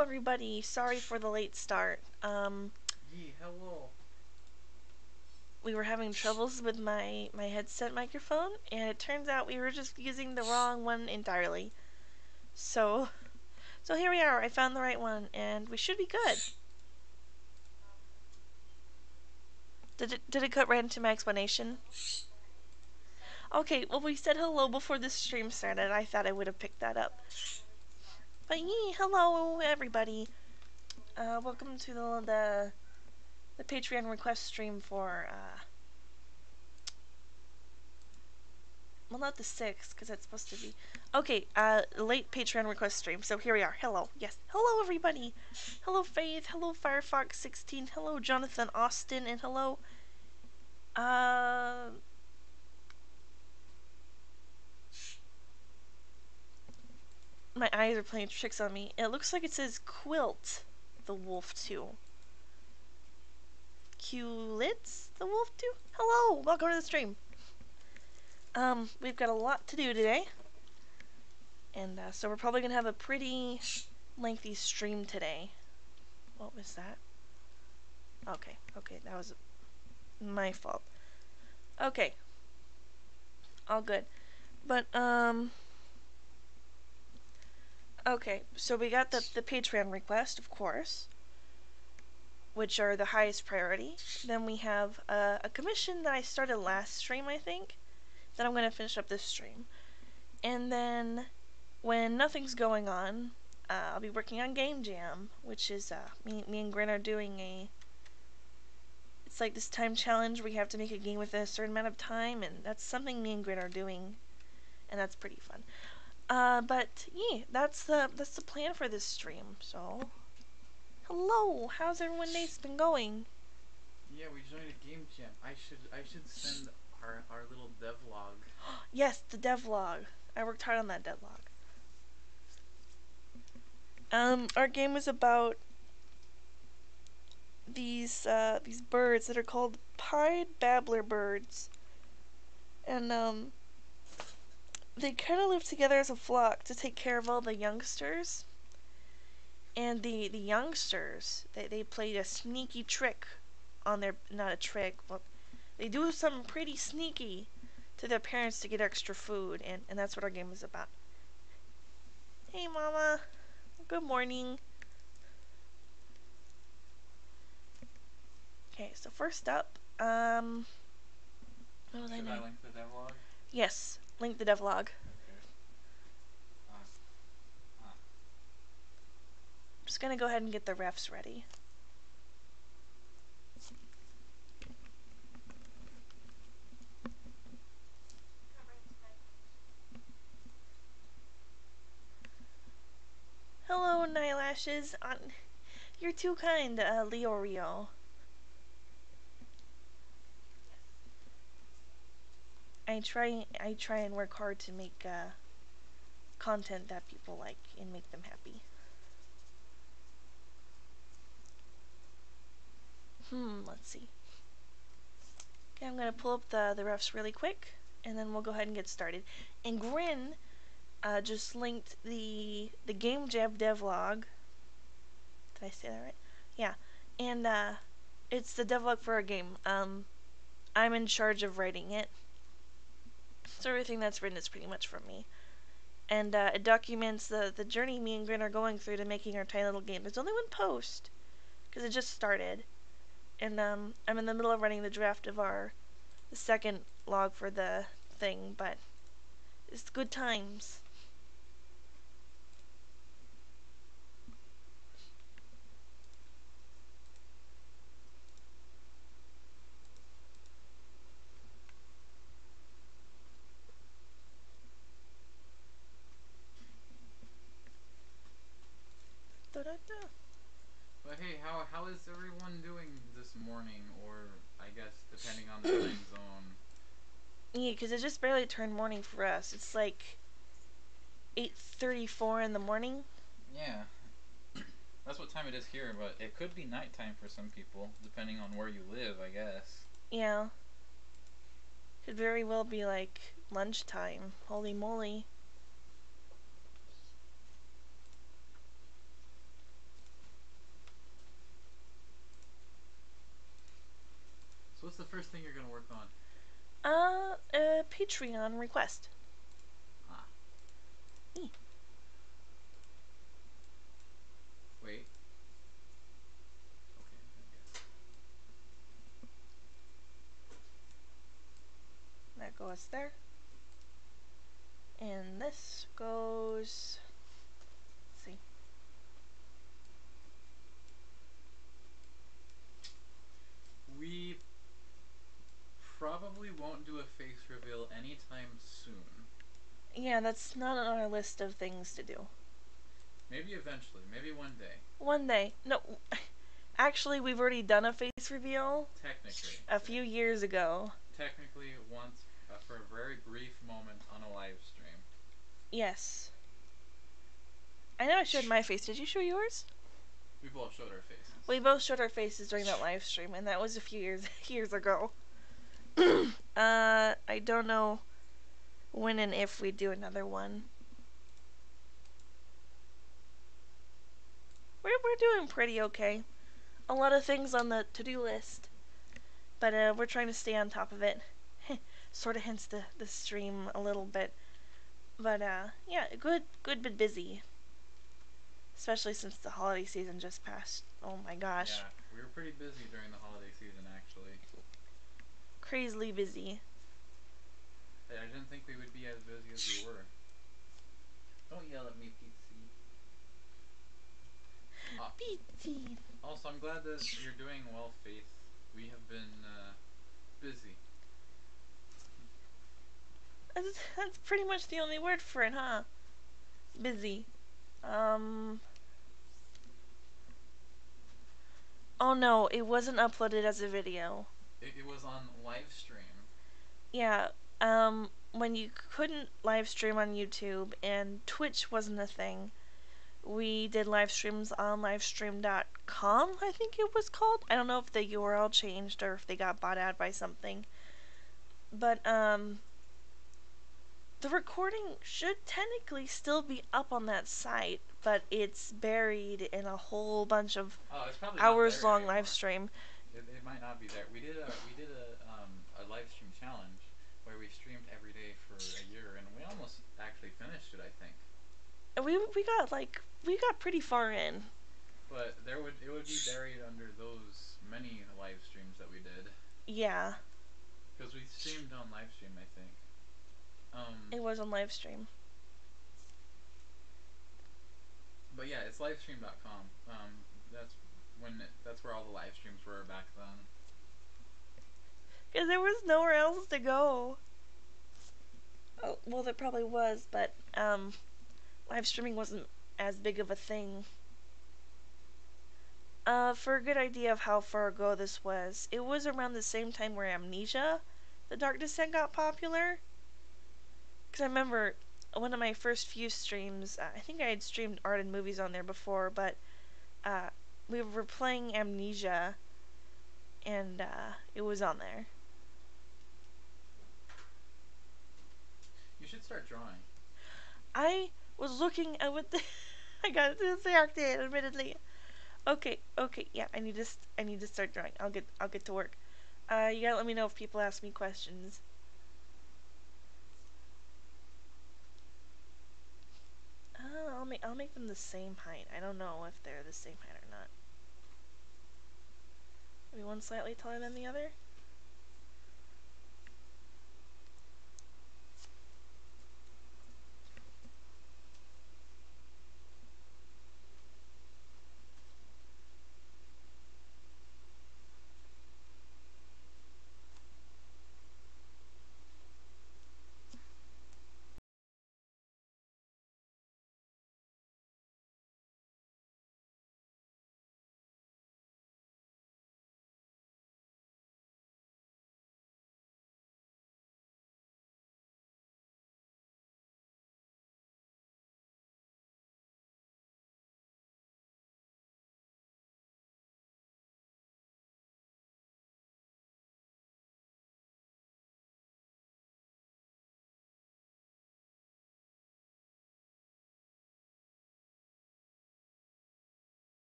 hello everybody. Sorry for the late start. Hello. We were having troubles with my headset microphone, and it turns out we were just using the wrong one entirely. So here we are. I found the right one, and we should be good. Did it cut right into my explanation? Okay. Well, we said hello before the stream started. I thought I would have picked that up. But hello everybody. Welcome to the Patreon request stream for well, not the 6th, because that's supposed to be... Okay, late Patreon request stream, so here we are. Hello, yes. Hello, everybody! Hello, Faith. Hello, Firefox16. Hello, Jonathan Austin. And hello, my eyes are playing tricks on me. It looks like it says Quilt the Wolf 2. Qlitz the Wolf 2? Hello! Welcome to the stream. We've got a lot to do today. And, so we're probably gonna have a pretty lengthy stream today. What was that? Okay, that was my fault. Okay. All good. But, okay, so we got the Patreon request, of course, which are the highest priority. Then we have a commission that I started last stream, I think, that I'm going to finish up this stream. And then, when nothing's going on, I'll be working on Game Jam, which is, me and Grin are doing it's like this time challenge where you have to make a game within a certain amount of time, and that's something me and Grin are doing, and that's pretty fun. But yeah, that's the plan for this stream. So, hello, how's everyone day's been going? Yeah, we joined a game jam. I should send our little devlog. Yes, the devlog. I worked hard on that devlog. Our game is about these birds that are called pied babbler birds, and they kind of live together as a flock to take care of all the youngsters. And the youngsters, they played a sneaky trick on their, not a trick, well, they do something pretty sneaky to their parents to get extra food, and that's what our game is about. Hey mama, good morning. Okay, so first up, what was Should I link the devlog? Yes, link the devlog. Okay. I'm just gonna go ahead and get the refs ready. Hello, Nighlashes. You're too kind, Leo Rio. I try and work hard to make content that people like and make them happy. Let's see. Okay, I'm gonna pull up the refs really quick, and then we'll go ahead and get started. And Grin just linked the Game Jam devlog. Did I say that right? Yeah. And it's the devlog for our game. I'm in charge of writing it, so everything that's written is pretty much from me. And it documents the journey me and Grin are going through to making our tiny little game. There's only one post, because it just started. And I'm in the middle of writing the draft of the second log for the thing, but it's good times. Da-da-da. But hey, how is everyone doing this morning, or I guess depending on the time zone? Yeah, because it just barely turned morning for us. It's like 8:34 in the morning. Yeah. That's what time it is here, but it could be nighttime for some people, depending on where you live, I guess. Yeah. Could very well be like lunchtime. Holy moly. first thing you're gonna work on? A Patreon request. Ah. E. Wait. Okay, I guess. That goes there. And this goes... Let's see. We probably won't do a face reveal anytime soon. Yeah, that's not on our list of things to do. Maybe eventually. Maybe one day. One day. No, actually, we've already done a face reveal. Technically. A few years ago. Technically, once for a very brief moment on a live stream. Yes. I know I showed my face. Did you show yours? We both showed our faces. We both showed our faces during that live stream, and that was a few years ago. I don't know when and if we do another one. We're doing pretty okay. A lot of things on the to-do list, but we're trying to stay on top of it. Sort of hence the stream a little bit, but yeah, good but busy. Especially since the holiday season just passed. Oh my gosh. Yeah, we were pretty busy during the holiday season, actually. Crazily busy. I didn't think we would be as busy as we were. Don't yell at me, Pete. Pete. Also, I'm glad that you're doing well, Faith. We have been busy. That's pretty much the only word for it, huh? Busy. Oh no, it wasn't uploaded as a video. It was on live stream. Yeah, when you couldn't live stream on YouTube and Twitch wasn't a thing, we did live streams on livestream.com, I think it was called. I don't know if the URL changed or if they got bought out by something. But, the recording should technically still be up on that site, but it's buried in a whole bunch of hours-long live stream. It might not be there. We did a live stream challenge where we streamed every day for a year, and we almost actually finished it, I think. We got pretty far in. But it would be buried under those many live streams that we did. Yeah. Because we streamed on live stream, I think. It was on live stream. But yeah, it's livestream.com. That's where all the live streams were back then. Because there was nowhere else to go. Oh, well, there probably was, but live streaming wasn't as big of a thing. For a good idea of how far ago this was, it was around the same time where Amnesia, The Dark Descent, got popular. Because I remember one of my first few streams, I think I had streamed art and movies on there before, but we were playing Amnesia, and it was on there. You should start drawing. I was looking at what the I got distracted, admittedly. Okay, yeah, I need to start drawing. I'll get to work. You gotta let me know if people ask me questions. I'll make them the same height. I don't know if they're the same height or not. Maybe one slightly taller than the other.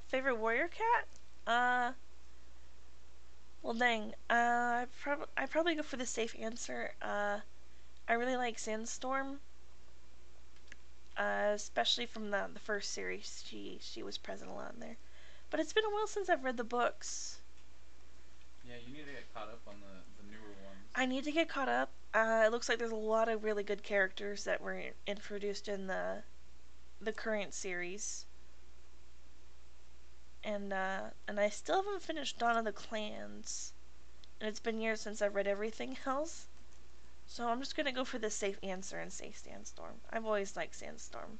Favorite warrior cat? Well, dang. I probably go for the safe answer. I really like Sandstorm, especially from the first series. She was present a lot in there, but it's been a while since I've read the books. Yeah, you need to get caught up on the newer ones. I need to get caught up. It looks like there's a lot of really good characters that were introduced in the current series, and I still haven't finished Dawn of the Clans, and it's been years since I've read everything else. So I'm just gonna go for the safe answer and say Sandstorm. I've always liked Sandstorm.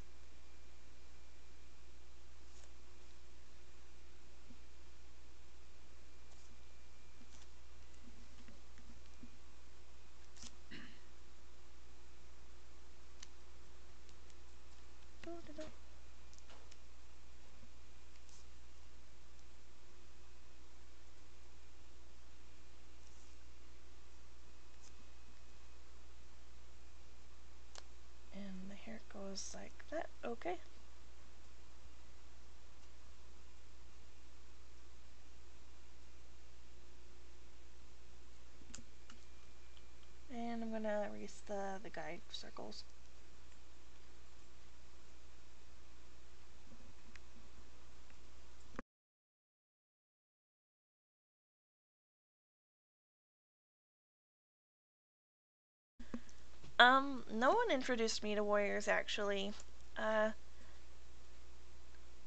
And here it goes like that. Okay. And I'm gonna erase the guide circles. No one introduced me to warriors actually. Uh,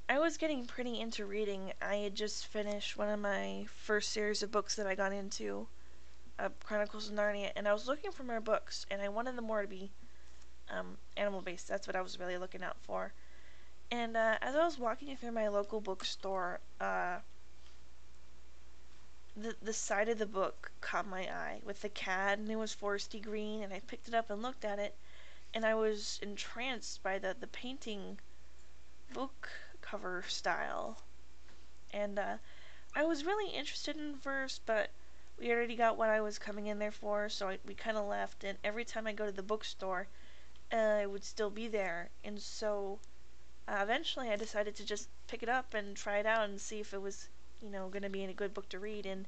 I was getting pretty into reading. I had just finished one of my first series of books that I got into, Chronicles of Narnia, and I was looking for more books, and I wanted them more to be animal based. That's what I was really looking out for. And as I was walking through my local bookstore, the side of the book caught my eye with the cat, and it was foresty green, and I picked it up and looked at it, and I was entranced by the painting book cover style. And I was really interested in verse, but we already got what I was coming in there for, so we kind of left. And every time I go to the bookstore, it would still be there. And so eventually I decided to just pick it up and try it out and see if it was, going to be a good book to read. And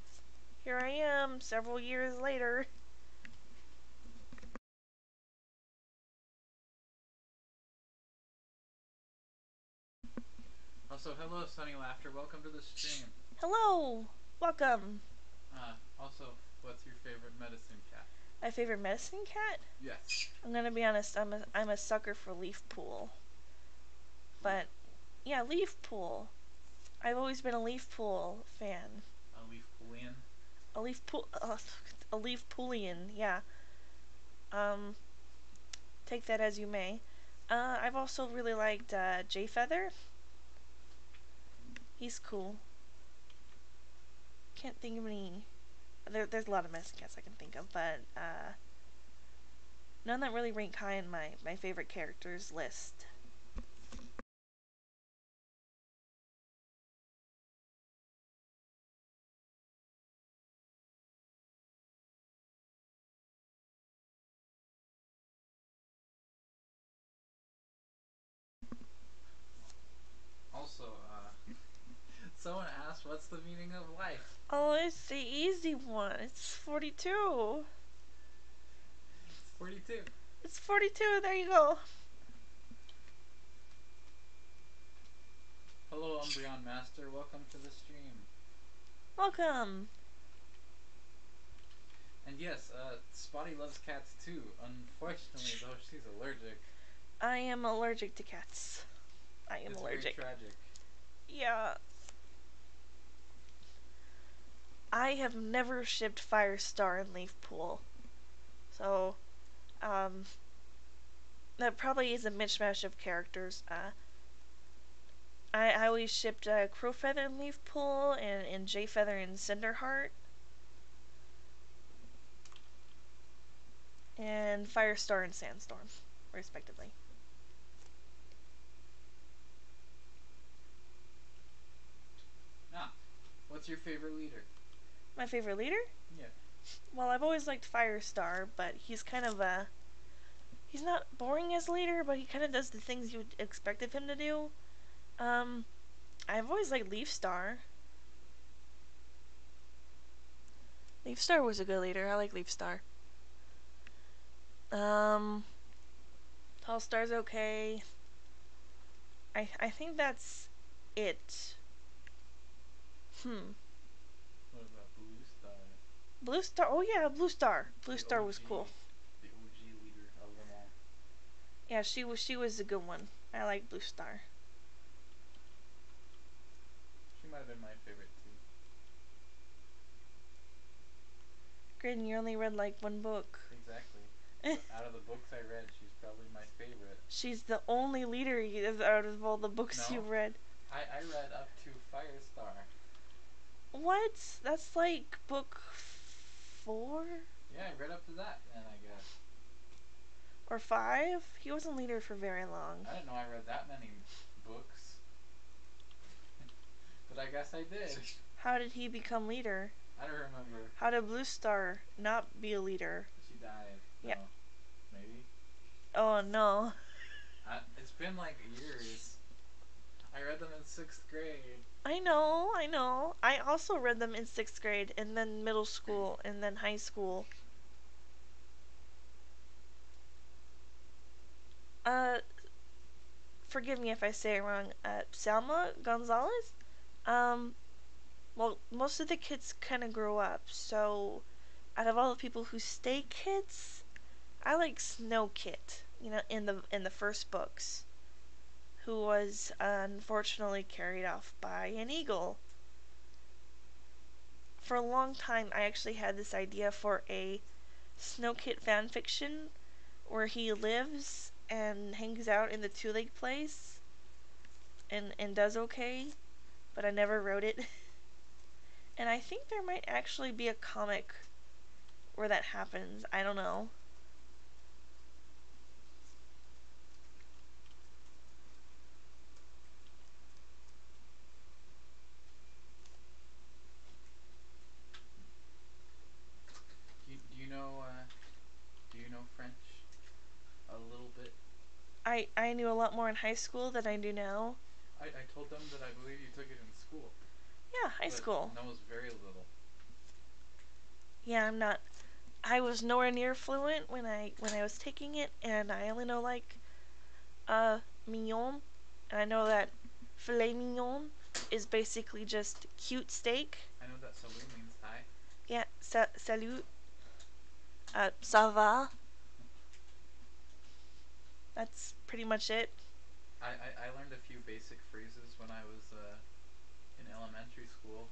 here I am, several years later. Also, hello, Sunny Laughter. Welcome to the stream. Hello! Welcome! Also, what's your favorite medicine cat? My favorite medicine cat? Yes. I'm gonna be honest, I'm a sucker for Leaf Pool. But, yeah, Leaf Pool. I've always been a Leaf Pool fan. A leaf poolian? A Leaf Pool, a Leaf Poolian, yeah. Um, take that as you may. I've also really liked Jay Feather. He's cool. Can't think of any. There's a lot of medicine cats I can think of, but none that really rank high in my favorite characters list. Also, someone asked, what's the meaning of life? Oh, it's the easy one. It's 42. It's 42. It's 42. There you go. Hello, Umbreon Master. Welcome to the stream. Welcome. And yes, Spotty loves cats too. Unfortunately, though, she's allergic. I am allergic to cats. I am allergic. It's very tragic. Yeah. I have never shipped Firestar and Leaf Pool. So, that probably is a mishmash of characters. I always shipped Crowfeather and Leaf Pool and Jayfeather and Cinderheart. And Firestar and Sandstorm, respectively. Ah, what's your favorite leader? My favorite leader? Yeah. Well, I've always liked Firestar, but he's kind of a... He's not boring as leader, but he kind of does the things you would expect of him to do. I've always liked Leaf Star. Leaf Star was a good leader. I like Leaf Star. Tall Star's okay. I think that's it. What about Blue Star? Blue Star. Oh yeah, Blue Star. Blue The Star OG, was cool. the OG leader of them all. Yeah, she was a good one. I like Blue Star. She might have been my favorite too. Grin, you only read like one book. Exactly. But out of the books I read, she's probably my favorite. She's the only leader out of all the books No, you've read. I read up to Firestar. What? That's like book 4? Yeah, I read up to that then, I guess. Or 5? He wasn't leader for very long. I didn't know I read that many books. But I guess I did. How did he become leader? I don't remember. How did Blue Star not be a leader? She died. Yeah. No. Maybe? Oh no. It's been like years. I read them in 6th grade. I know. I also read them in 6th grade, and then middle school, and then high school. Forgive me if I say it wrong. Selma Gonzalez? Well, most of the kids kind of grow up, so out of all the people who stay kids, I like Snow Kit, in the first books, who was unfortunately carried off by an eagle. For a long time, I actually had this idea for a Snow Kit fanfiction where he lives and hangs out in the two-leg place and does okay, but I never wrote it. And I think there might actually be a comic where that happens. I don't know. Do you know French? A little bit? I knew a lot more in high school than I do now. I told them that I believe you took it in school. Yeah, high school. Knows very little. Yeah, I'm not. I was nowhere near fluent when I was taking it, and I only know like mignon, and I know that filet mignon is basically just cute steak. I know that salut means hi. Yeah, salut. Ça va. That's pretty much it. I learned a few basic phrases when I was in elementary school.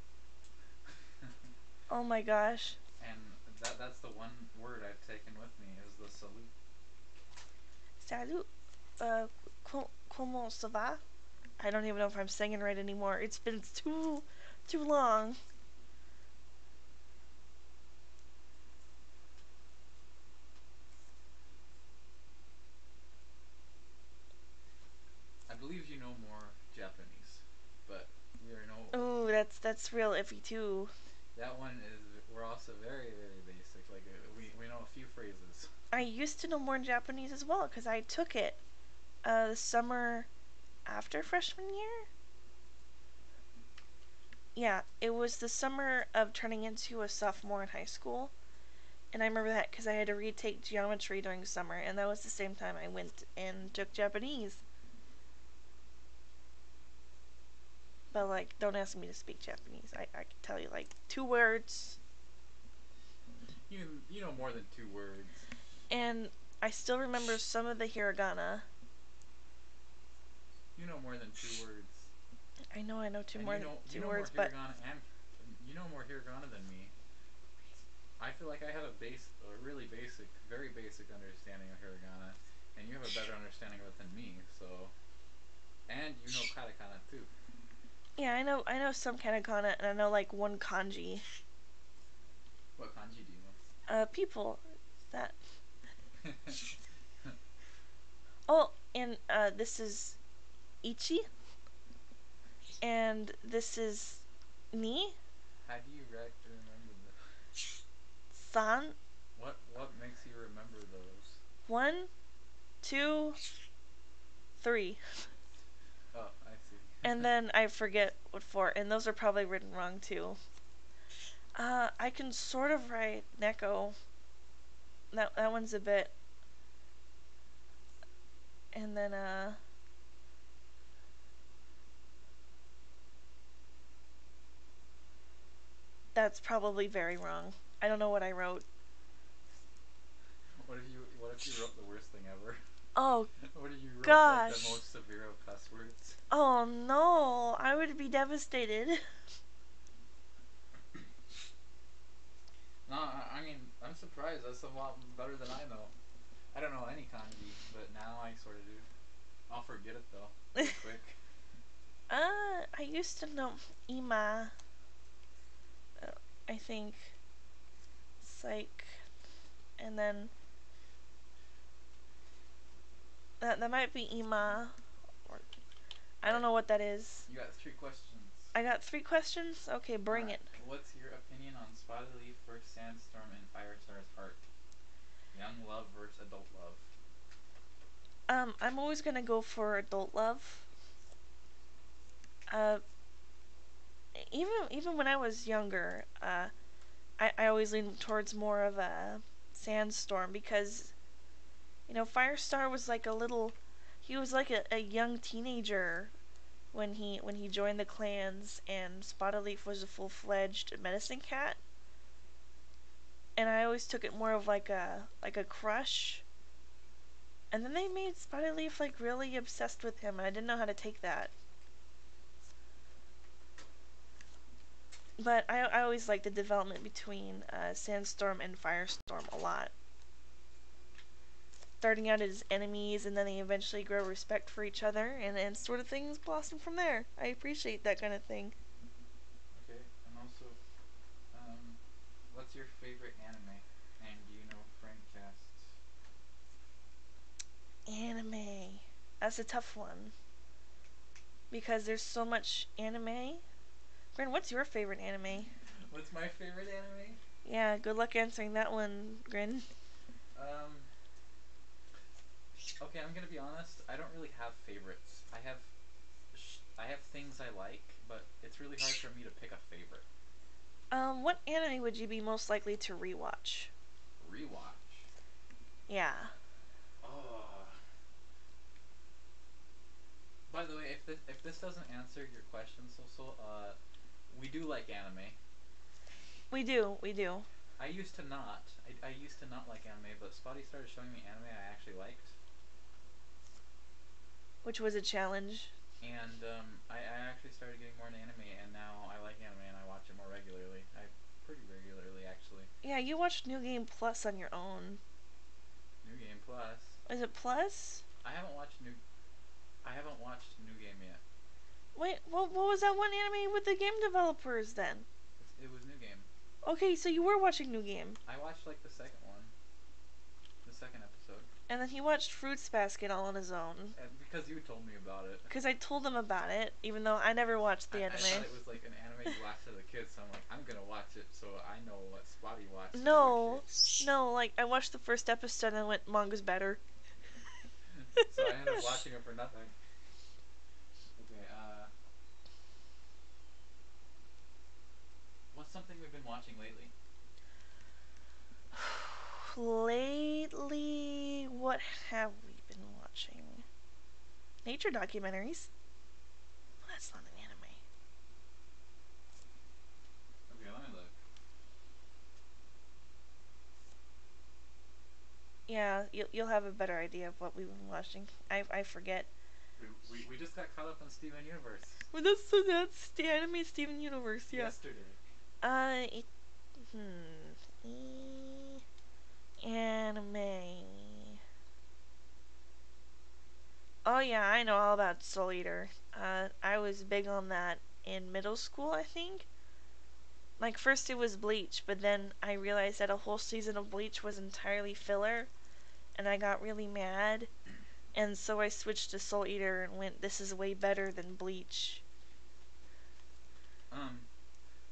Oh my gosh. And that's the one word I've taken with me is the salute. Salut. Comment ça va? I don't even know if I'm saying it right anymore. It's been too long. I believe you know more Japanese, but we are no. Ooh, that's real iffy too. That one is. We're also very basic. Like we know a few phrases. I used to know more Japanese as well because I took it the summer after freshman year. Yeah, it was the summer of turning into a sophomore in high school. And I remember that because I had to retake geometry during summer, and that was the same time I went and took Japanese. But, like, don't ask me to speak Japanese. I can tell you, like, 2 words. You know more than 2 words. And I still remember some of the hiragana. You know more than 2 words. I know two and more you know, two you know words, more but hiragana and you know more hiragana than me. I feel like I have a really basic, very basic understanding of hiragana, and you have a better understanding of it than me. So, and you know katakana too. yeah, I know some katakana, and I know like one kanji. What kanji do you know? People. That. Oh, and this is Ichi, and this is Ni. How do you remember this? San. What makes you remember those? 1, 2, 3. Oh, I see. And then I forget what for, and those are probably written wrong too. I can sort of write Neko. That one's a bit. And then that's probably very wrong. I don't know what I wrote. What if you wrote the worst thing ever? Oh What if you wrote like the gosh. most severe of cuss words? Oh no, I would be devastated. No, I mean, I'm surprised. That's a lot better than I know. I don't know any kanji, but now I sort of do. I'll forget it though, really quick. I used to know Ima. I think psych, and then that might be Ima. Or, I don't know what that is. You got 3 questions. I got 3 questions. Okay, bring it. What's your opinion on Spotted Leaf versus Sandstorm and Firestar's Heart? Young love versus adult love. I'm always gonna go for adult love. Uh, even when I was younger, I always leaned towards more of a Sandstorm because Firestar was like a little. He was like a young teenager when he joined the clans, and Spotted Leaf was a full-fledged medicine cat. And I always took it more of like a crush. And then they made Spotted Leaf like really obsessed with him, and I didn't know how to take that. But I always liked the development between Sandstorm and Firestorm a lot. Starting out as enemies, and then they eventually grow respect for each other, and sort of things blossom from there. I appreciate that kind of thing. Okay, and also, what's your favorite anime? And do you know friend casts? Anime. That's a tough one. Because there's so much anime. Gren, what's your favorite anime? What's my favorite anime? Yeah, good luck answering that one, Grin. Um, okay, I'm gonna be honest. I don't really have favorites. I have things I like, but it's really hard for me to pick a favorite. What anime would you be most likely to rewatch? Rewatch. Yeah. Oh. By the way, if this doesn't answer your question, we do like anime. We do, we do. I used to not. I used to not like anime, but Spotty started showing me anime I actually liked. Which was a challenge. And I actually started getting more into anime, and now I like anime and I watch it more regularly. Pretty regularly, actually. Yeah, you watched New Game Plus on your own. New Game Plus. Is it Plus? I haven't watched New Game yet. Wait, what was that one anime with the game developers then? It was New Game. Okay, so you were watching New Game. I watched like the second one, the second episode. And then he watched Fruits Basket all on his own. And because you told me about it. Because I told him about it, even though I never watched the anime. I thought it was like an anime you watched as a kid, so I'm like, I'm gonna watch it so I know what Spotty watched. No, like I watched the first episode and I went, manga's better. So I ended up watching it for nothing. Okay, what's something we've been watching lately? Lately, what have we been watching? Nature documentaries. Well, that's not an anime. Okay, let me look. Yeah, you'll have a better idea of what we've been watching. I forget. We just got caught up on Steven Universe. Well, that's the anime Steven Universe. Yeah. Yesterday. It, anime. Oh yeah, I know all about Soul Eater. I was big on that in middle school, I think. Like first it was Bleach, but then I realized that a whole season of Bleach was entirely filler, and I got really mad. And so I switched to Soul Eater and went, this is way better than Bleach.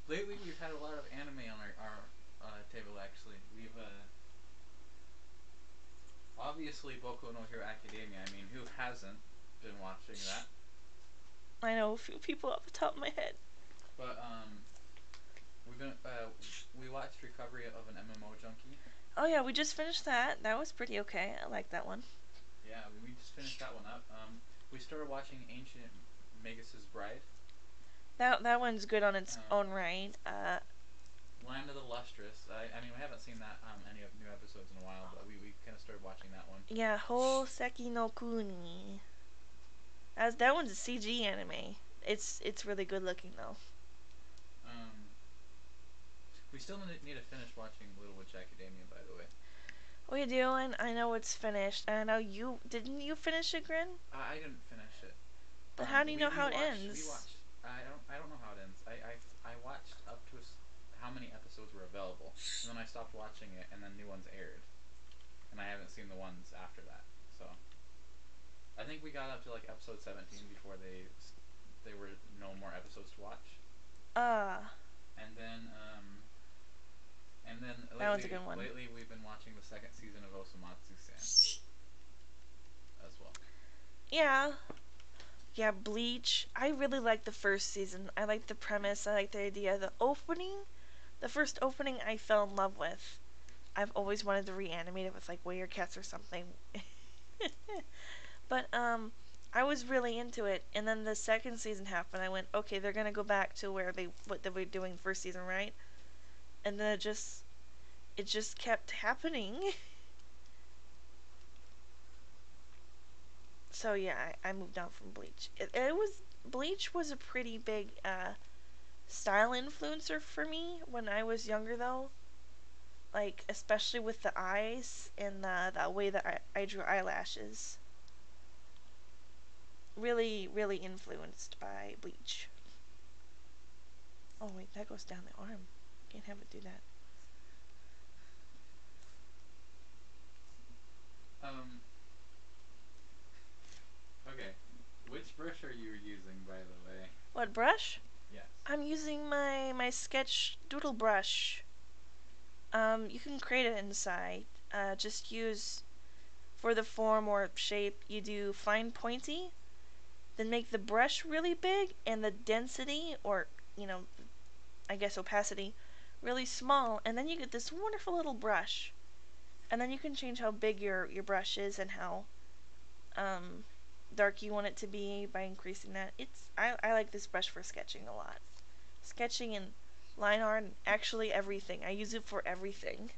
Lately we've had a lot of anime on our table. Actually, we've obviously Boku no Hero Academia. I mean, who hasn't been watching that? I know a few people off the top of my head. But we've been we watched Recovery of an MMO Junkie. Oh yeah, we just finished that. That was pretty okay. I like that one. Yeah, we just finished that one up. We started watching Ancient Magus's Bride. That one's good on its own right. Land of the Lustrous. I mean, we haven't seen that any new episodes in a while, but we kind of started watching that one. Yeah, Hoseki no Kuni. That one's a CG anime. It's really good looking though. We still need to finish watching Little Witch Academia, by the way. What are you doing? I know it's finished. And I know you didn't you finish it, Grin? I didn't finish it. But how do you know how it ends? We watched. I don't know how it ends. I watched up to how many episodes were available, and then I stopped watching it, and then new ones aired, and I haven't seen the ones after that. So I think we got up to like episode 17 before they were no more episodes to watch. And then that was a good one. Lately we've been watching the second season of Osomatsu-san as well. Yeah. Yeah, Bleach. I really liked the first season. I liked the premise. I liked the idea. The opening, the first opening I fell in love with. I've always wanted to reanimate it with like Warrior Cats or something. But I was really into it, and then the second season happened. I went, okay, they're gonna go back to what they were doing first season, right? And then it just kept happening. So yeah, I moved on from Bleach. Bleach was a pretty big style influencer for me when I was younger, though. Like especially with the eyes and the way that I drew eyelashes. Really, really influenced by Bleach. Oh wait, that goes down the arm. Can't have it do that. Okay. Which brush are you using, by the way? What brush? Yes. I'm using my sketch doodle brush. You can create it inside. Just use for the form or shape. You do fine pointy, then make the brush really big and the density or I guess opacity really small, and then you get this wonderful little brush. And then you can change how big your brush is and how dark you want it to be by increasing that. I like this brush for sketching a lot. Sketching and line art and actually everything. I use it for everything.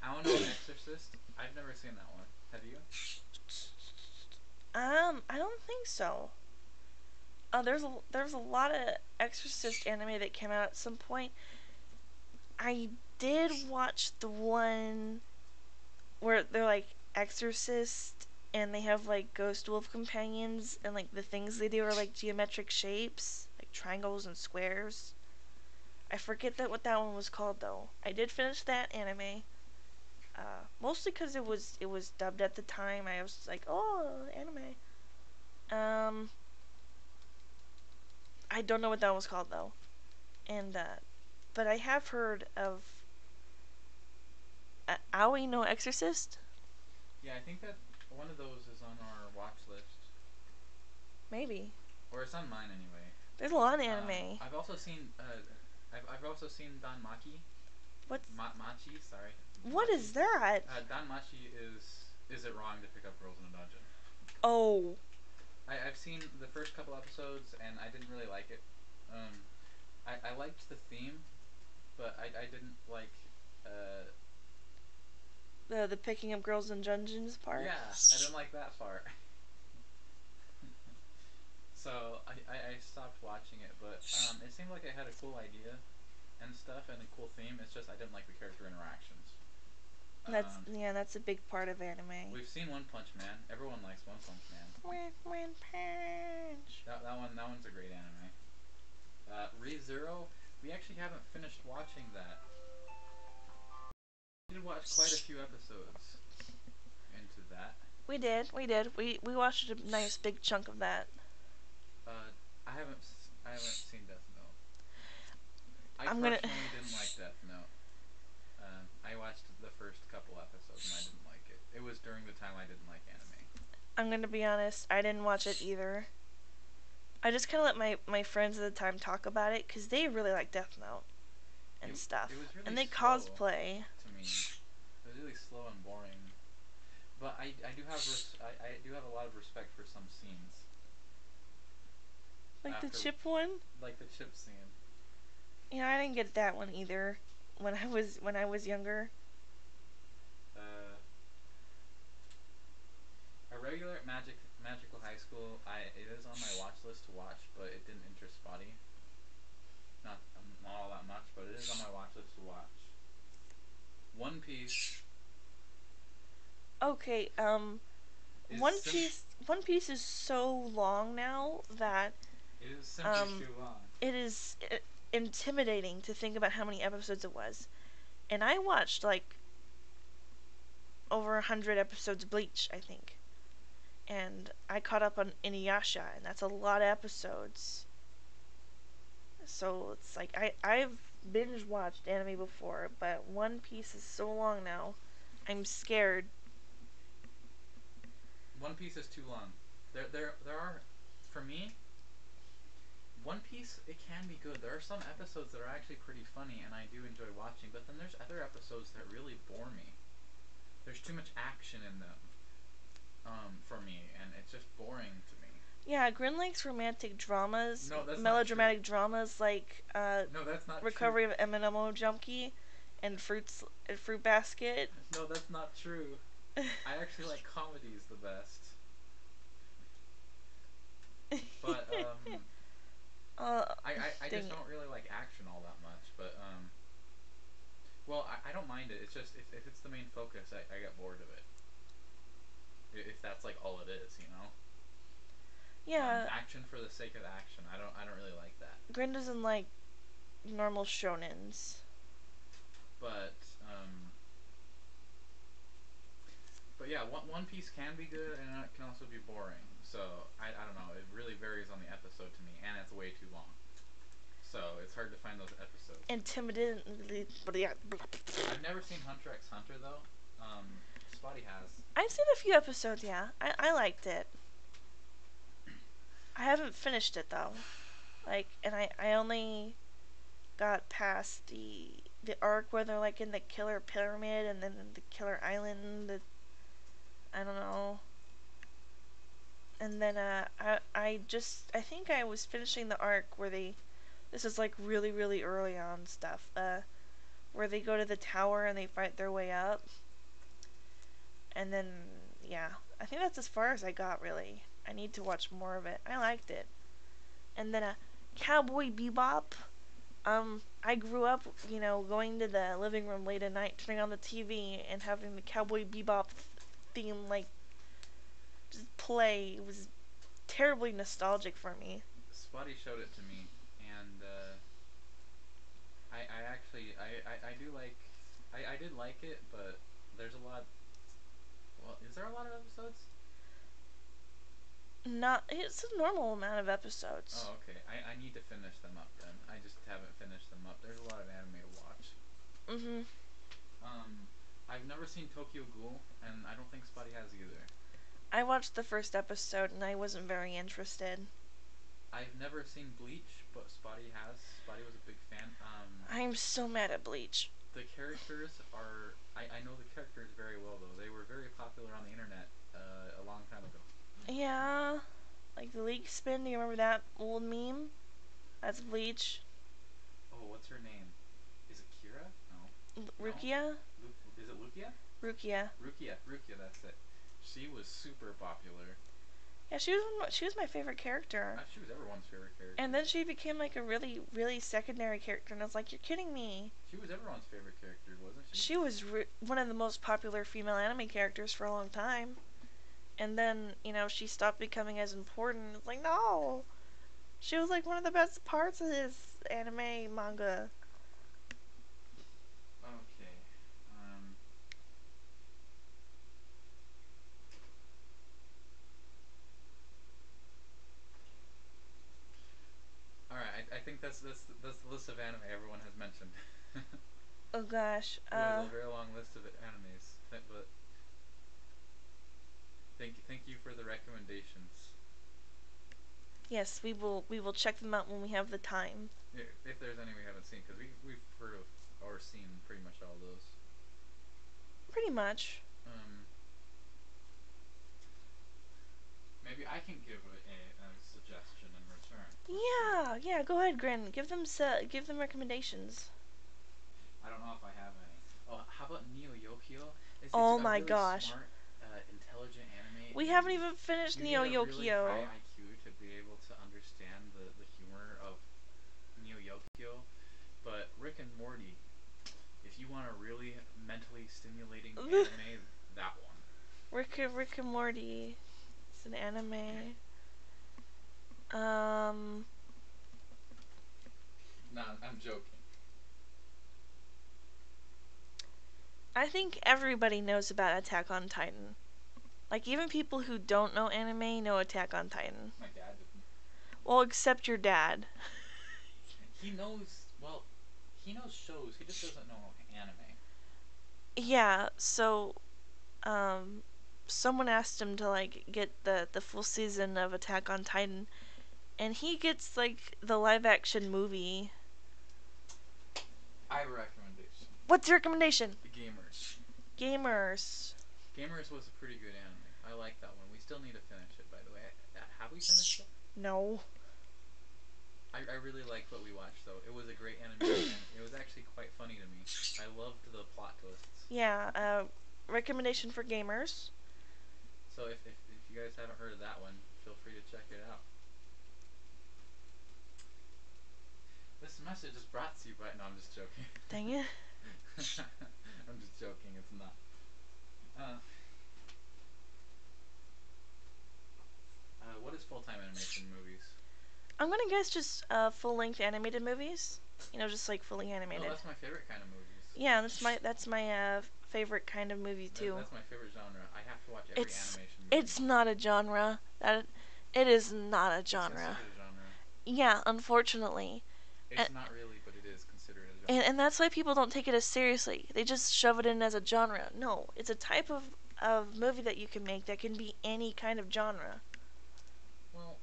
I want to know Exorcist. I've never seen that one. Have you? I don't think so. There's a lot of Exorcist anime that came out at some point. I did watch the one where they're like exorcist and they have like ghost wolf companions and like the things they do are like geometric shapes, like triangles and squares. I forget what that one was called though. I did finish that anime. Mostly because it was dubbed at the time. I was like, oh, anime. I don't know what that was called though, and but I have heard of Aoi no Exorcist. Yeah, I think that one of those is on our watch list. Maybe. Or it's on mine anyway. There's a lot of anime. I've also seen I've also seen Don Machi. What's Machi? Sorry. What is that? Don Machi is it wrong to pick up girls in a dungeon? Oh. I've seen the first couple episodes and I didn't really like it. I liked the theme, but I didn't like The picking up girls in dungeons part. Yeah, I didn't like that part. So I stopped watching it, but it seemed like it had a cool idea and stuff and a cool theme. It's just I didn't like the character interactions. That's a big part of anime. We've seen One Punch Man. Everyone likes One Punch Man. One Punch. That one's a great anime. Re:Zero, we actually haven't finished watching that. We did watch quite a few episodes into that. We did. We watched a nice big chunk of that. I haven't seen Death Note. I I'm gonna personally didn't like Death Note. I watched the first couple episodes and I didn't like it. It was during the time I didn't like anime. I'm gonna be honest. I didn't watch it either. I just kind of let my friends at the time talk about it because they really like Death Note and stuff, It was really and they slow cosplay. to me. It was really slow and boring. But I do have I do have a lot of respect for some scenes. Like the After chip one. like the chip scene. I didn't get that one either when I was younger. Uh, a regular magical high school. It is on my watch list to watch, but it didn't interest Spotty. Not all that much, but it is on my watch list to watch. One Piece Okay, is One Piece. One Piece is so long now that it is simply um, too long. it is intimidating to think about how many episodes it was. And I watched like over 100 episodes of Bleach, I think. And I caught up on Inuyasha, and that's a lot of episodes. So it's like I've binge watched anime before, but One Piece is so long now. I'm scared. One Piece is too long. There are, for me, One Piece, it can be good. There are some episodes that are actually pretty funny and I do enjoy watching, but then there's other episodes that really bore me. There's too much action in them, for me, and it's just boring to me. Yeah, Grin likes romantic dramas, No, that's not true. melodramatic dramas like No, that's not true. Recovery of Eminemo Junkie and Fruit Basket. No, that's not true. I actually like comedies the best. But uh, I dang just it. don't really like action all that much. But well, I don't mind it. It's just if it's the main focus, I get bored of it. If that's like all it is, you know. Yeah, Action for the sake of action. I don't really like that. Grin doesn't like normal shonens. But but yeah, One Piece can be good and it can also be boring. So I don't know. It really varies on the episode to me, and it's way too long. So it's hard to find those episodes. Intimidating. I've never seen Hunter x Hunter though. Spotty has. I've seen a few episodes, yeah. I liked it. I haven't finished it though. And I only got past the arc where they're like in the killer pyramid and then the killer island. I don't know. And then I think I was finishing the arc where they, this is like really really early on stuff. Where they go to the tower and they fight their way up. And then yeah, I think that's as far as I got really. I need to watch more of it. I liked it. And then Cowboy Bebop. I grew up, going to the living room late at night, turning on the TV, and having the Cowboy Bebop theme like just play. It was terribly nostalgic for me. Spotty showed it to me, and I actually I do like I did like it, but there's a lot. Well, is there a lot of episodes? Not, it's a normal amount of episodes. Oh, okay. I need to finish them up then. I just haven't finished them up. There's a lot of anime to watch. Mhm. Um, I've never seen Tokyo Ghoul, and I don't think Spotty has either. I watched the first episode and I wasn't very interested. I've never seen Bleach, but Spotty has. Spotty was a big fan. I'm so mad at Bleach. The characters are. I know the characters very well though. They were very popular on the internet a long time ago. Yeah, like the leak spin. Do you remember that old meme? That's Bleach. Oh, what's her name? Is it Kira? No. No. Rukia. Is it Lukia? Rukia. Rukia, that's it. She was super popular. Yeah, she was my favorite character. She was everyone's favorite character. And then she became like a really really secondary character, and I was like, you're kidding me. She was everyone's favorite character, wasn't she? She was one of the most popular female anime characters for a long time. And then, she stopped becoming as important. It's like, no. She was like one of the best parts of this anime manga. Okay. All right. that's the list of anime everyone has mentioned. Oh gosh. It was a very long list of animes, but thank you for the recommendations. Yes, we will check them out when we have the time. If there's any we haven't seen, because we've heard of or seen pretty much all those. Pretty much. Maybe I can give a suggestion in return. Yeah. Go ahead, Grin. Give them recommendations. I don't know if I have any. Oh, how about Neo Yokio? It's Oh a my really gosh. smart, intelligent anime, We and haven't even finished you need Neo a really high Yokio. IQ to be able to understand the humor of Neo Yokio. But Rick and Morty, if you want a really mentally stimulating anime, that one. Rick and Morty. It's an anime. Um, No, I'm joking. I think everybody knows about Attack on Titan. Like, even people who don't know anime know Attack on Titan. My dad didn't. Well, except your dad. He knows, well, he knows shows, he just doesn't know anime. Yeah, so, someone asked him to, like, get the full season of Attack on Titan, and he gets, like, the live-action movie. I have a recommendation. What's your recommendation? Gamers. Gamers. Gamers was a pretty good anime. I like that one. We still need to finish it, by the way. Have we finished it? No. I really liked what we watched, though. It was a great anime, and it was actually quite funny to me. I loved the plot twists. Yeah, recommendation for gamers. So if you guys haven't heard of that one, feel free to check it out. This message is brought to you by... No, I'm just joking. Dang it. I'm just joking. It's not. What is full-time animation movies? I'm gonna guess just full-length animated movies. You know, just like fully animated. Oh, that's my favorite kind of movies. Yeah, that's my favorite kind of movie too. That's my favorite genre. I have to watch every animation movie. It's not a genre. It is not a It's genre. considered a genre. Yeah, unfortunately. It's not really, but it is considered a genre. And that's why people don't take it as seriously. They just shove it in as a genre. No, it's a type of movie that you can make that can be any kind of genre. Well,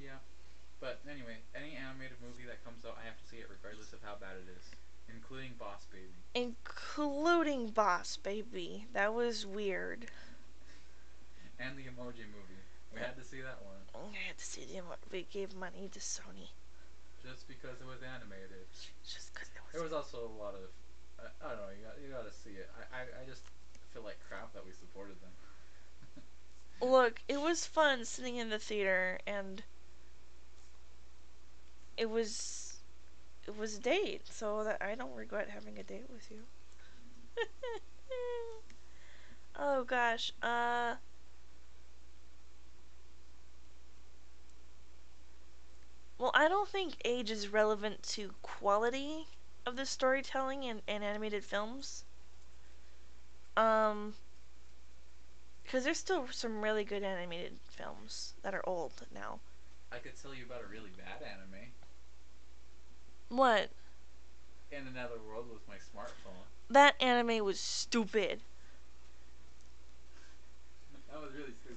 yeah. But anyway, any animated movie that comes out, I have to see it regardless of how bad it is, including Boss Baby. Including Boss Baby. That was weird. And the Emoji Movie. We had to see that one. I had to see them. We gave money to Sony. Just because it was animated. Just because it was. There was also a lot of... I don't know, you gotta see it. I just feel like crap that we supported them. Look, it was fun sitting in the theater, and it was a date, so that I don't regret having a date with you. Oh gosh, well, I don't think age is relevant to quality of the storytelling in animated films. Because there's still some really good animated films that are old now. I could tell you about a really bad anime. What? In Another World with my smartphone. That anime was stupid. That was really stupid.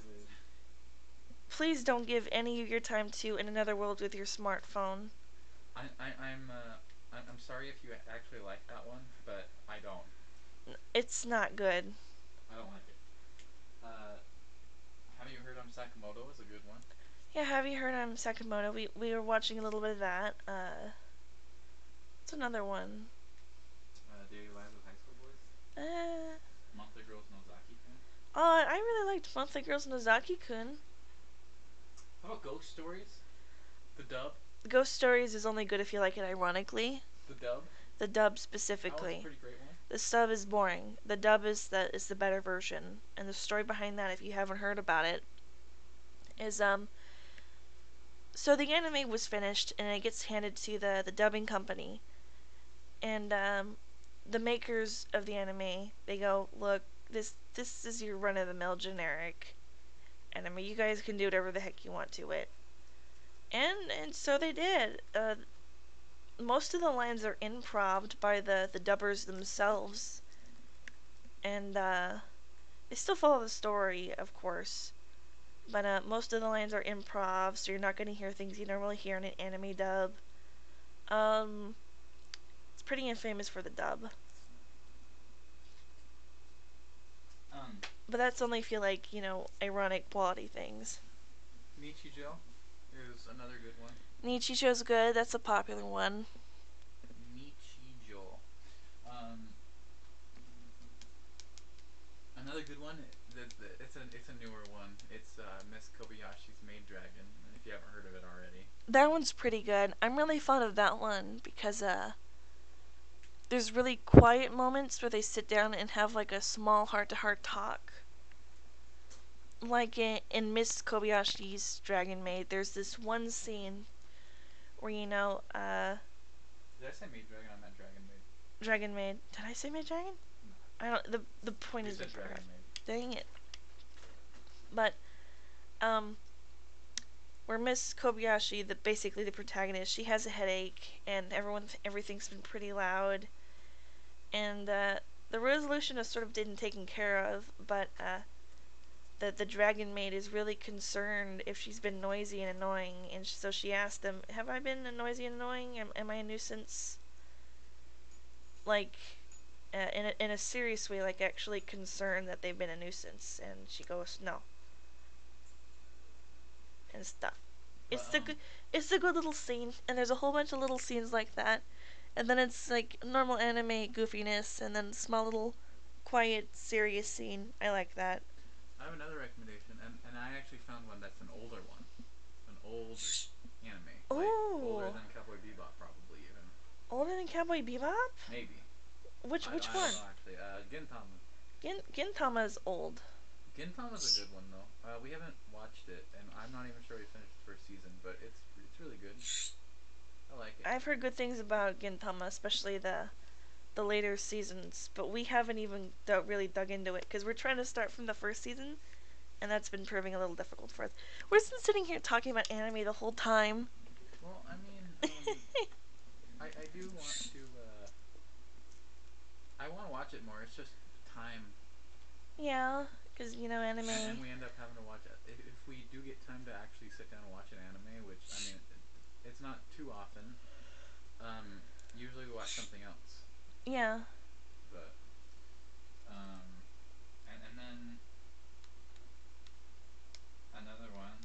Please don't give any of your time to In Another World with your smartphone. I'm sorry if you actually like that one, but I don't. It's not good. I don't like it. Have you heard Sakamoto is a good one? Yeah, have you heard Sakamoto? We were watching a little bit of that. What's another one? Daily Lives of High School Boys? Monthly Girls Nozaki-kun? I really liked Monthly Girls Nozaki-kun. How about Ghost Stories? The dub? Ghost Stories is only good if you like it ironically. The dub? The dub specifically. That was a pretty great one. The sub is boring. The dub is the better version. And the story behind that, if you haven't heard about it, is so the anime was finished and it gets handed to the dubbing company. And the makers of the anime, they go, look, this is your run of the mill generic. anime. You guys can do whatever the heck you want to it. And so they did. Most of the lines are improv'd by the dubbers themselves, and they still follow the story, of course, but most of the lines are improv, so you're not going to hear things you normally hear in an anime dub. It's pretty infamous for the dub. But that's only if you like, ironic quality things. Nichijou is another good one. Nichijou's good. That's a popular one. Nichijou. Another good one. It's a newer one. It's Miss Kobayashi's Maid Dragon. If you haven't heard of it already. That one's pretty good. I'm really fond of that one because there's really quiet moments where they sit down and have like a small heart-to-heart talk. Like in Miss Kobayashi's Dragon Maid, there's this one scene where Did I say Maid Dragon? I meant Dragon Maid. Dragon Maid. Did I say Maid Dragon? No. I don't. The point is Dragon Maid. Dang it. But where Miss Kobayashi, basically the protagonist, she has a headache and everything's been pretty loud, and the resolution is sort of didn't taken care of, but the dragon maid is really concerned if she's been noisy and annoying, and so she asked them, "Have I been noisy and annoying? Am I a nuisance?" Like in a serious way, like actually concerned that they've been a nuisance, and she goes, "No," and stuff. It's a good little scene, and there's a whole bunch of little scenes like that, and then it's like normal anime goofiness, and then small little quiet serious scene. I like that. I have another recommendation, and I actually found one that's an older one, an old anime, like older than Cowboy Bebop, probably even. Older than Cowboy Bebop? Maybe. Which one? I don't know actually. Gintama. Gintama is old. Gintama's a good one though. We haven't watched it, and I'm not even sure we finished the first season, but it's really good. I like it. I've heard good things about Gintama, especially the later seasons, but we haven't even really dug into it because we're trying to start from the first season, and that's been proving a little difficult for us. We're just sitting here talking about anime the whole time. Well, I mean, I do want to. I want to watch it more. It's just time. Yeah, because anime. And we end up having to watch it. If we do get time to actually sit down and watch an anime, which I mean, it's not too often. Usually we watch something else. Yeah. But and then another one.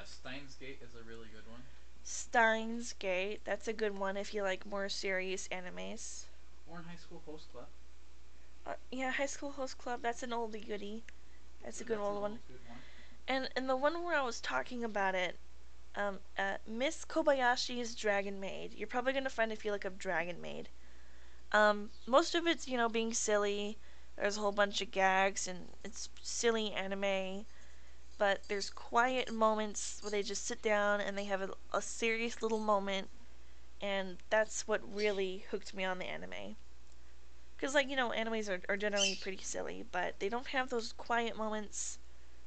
Steins Gate is a really good one. Steins Gate, that's a good one if you like more serious animes. Or in High School Host Club. Yeah, High School Host Club, that's an oldie goodie. That's a good old one. Good one. And the one where I was talking about it, Miss Kobayashi's Dragon Maid. You're probably gonna find if you look up Dragon Maid. Most of it's being silly. There's a whole bunch of gags and it's silly anime. But there's quiet moments where they just sit down and they have a serious little moment, and that's what really hooked me on the anime. Because, animes are generally pretty silly, but they don't have those quiet moments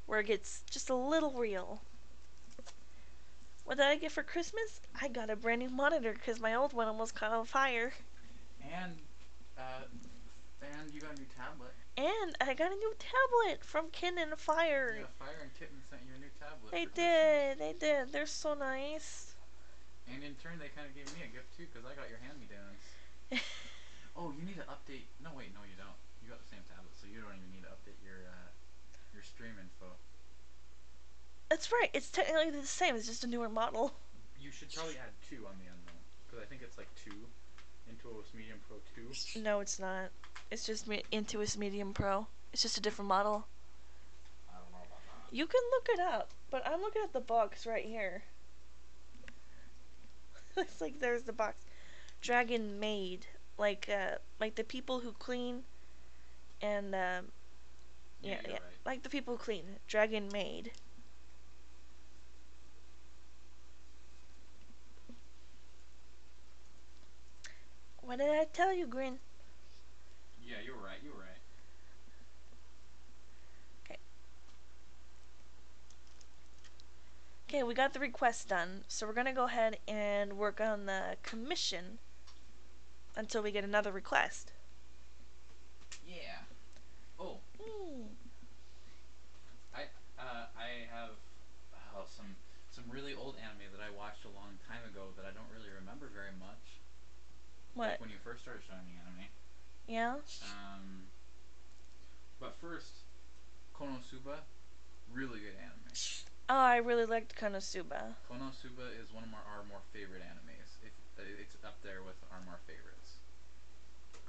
where it gets just a little real. What did I get for Christmas? I got a brand new monitor because my old one almost caught on fire. And you got a new tablet. And I got a new tablet from Kin and Fire. Yeah, Fire and Kitten sent you a new tablet. They did. They're so nice. And in turn, they kind of gave me a gift too because I got your hand-me-downs. Oh, you need to update. No, wait, no, you don't. You got the same tablet, so you don't even need to update your stream info. That's right. It's technically the same. It's just a newer model. You should probably add 2 on the unknown because I think it's like 2. Intuos Medium Pro 2. No, it's not. It's just Intuos Medium Pro. It's just a different model. I don't know about that. You can look it up, but I'm looking at the box right here. It's like there's the box. Dragon Maid, like the people who clean, and yeah, Right. like the people who clean. Dragon Maid. What did I tell you, Grin? Yeah, you were right. Okay. Okay, we got the request done, so we're gonna go ahead and work on the commission until we get another request. Yeah. Oh, I have some really old anime that I watched a long time ago that I don't really remember very much. What? Like when you first started showing me anime. Yeah? But first, Konosuba, really good anime. Oh, I really liked Konosuba. Konosuba is one of our more favorite animes. It's up there with our more favorites.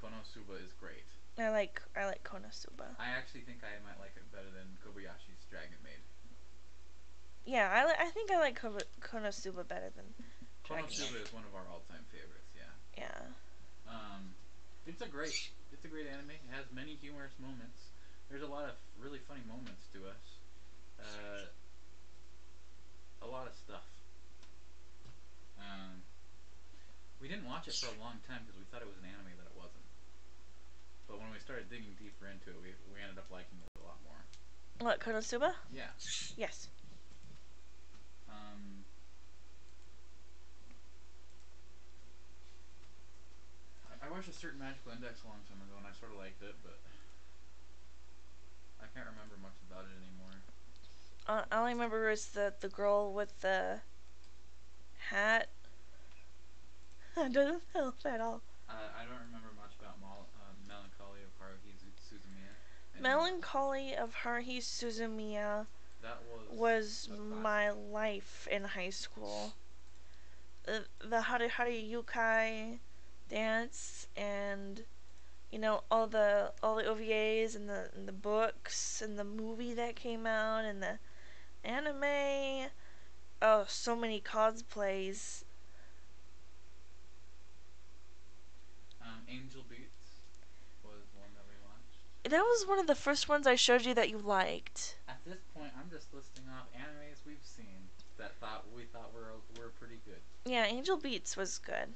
Konosuba is great. I like Konosuba. I actually think I might like it better than Kobayashi's Dragon Maid. Yeah, I think I like Konosuba better than Dragon Konosuba Maid. is one of our all-time favorites. Yeah. Yeah. It's a great anime. It has many humorous moments. There's a lot of really funny moments to us. A lot of stuff. We didn't watch it for a long time because we thought it was an anime that it wasn't. But when we started digging deeper into it, we ended up liking it a lot more. What, Konosuba? Yeah. Yes. I watched a certain Magical Index a long time ago and I sort of liked it, but I can't remember much about it anymore. All I remember is the girl with the hat. I don't know at all. I don't remember much about Melancholy of Haruhi Suzumiya anymore. Melancholy of Haruhi Suzumiya That was a my classic. life in high school. The Hari Hari Yukai dance and all the OVAs and the books and the movie that came out and the anime. Oh, so many cosplays. Angel Beats was one that we watched. That was one of the first ones I showed you that you liked. At this point, I'm just listing off animes we've seen that we thought were pretty good. Yeah, Angel Beats was good.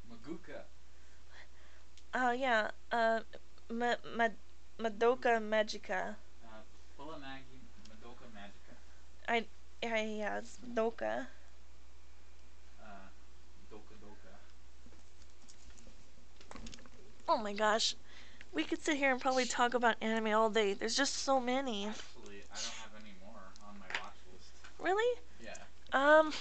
Maguka. Yeah. Madoka Magica. Fulamagi Madoka Magica. Yeah, it's Madoka. Doka Doka. Oh my gosh. We could sit here and probably talk about anime all day. There's just so many. Actually, I don't have any more on my watch list. Really? Yeah.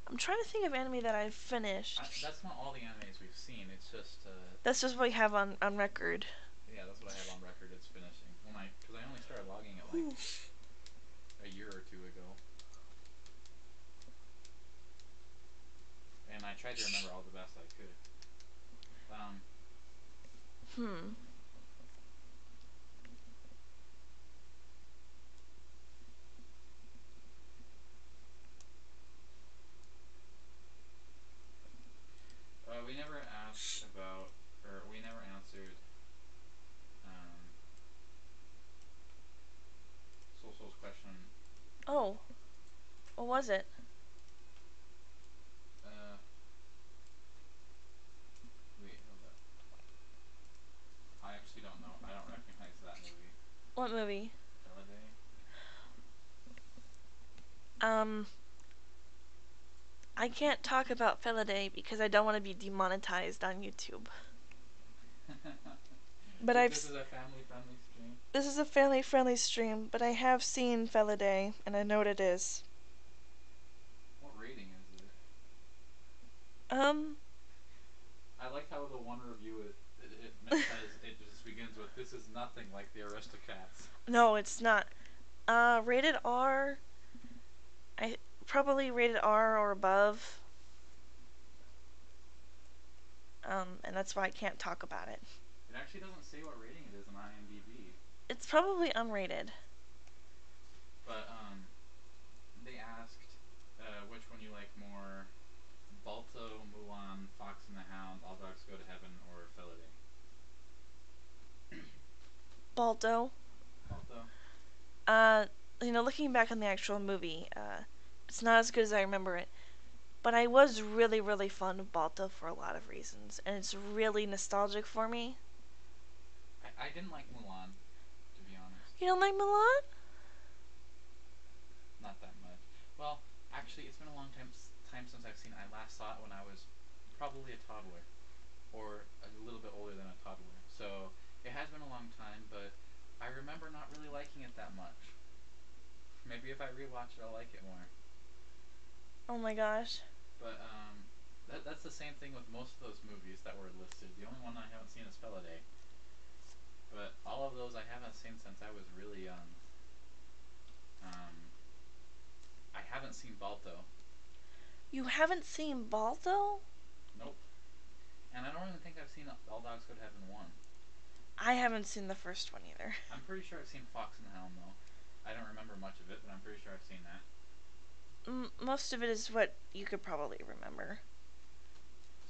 I'm trying to think of anime that I've finished. That's not all the animes we've seen. It's just. That's just what we have on record. Yeah, that's what I have on record. It's finishing. Because I only started logging it like a year or two ago, and I tried to remember all the best I could. We never asked about, or we never answered Soul's question. Oh. What was it? Wait, hold up. I actually don't know. I don't recognize that movie. What movie? Feliday? I can't talk about Feliday because I don't want to be demonetized on YouTube. But This is a family-friendly stream. This is a family-friendly stream, but I have seen Feliday, and I know what it is. What rating is it? I like how the one review it just begins with, "This is nothing like the Aristocats." No, it's not. Rated R. I probably rated R or above. And that's why I can't talk about it. It actually doesn't say what rating it is on IMDb. It's probably unrated. But they asked which one you like more: Balto, Mulan, Fox and the Hound, All Dogs Go to Heaven, or Feliday. Balto. Balto. Looking back on the actual movie, it's not as good as I remember it. But I was really, really fond of Balto for a lot of reasons, and it's really nostalgic for me. I didn't like Mulan, to be honest. You don't like Mulan? last saw it when I was probably a toddler, or a little bit older than a toddler. So it has been a long time, but I remember not really liking it that much. Maybe if I rewatch it, I'll like it more. Oh my gosh. But that's the same thing with most of those movies that were listed. The only one I haven't seen is Feliday. But all of those I haven't seen since I was really young. I haven't seen Balto. You haven't seen Balto? Nope. And I don't even think I've seen All Dogs Go to Heaven 1. I haven't seen the first one either. I'm pretty sure I've seen Fox and the Hound, though. I don't remember much of it, but I'm pretty sure I've seen that. Most of it is what you could probably remember.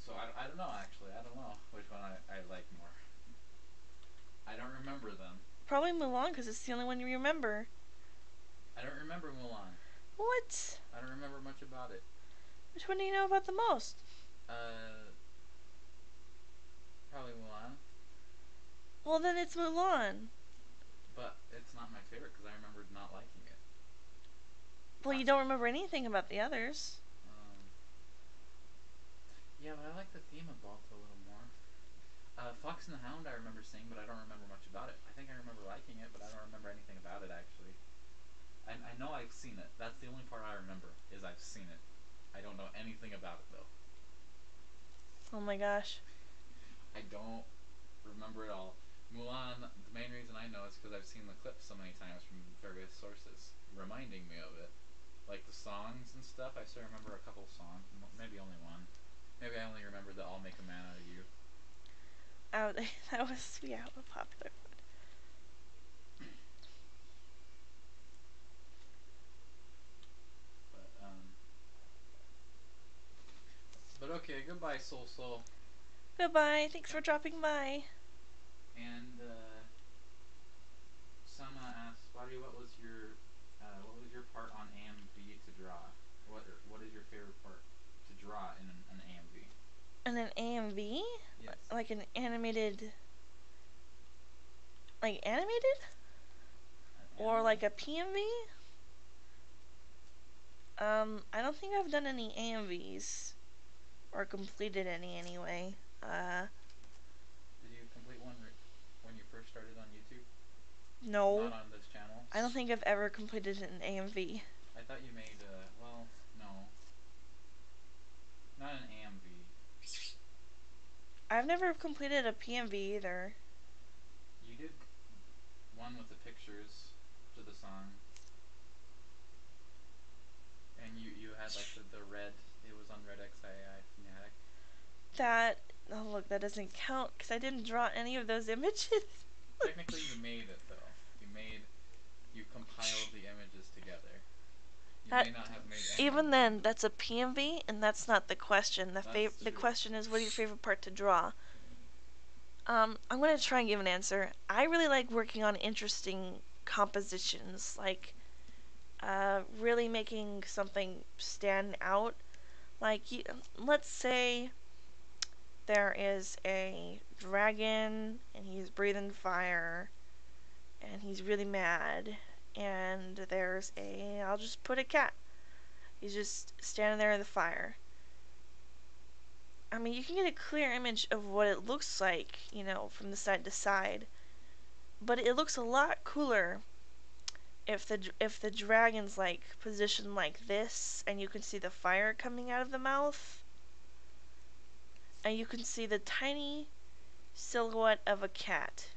So I don't know, actually. I don't know which one I like more. I don't remember them. Probably Mulan, because it's the only one you remember. I don't remember Mulan. What? I don't remember much about it. Which one do you know about the most? Probably Mulan. Well, then it's Mulan. But it's not my favorite because I remembered not liking it. Well, you don't remember anything about the others. Yeah, but I like the theme of Balto a little more. Fox and the Hound I remember seeing, but I don't remember much about it. I think I remember liking it, but I don't remember anything about it, actually. I know I've seen it. That's the only part I remember, is I've seen it. I don't know anything about it, though. Oh my gosh. I don't remember it all. Mulan, the main reason I know is because I've seen the clips so many times from various sources, reminding me of it. Like the songs and stuff, I still remember a couple songs, maybe only one. Maybe I only remember the I'll Make a Man Out of You. Oh, that was, yeah, a popular one. But okay, goodbye, Soul Soul. Goodbye. Thanks for dropping by. And Sama asks, Spotty, what was your part on AMV to draw? What is your favorite part to draw in an AMV? And an AMV? Yes. Like an animated... Like animated? Or like a PMV? I don't think I've done any AMVs. Or completed any anyway. Did you complete one when you first started on YouTube? No. Not on this channel? I don't think I've ever completed an AMV. I thought you made, well, no. Not an AMV. I've never completed a PMV either. You did one with the pictures to the song. And you had like the red, it was on Red XII Fnatic. That, oh look, that doesn't count because I didn't draw any of those images. Technically you made it though. You compiled the images together. You may not have made any. Even then, that's a PMV, and that's not the question. The question is, what is your favorite part to draw? I'm going to try and give an answer. I really like working on interesting compositions, like really making something stand out. Like, let's say there is a dragon, and he's breathing fire, and he's really mad, and there's I'll just put a cat. He's just standing there in the fire. I mean, you can get a clear image of what it looks like, you know, from the side to side. But it looks a lot cooler if the dragon's like positioned like this, and you can see the fire coming out of the mouth, and you can see the tiny silhouette of a cat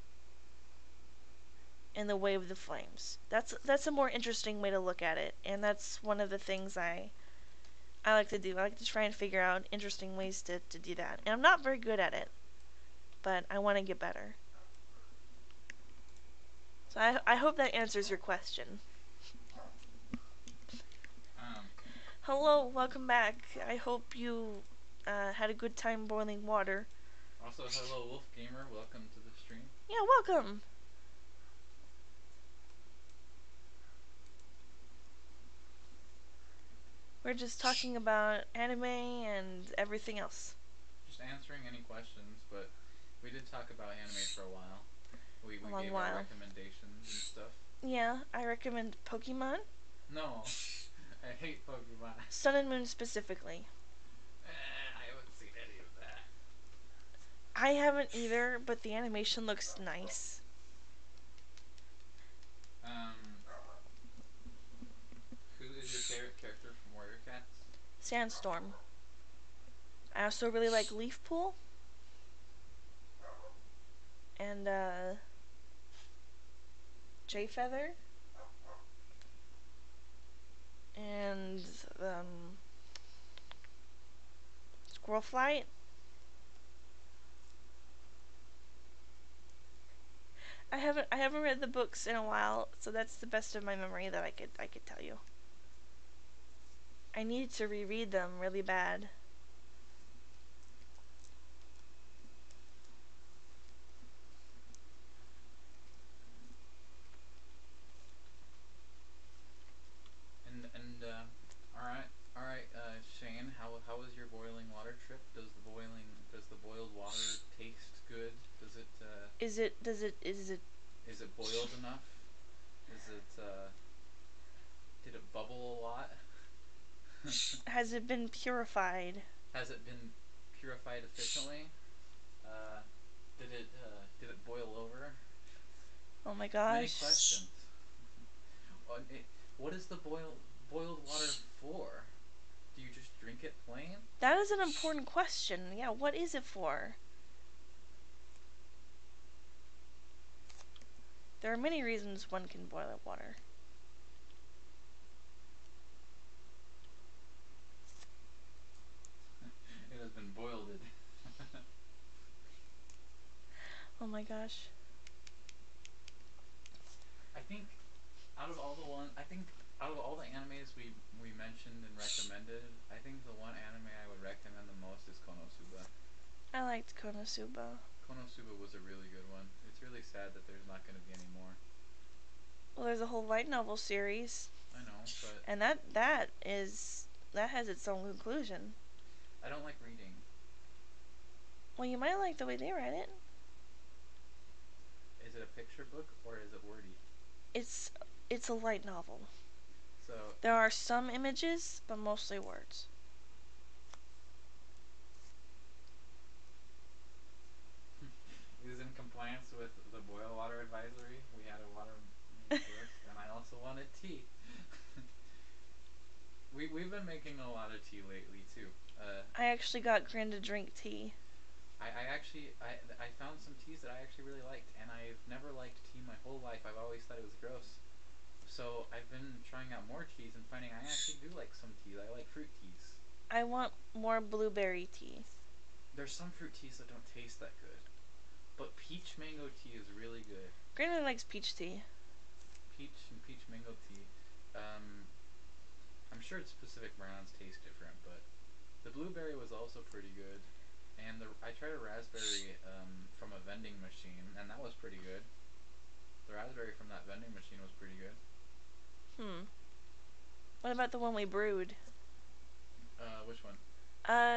in the way of the flames. That's a more interesting way to look at it, and that's one of the things I like to do. I like to try and figure out interesting ways to do that. And I'm not very good at it, but I want to get better. So I hope that answers your question. Hello, welcome back. I hope you had a good time boiling water. Also, hello Wolf Gamer, welcome to the stream. Yeah, welcome. We're just talking about anime and everything else. Just answering any questions, but we did talk about anime for a while. We gave our recommendations and stuff. Yeah, I recommend Pokemon. No, I hate Pokemon. Sun and Moon specifically. I haven't either, but the animation looks nice. Who is your favorite character from Warrior Cats? Sandstorm. I also really like Leaf Pool. And, Jay Feather. And, Squirrel Flight. I haven't read the books in a while, so that's the best of my memory that I could tell you. I need to reread them really bad. All right, Shane. How was your boiling water trip? Does the boiled water taste good? Is it boiled enough? Is it did it bubble a lot? Has it been purified? Has it been purified efficiently? Uh, did it boil over? Oh my gosh. Many questions. What is the boiled water for? Do you just drink it plain? That is an important question. Yeah, what is it for? There are many reasons one can boil water. It has been boiled. Oh my gosh. I think out of all the animes we mentioned and recommended, I think the one anime I would recommend the most is Konosuba. I liked Konosuba. Konosuba was a really good one. It's really sad that there's not going to be any more. Well, there's a whole light novel series. I know, but and that has its own conclusion. I don't like reading. Well, you might like the way they write it. Is it a picture book or is it wordy? It's a light novel. So There are some images, but mostly words. it is in compliance with the boil water advisory. We had a water main first, and I also wanted tea. We've been making a lot of tea lately too. I actually got Grin to drink tea. I found some teas that I actually really liked, and I've never liked tea my whole life. I've always thought it was gross. So I've been trying out more teas and finding I actually do like some teas. I like fruit teas. I want more blueberry tea. There's some fruit teas that don't taste that good, but peach mango tea is really good. Grin really likes peach tea. Peach mango tea. I'm sure specific brands taste different, but the blueberry was also pretty good. And I tried a raspberry from a vending machine, and that was pretty good. The raspberry from that vending machine was pretty good. What about the one we brewed? Which one?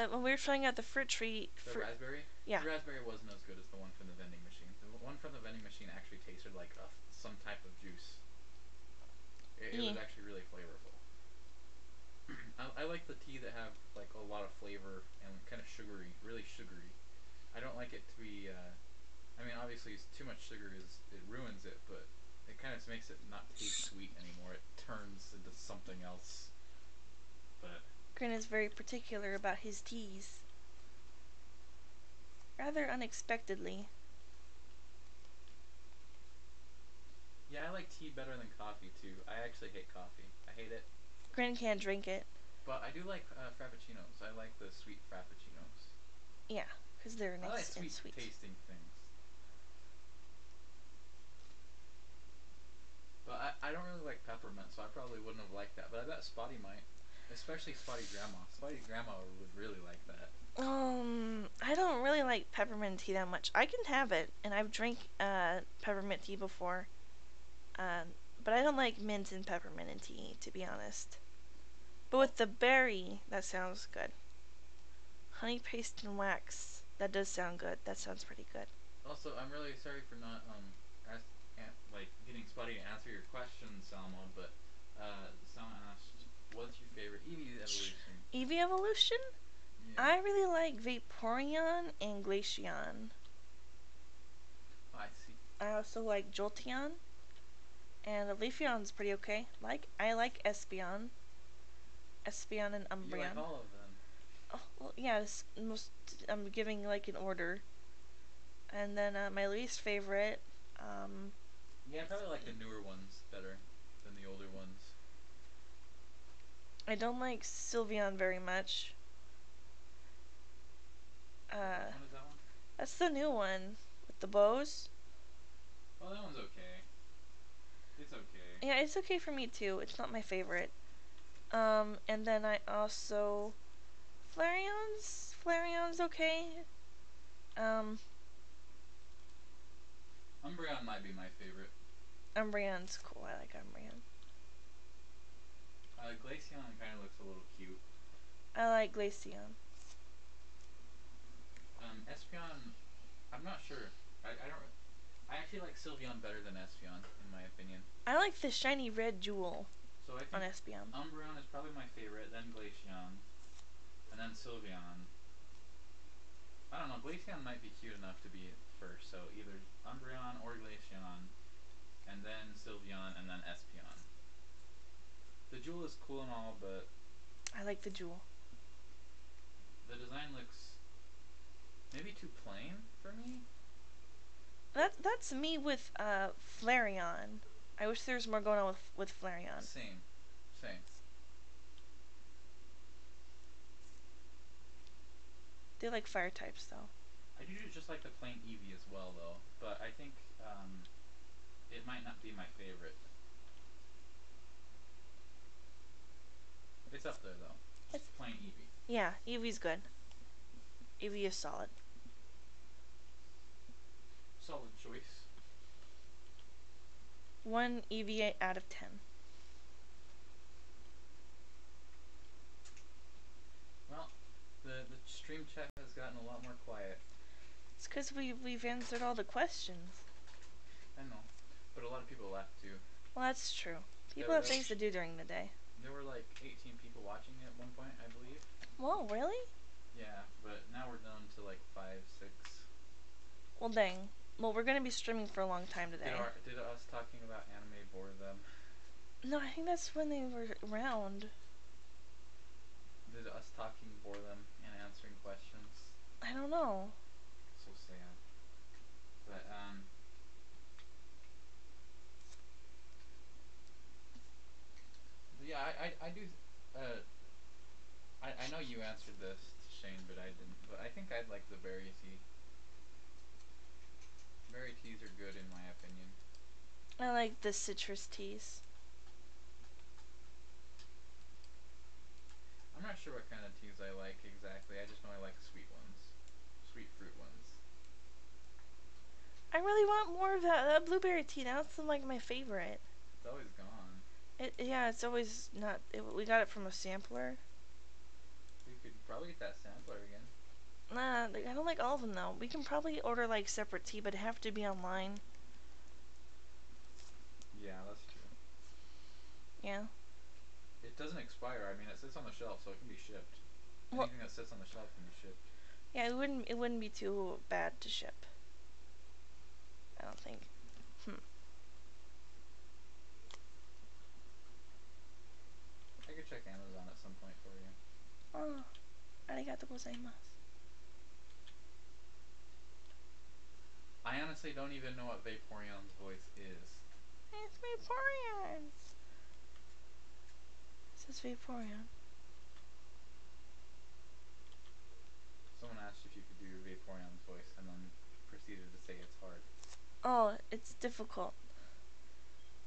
When we were trying out the fruit tree. The raspberry? Yeah. The raspberry wasn't as good as the one from the vending machine. The one from the vending machine actually tasted like some type of juice. It was actually really flavorful. I like the tea that have like a lot of flavor and kind of sugary, really sugary. I don't like it to be. I mean, obviously, too much sugar it ruins it, but it kind of makes it not taste sweet anymore. It turns into something else. But Grin is very particular about his teas. Rather unexpectedly. yeah, I like tea better than coffee too. I actually hate coffee. I hate it. Grin can't drink it. But I do like frappuccinos. I like the sweet frappuccinos. Yeah, because they're I like nice and sweet. tasting things. But I don't really like peppermint, so I probably wouldn't have liked that. But I bet Spotty might. Especially Spotty Grandma. Spotty Grandma would really like that. I don't really like peppermint tea that much. I can have it, and I've drank peppermint tea before. But I don't like mint and peppermint in tea, to be honest. But with the berry, that sounds good. Honey paste and wax. That does sound good. That sounds pretty good. Also, I'm really sorry for not getting Spotty to answer your question, Salma. But Salma asked, "What's your favorite Eevee evolution?" Eevee evolution? Yeah. I really like Vaporeon and Glaceon. I see. I also like Jolteon. And Leafeon's pretty okay. I like Espeon. Espeon and You like Umbreon. all of them. Oh, well, yeah, I'm giving like an order. And then my least favorite, Yeah, I probably like the newer ones better than the older ones. I don't like Sylveon very much. Which one is that one? That's the new one with the bows. Oh, that one's okay. It's okay. Yeah, it's okay for me too. It's not my favorite. And then I also Flareon's okay. Um, Umbreon might be my favorite. Umbreon's cool. I like Umbreon. Glaceon kind of looks a little cute. I like Glaceon. Espeon, I'm not sure. I don't. I actually like Sylveon better than Espeon, in my opinion. I like the shiny red jewel So I on think Espeon. Umbreon is probably my favorite, then Glaceon, and then Sylveon. I don't know, Glaceon might be cute enough to be first, so either Umbreon or Glaceon, and then Sylveon, and then Espeon. The jewel is cool and all, but I like the jewel. the design looks maybe too plain for me. That's me with Flareon. I wish there was more going on with Flareon. Same. They like fire types though. I do just like the plain Eevee as well, though. But I think it might not be my favorite. It's up there though. Just plain Eevee. Yeah, Eevee's good. Eevee is solid. Solid choice. 1 Eevee out of 10. Well, the stream chat has gotten a lot more quiet. It's because we've answered all the questions. I know, but a lot of people left too. Well, that's true. People have things to do during the day. There were like 18 people watching at one point, I believe. Whoa, really? Yeah, but now we're down to like 5, 6. Well, dang. Well, we're gonna be streaming for a long time today. Did us talking about anime bore them? No, I think that's when they were around. Did us talking bore them and answering questions? I don't know. So sad. But yeah, I do. I know you answered this, Shane, but I didn't. But I think I'd like the berry tea. Berry teas are good in my opinion. I like the citrus teas. I'm not sure what kind of teas I like exactly. I just know I like sweet ones. Sweet fruit ones. I really want more of that blueberry tea. That's like my favorite. It's always gone. Yeah, it's always not. We got it from a sampler. We could probably get that sampler again. Nah, I don't like all of them though. We can probably order like separate tea, but it have to be online. Yeah, that's true. Yeah. It doesn't expire. I mean, it sits on the shelf, so it can be shipped. Well, Anything that sits on the shelf can be shipped. yeah, it wouldn't be too bad to ship. I don't think. I could check Amazon at some point for you. Oh, arigato gozaimasu. I honestly don't even know what Vaporeon's voice is. It's Vaporeon. It says Vaporeon. Someone asked if you could do Vaporeon's voice and then proceeded to say it's hard. Oh, it's difficult.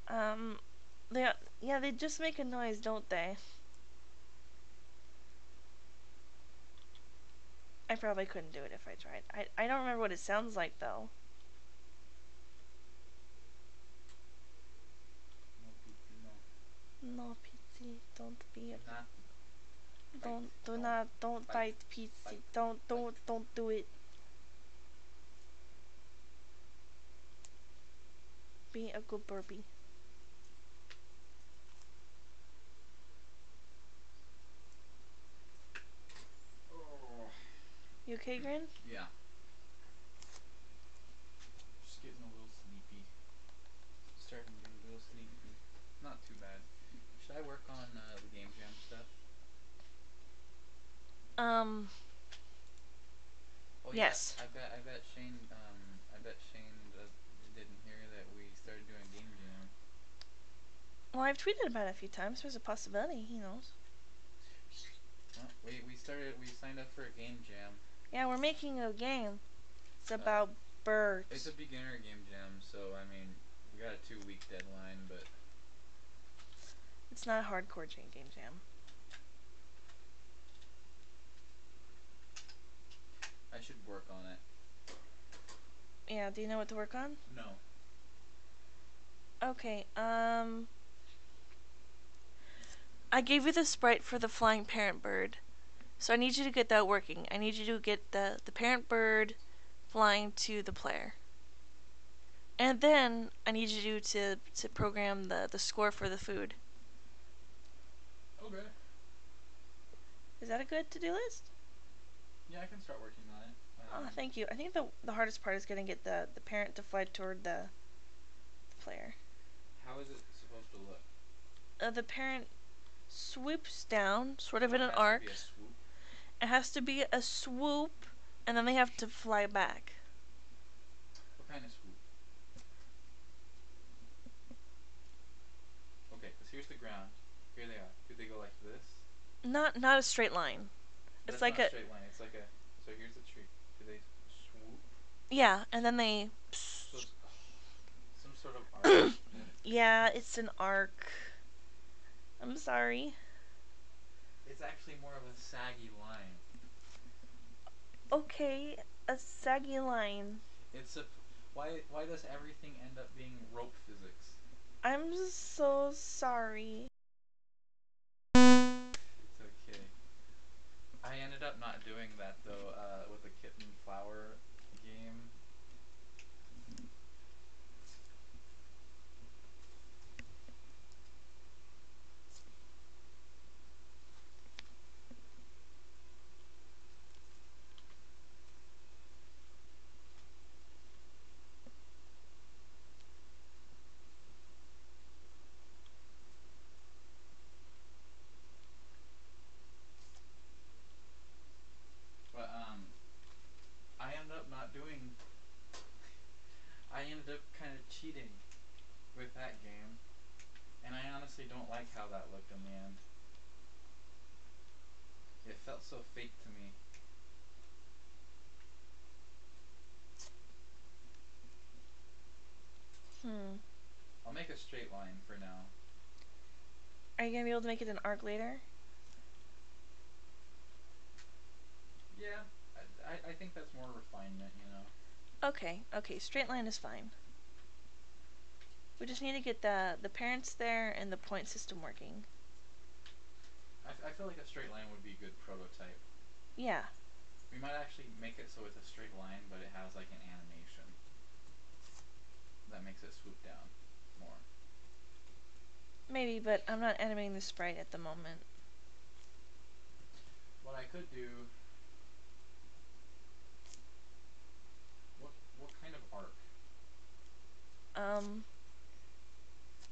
Um, they just make a noise, don't they? I probably couldn't do it if I tried. I don't remember what it sounds like though. No, Pizzy, no. No, Pizzy, don't be a. Do not Don't bite. do not don't bite Pizzy. Bite. Don't do it. Be a good burpee. You okay, Grin? Yeah. Just getting a little sleepy. Starting to get a little sleepy. Not too bad. Should I work on the game jam stuff? Oh yeah, Yes. I bet Shane didn't hear that we started doing game jam. Well, I've tweeted about it a few times. There's a possibility. He knows. Well, we signed up for a game jam. Yeah, we're making a game. It's about birds. It's a beginner game jam, so I mean, we got a 2-week deadline, but It's not a hardcore game jam. I should work on it. Yeah, do you know what to work on? No. Okay, I gave you the sprite for the flying parent bird. So I need you to get that working. I need you to get the parent bird flying to the player. And then I need you to program the score for the food. Okay. Is that a good to-do list? Yeah, I can start working on it. Oh, thank you. I think the hardest part is going to get the parent to fly toward the player. How is it supposed to look? The parent swoops down, sort of So in an it has arc. to be a swoop. It has to be a swoop, and then they have to fly back. What kind of swoop? Okay, because here's the ground. Here they are. Do they go like this? Not a straight line. That's It's like not a a straight line. It's like a. So here's the tree. Do they swoop? yeah, and then they. So it's some sort of arc. Yeah, it's an arc. I'm sorry. It's actually more of a saggy line. Okay, a saggy line. It's a. Why does everything end up being rope physics? I'm so sorry. It's okay. I ended up not doing that though with the kitten flower game. But I ended up not doing. I ended up kind of cheating with that game, and I honestly don't like how that looked in the end. It felt so fake to me. I'll make a straight line for now. Are you gonna be able to make it an arc later? Yeah, I think that's more refinement, you know. Okay, straight line is fine. We just need to get the parents there and the point system working. I feel like a straight line would be a good prototype. Yeah. We might actually make it so it's a straight line, but it has like an animation that makes it swoop down more. Maybe, but I'm not animating the sprite at the moment. What I could do. What kind of arc?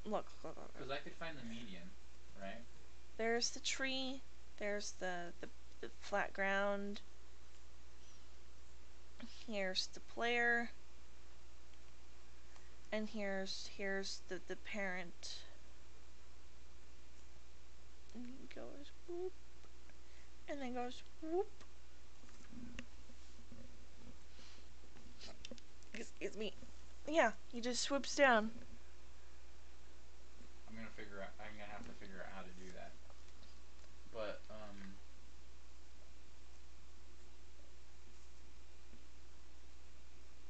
Look. Because I could find the median, right? There's the tree. There's the flat ground. Here's the player. And here's the parent. And it goes whoop. And then goes whoop. Excuse me. Yeah, he just swoops down. I'm gonna have to figure out how to do that. But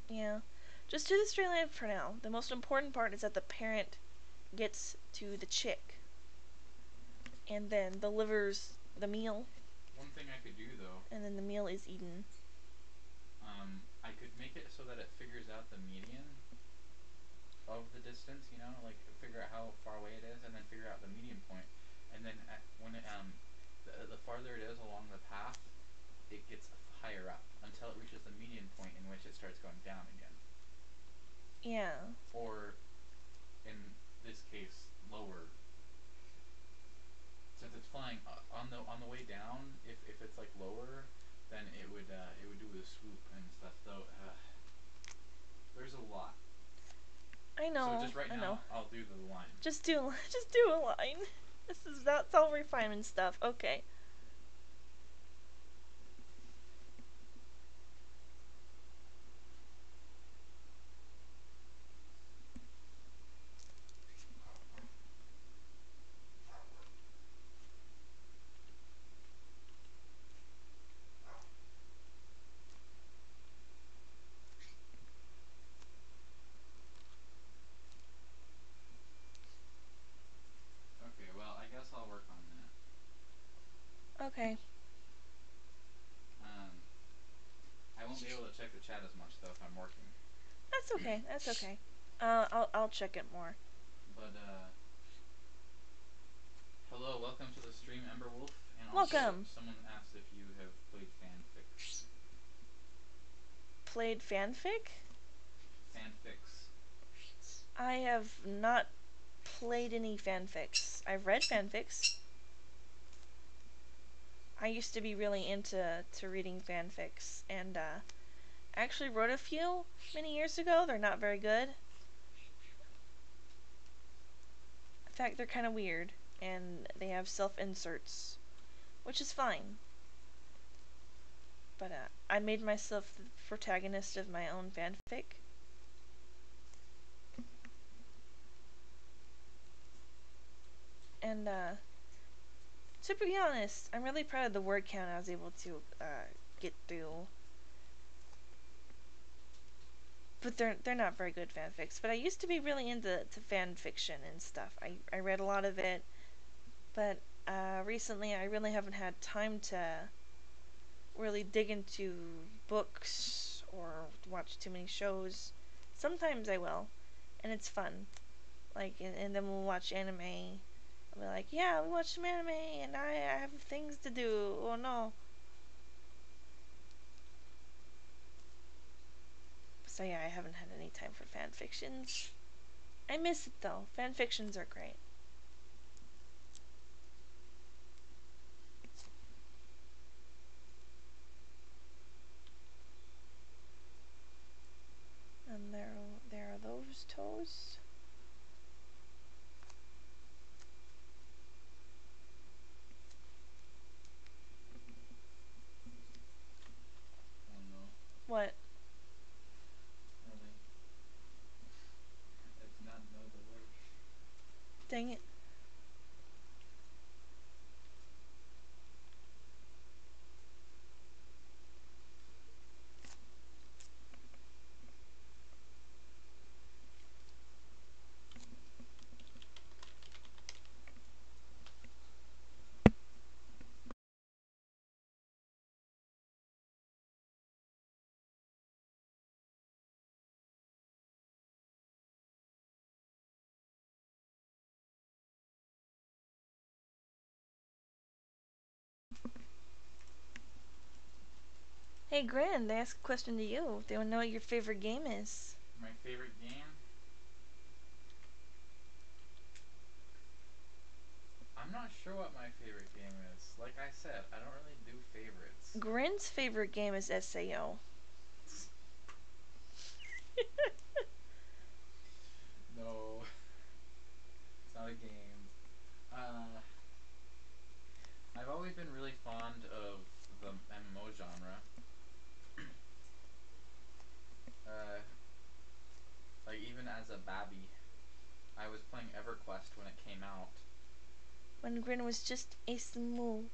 Yeah. Just do the straight line for now. The most important part is that the parent gets to the chick and then delivers the meal. one thing I could do though, And then the meal is eaten. I could make it so that it figures out the median of the distance, you know, like figure out how far away it is, and then figure out the median point, and then when it, the farther it is along the path, it gets higher up until it reaches the median point in which it starts going down again. Yeah. Or, in this case, lower. Since it's flying on the way down, if it's like lower, then it would do a swoop and stuff. Though there's a lot. I know. So just right I now, know. I'll do the line. Just do a line. That's all refinement stuff. Okay. Okay, well, I guess I'll work on that. Okay. I won't be able to check the chat as much though if I'm working. That's okay. That's okay. I'll check it more. But hello, welcome to the stream, Emberwolf, and also Welcome. someone asked if you have played fanfics. Played fanfic? Fanfics. I have not played any fanfics. I've read fanfics. I used to be really into reading fanfics, and I actually wrote a few many years ago. They're not very good. In fact, they're kind of weird, and they have self-inserts, which is fine. But I made myself the protagonist of my own fanfic. And to be honest, I'm really proud of the word count I was able to get through. But they're not very good fanfics. But I used to be really into fan fiction and stuff. I read a lot of it, but recently I really haven't had time to really dig into books or watch too many shows. Sometimes I will, and it's fun. Like, and then we'll watch anime. I'll be like, yeah, we watched some anime, and I have things to do. Oh no. So yeah, I haven't had any time for fan fictions. I miss it though. Fan fictions are great. And there are those toes. Oh no. What? Really? I do not know the word. Dang it. Hey, Grand, they asked a question to you. They want to know what your favorite game is. My favorite game? I'm not sure what my favorite game is. Like I said, I don't really do favorites. Grand's favorite game is SAO. No. It's not a game. I've always been really fond of the MMO genre. Like even as a babby, I was playing EverQuest when it came out. When Grin was just a smooth.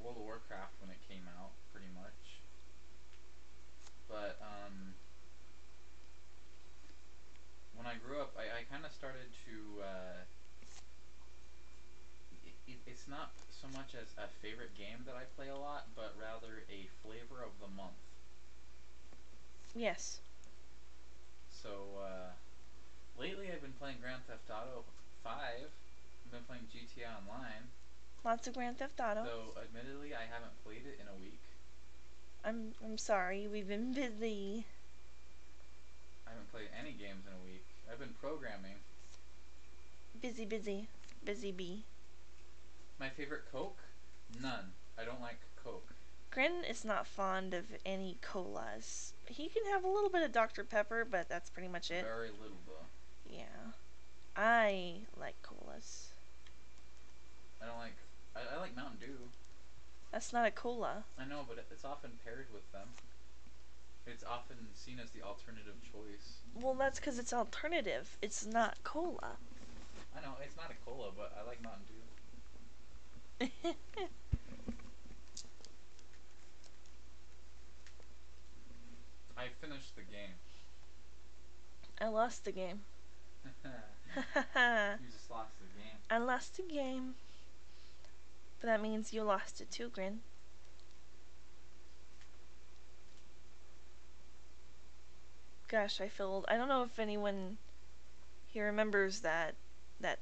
World of Warcraft when it came out, pretty much. But when I grew up, I kind of started to. It's not so much as a favorite game that I play a lot, but rather a flavor of the month. Yes. So lately I've been playing Grand Theft Auto 5. I've been playing GTA Online. Lots of Grand Theft Auto. Though, admittedly, I haven't played it in a week. I'm sorry, we've been busy. I haven't played any games in a week. I've been programming. Busy bee. My favorite Coke? None. I don't like Coke. Grin is not fond of any colas. He can have a little bit of Dr. Pepper, but that's pretty much it. Very little, though. Yeah. I like colas. I don't like... I like Mountain Dew. That's not a cola. I know, but it's often paired with them. It's often seen as the alternative choice. Well, that's because it's alternative. It's not cola. I know, it's not a cola, but I like Mountain Dew. I finished the game. I lost the game. You just lost the game. I lost the game. But that means you lost it too, Grin. Gosh, I feel old. I don't know if anyone here remembers that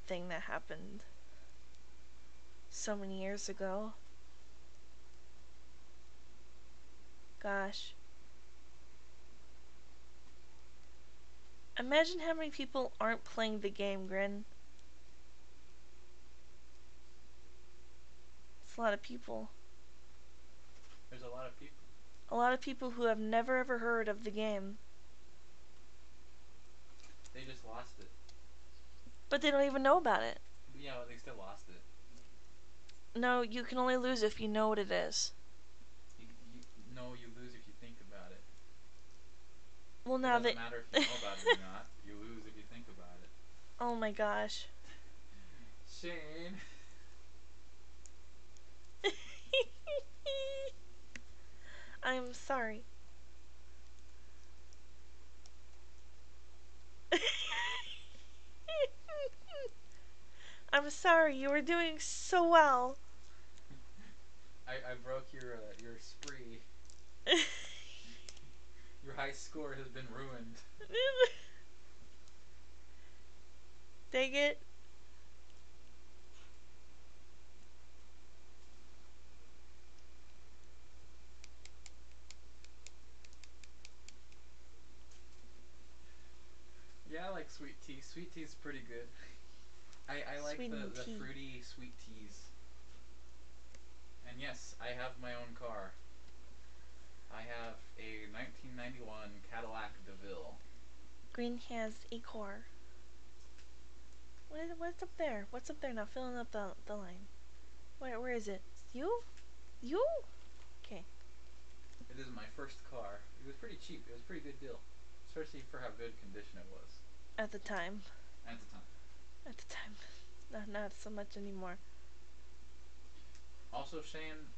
thing that happened so many years ago. Gosh. Imagine how many people aren't playing the game, Grin. It's a lot of people. There's a lot of people. A lot of people who have never ever heard of the game. They just lost it. But they don't even know about it. Yeah, well, they still lost it. No, you can only lose if you know what it is. No, you lose if you think about it. Well, now it doesn't matter if you know about it or not. You lose if you think about it. Oh my gosh. Shane. I'm sorry. I'm sorry, you were doing so well. I broke your spree. Your high score has been ruined. Dang it. Yeah, I like sweet tea. Sweet tea's pretty good. I like the fruity sweet teas. And yes, I have my own car. I have a 1991 Cadillac DeVille. Green has a core. What's up there? What's up there now? Filling up the line. Where is it? You? You? Okay. It is my first car. It was pretty cheap. It was a pretty good deal. Especially for how good condition it was. At the time. At the time. At the time. Not so much anymore. Also, Shane,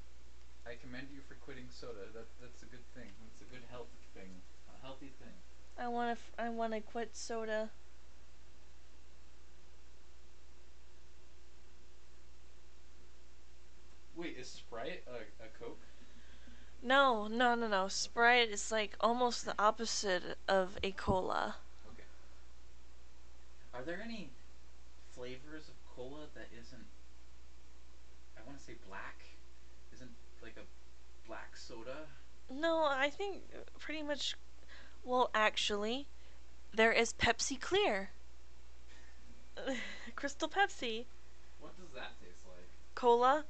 I commend you for quitting soda. That's a good thing. It's a good health thing. A healthy thing. I wanna quit soda. Wait, is Sprite a Coke? No. Sprite is like almost the opposite of a cola. Okay. Are there any flavors of cola that isn't, I want to say black? Isn't like a black soda? No, I think pretty much. Well, actually, there is Pepsi Clear. Crystal Pepsi. What does that taste like? Cola.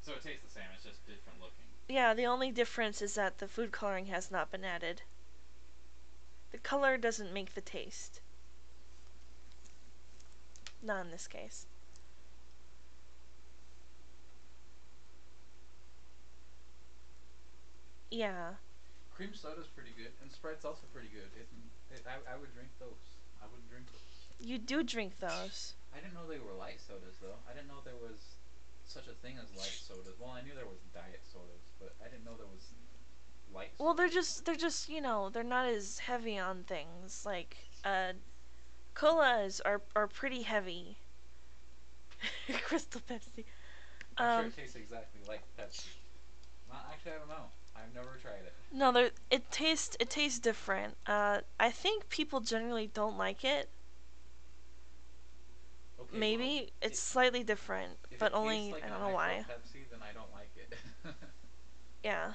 So it tastes the same, it's just different looking. Yeah, the only difference is that the food coloring has not been added. The color doesn't make the taste. Not in this case. Yeah. Cream soda's pretty good, and Sprite's also pretty good. I would drink those. I would drink those. You do drink those. I didn't know they were light sodas, though. I didn't know there was such a thing as light sodas. Well, I knew there was diet sodas, but I didn't know there was light sodas. Well, they're just, you know, they're not as heavy on things. Like, colas are pretty heavy. Crystal Pepsi. I'm sure it tastes exactly like Pepsi. Well, actually, I don't know. I've never tried it. No, it tastes different. I think people generally don't like it. Okay, well, Maybe it's slightly different, if but it tastes only like I an don't know I for why. Pepsi, then I don't like it. Yeah.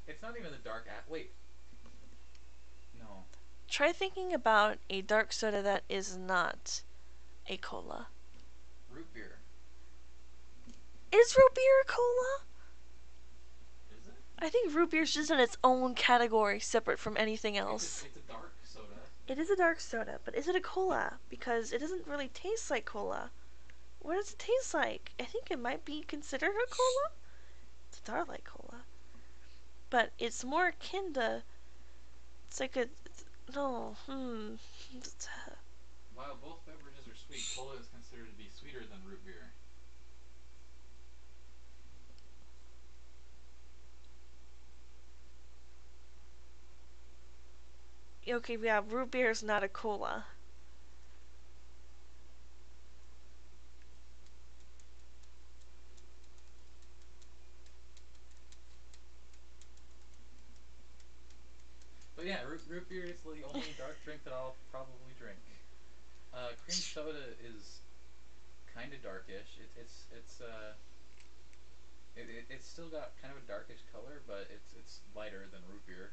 It's not even the dark. Wait, no, Try thinking about a dark soda that is not a cola. root beer. Is root beer a cola? Is it? I think root beer is just in its own category, separate from anything else. It's a dark soda. It is a dark soda, but is it a cola? Because it doesn't really taste like cola. What does it taste like? I think it might be considered a cola. It's dark like cola. But it's more akin to. It's like a. No. While both beverages are sweet, cola is considered to be sweeter than root beer. Okay, yeah, root beer is not a cola. But yeah, root beer is the only dark drink that I'll probably drink. Cream soda is kind of darkish. It's still got kind of a darkish color, but it's lighter than root beer.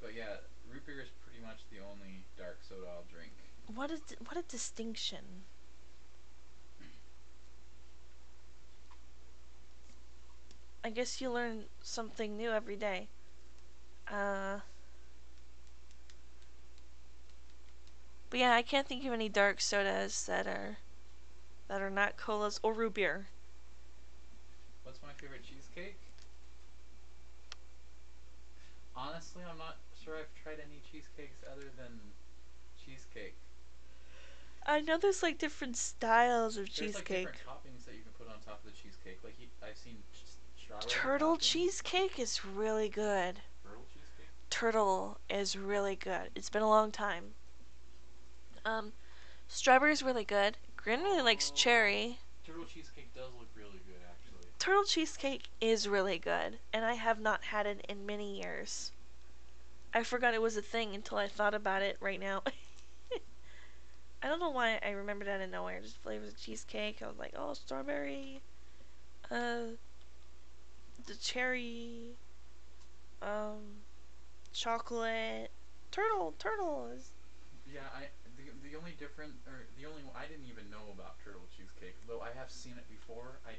But yeah, root beer is pretty much the only dark soda I'll drink. What a distinction. I guess you learn something new every day. But yeah, I can't think of any dark sodas that are not colas or root beer. What's my favorite cheesecake? Honestly, I'm not sure I've tried any cheesecakes other than cheesecake. I know there's like different styles of There's like different cheesecake. toppings that you can put on top of the cheesecake. Like I've seen strawberry Turtle topping. cheesecake is really good. Turtle cheesecake? Turtle is really good. It's been a long time. Um, Strawberry is really good. Grin really likes Oh, cherry. turtle cheesecake does look really good, actually. Turtle cheesecake is really good, and I have not had it in many years. I forgot it was a thing until I thought about it right now. I don't know why I remembered out of nowhere. Just flavors of cheesecake. I was like, oh, strawberry, uh, the cherry, um, chocolate, turtle is. Yeah, the only different or the only I didn't even know about turtle cheesecake, though I have seen it before. I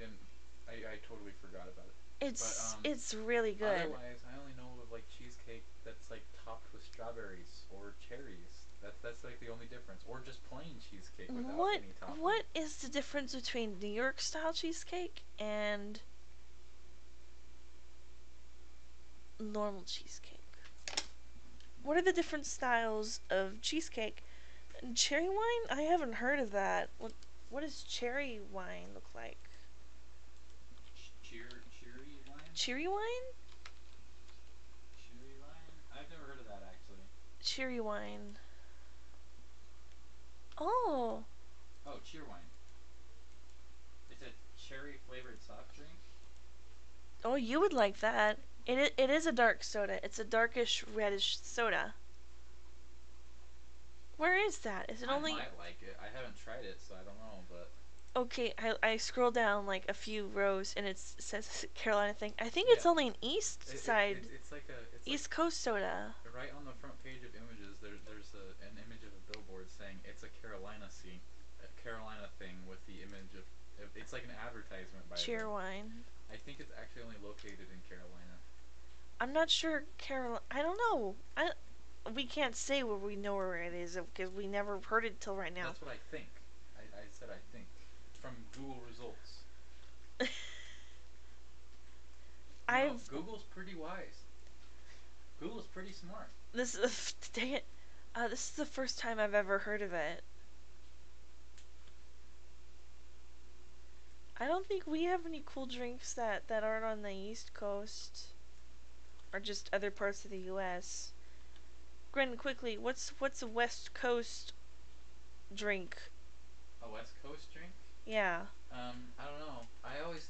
totally forgot about it. But It's really good. otherwise, I only know of like cheesecake that's like topped with strawberries or cherries. That's like the only difference, or just plain cheesecake without What any topping. what is the difference between New York style cheesecake and normal cheesecake? What are the different styles of cheesecake? Cherry wine? I haven't heard of that. What does cherry wine look like? Cherry wine? Cherry wine? Cherry wine? I've never heard of that actually. Cherry wine. Oh. Oh, cheer wine. It's a cherry flavored soft drink. Oh, you would like that. It is a dark soda. It's a darkish reddish soda. Where is that? Is it I only might like it. I haven't tried it, so I don't know, but okay? I scroll down like a few rows and it says Carolina thing. I think it's yeah, only an East side, it's like East Coast soda. right on the front page of images. There's an image of a billboard saying it's a Carolina thing with the image of it's like an advertisement by Cheer them. wine. I think it's actually only located in Carolina. I'm not sure Carolina. I don't know. We can't say where we know where it is because we never heard it till right now. That's what I think. I said I think from Google results. You know, I've Google's pretty wise. Google's pretty smart. this is dang it. This is the first time I've ever heard of it. I don't think we have any cool drinks that aren't on the East Coast or just other parts of the U.S. Grin, quickly, what's a West Coast drink? A West Coast drink? Yeah. I don't know. I always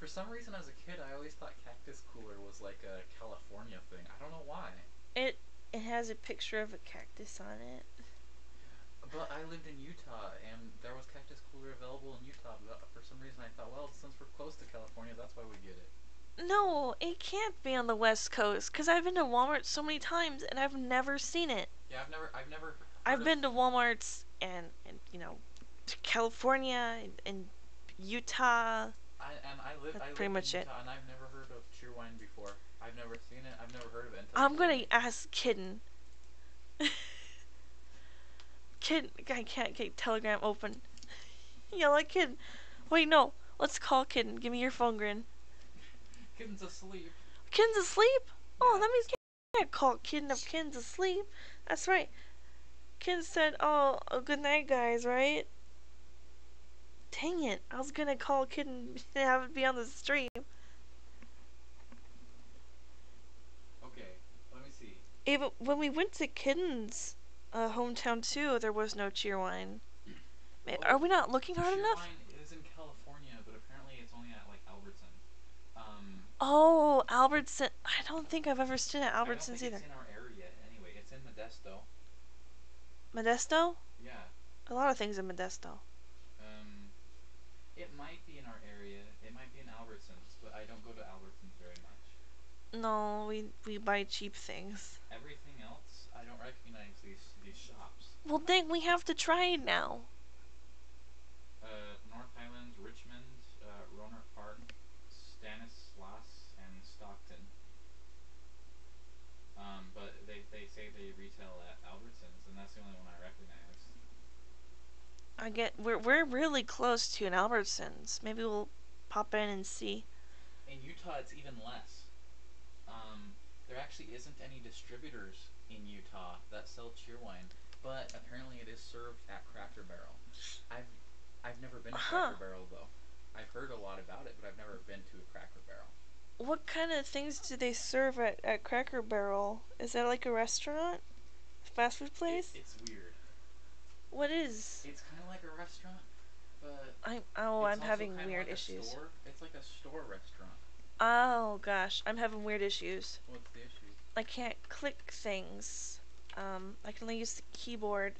For some reason, as a kid, I always thought cactus cooler was like a California thing. I don't know why. It has a picture of a cactus on it. But I lived in Utah, and there was cactus cooler available in Utah. But for some reason, I thought, well, since we're close to California, that's why we get it. No, it can't be on the West Coast because I've been to Walmart so many times and I've never seen it. Yeah, I've never heard I've of. been to Walmarts and California and Utah. I That's pretty lived in much it. Utah, and I've never heard of cheerwine before. I've never seen it. I've never heard of it until you I'm told gonna me. ask Kitten. Kid, I can't get Telegram open. Yell at Kitten. Wait, no. Let's call Kitten. Give me your phone, Grin. Kitten's asleep. Kitten's asleep? Yeah. Oh, that means I can't call Kitten if Kitten's asleep. That's right. Kitten said, oh, good night, guys, right? Dang it. I was gonna call Kitten and have it be on the stream. Okay, let me see. Even when we went to Kitten's hometown too, there was no cheerwine. Are we not looking hard enough? Cheerwine is in California, but apparently it's only at like Albertsons. Oh, Albertson. I don't think I've ever stood at I don't Albertsons think either. it's in our area anyway. It's in Modesto. Modesto? Yeah. A lot of things in Modesto. It might be in our area. It might be in Albertsons, but I don't go to Albertsons very much. No, we buy cheap things. Everything else, I don't recognize these shops. Well, dang, we have to try it now. North Highlands, Richmond, Rohnert Park, Stanislaus, and Stockton. But they say they retail at Albertsons, and that's the only one I recognize. We're really close to an Albertsons. Maybe we'll pop in and see. In Utah, it's even less. There actually isn't any distributors in Utah that sell cheerwine, but apparently it is served at Cracker Barrel. I've never been to Cracker Barrel though. I've heard a lot about it, but I've never been to a Cracker Barrel. What kind of things do they serve at Cracker Barrel? Is that like a restaurant? Fast food place? It's weird. What is? It's kind of like a restaurant, but I'm having weird like issues. Store. It's like a store restaurant. Oh gosh, I'm having weird issues. What's the issue? I can't click things. I can only use the keyboard.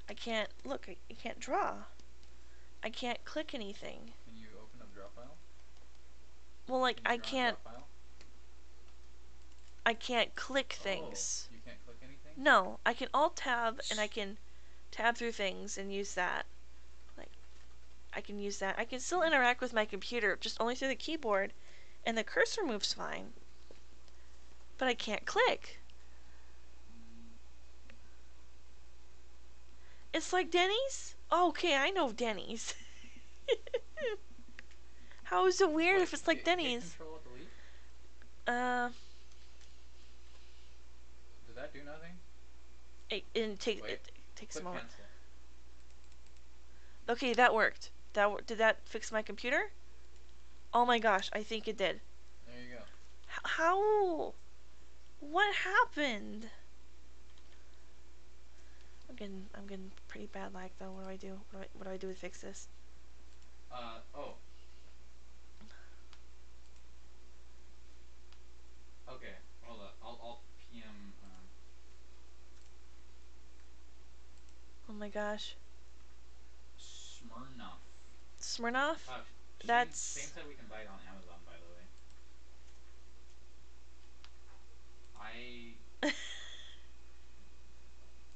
I can't look. I can't draw. I can't click anything. Can you open up draw file? Well, like I can't. Draw file? I can't click things. You can't click anything? No, I can alt tab and I can tab through things and use that. Like, I can use that. I can still interact with my computer, just only through the keyboard, and the cursor moves fine. But I can't click. It's like Denny's? Oh, okay, I know Denny's. How is it weird if it's like Denny's? Control delete? Did that do nothing? It takes a moment. Cancel. Okay, that worked. Did that fix my computer? Oh my gosh, I think it did. There you go. How? What happened? I'm getting pretty bad lag though. What do I do? What do I do to fix this? Oh. Okay, hold up. I'll PM. Oh my gosh. Smirnoff. Smirnoff? Shane said we can buy it on Amazon, by the way.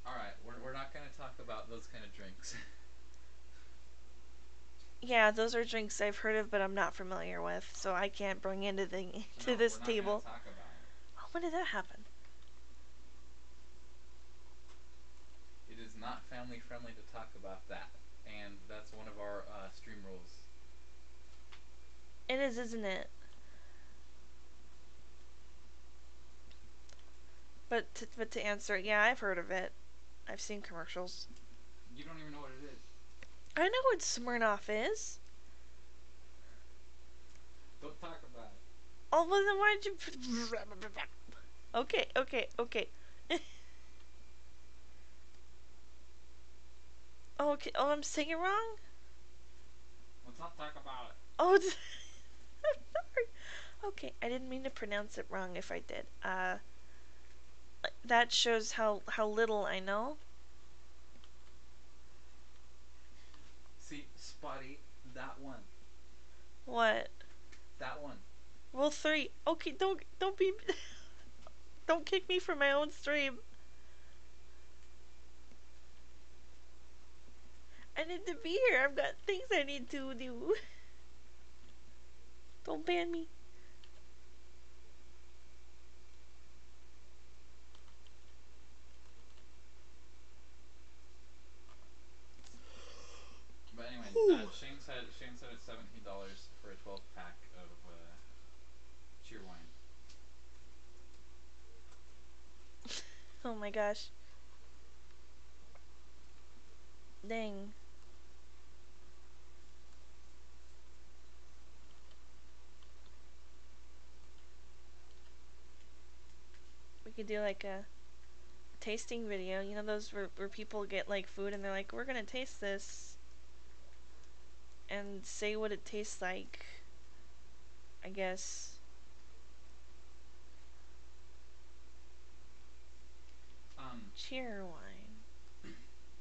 Alright, we're not going to talk about those kind of drinks. Yeah, those are drinks I've heard of, but I'm not familiar with, so I can't bring into this table. Talk about it. Oh, when did that happen? It is not family friendly to talk about that, and that's one of our stream rules. It is, isn't it? But to answer, yeah, I've heard of it. I've seen commercials. You don't even know what it is. I know what Smirnoff is. Don't talk about it. Oh, well then why did you... Okay. Oh, okay. Oh, I'm saying it wrong? Let's not talk about it. Oh, Okay, I didn't mean to pronounce it wrong if I did. That shows how little I know. See, Spotty, that one. What? That one. Rule 3. Okay, don't be don't kick me from my own stream. I need to be here. I've got things I need to do. Don't ban me. But anyway, Shane said it's $17 for a 12-pack of cheer wine. Oh my gosh. Dang. We could do like a tasting video. You know those where people get like food and they're like, we're gonna taste this and say what it tastes like. I guess. Cheer wine.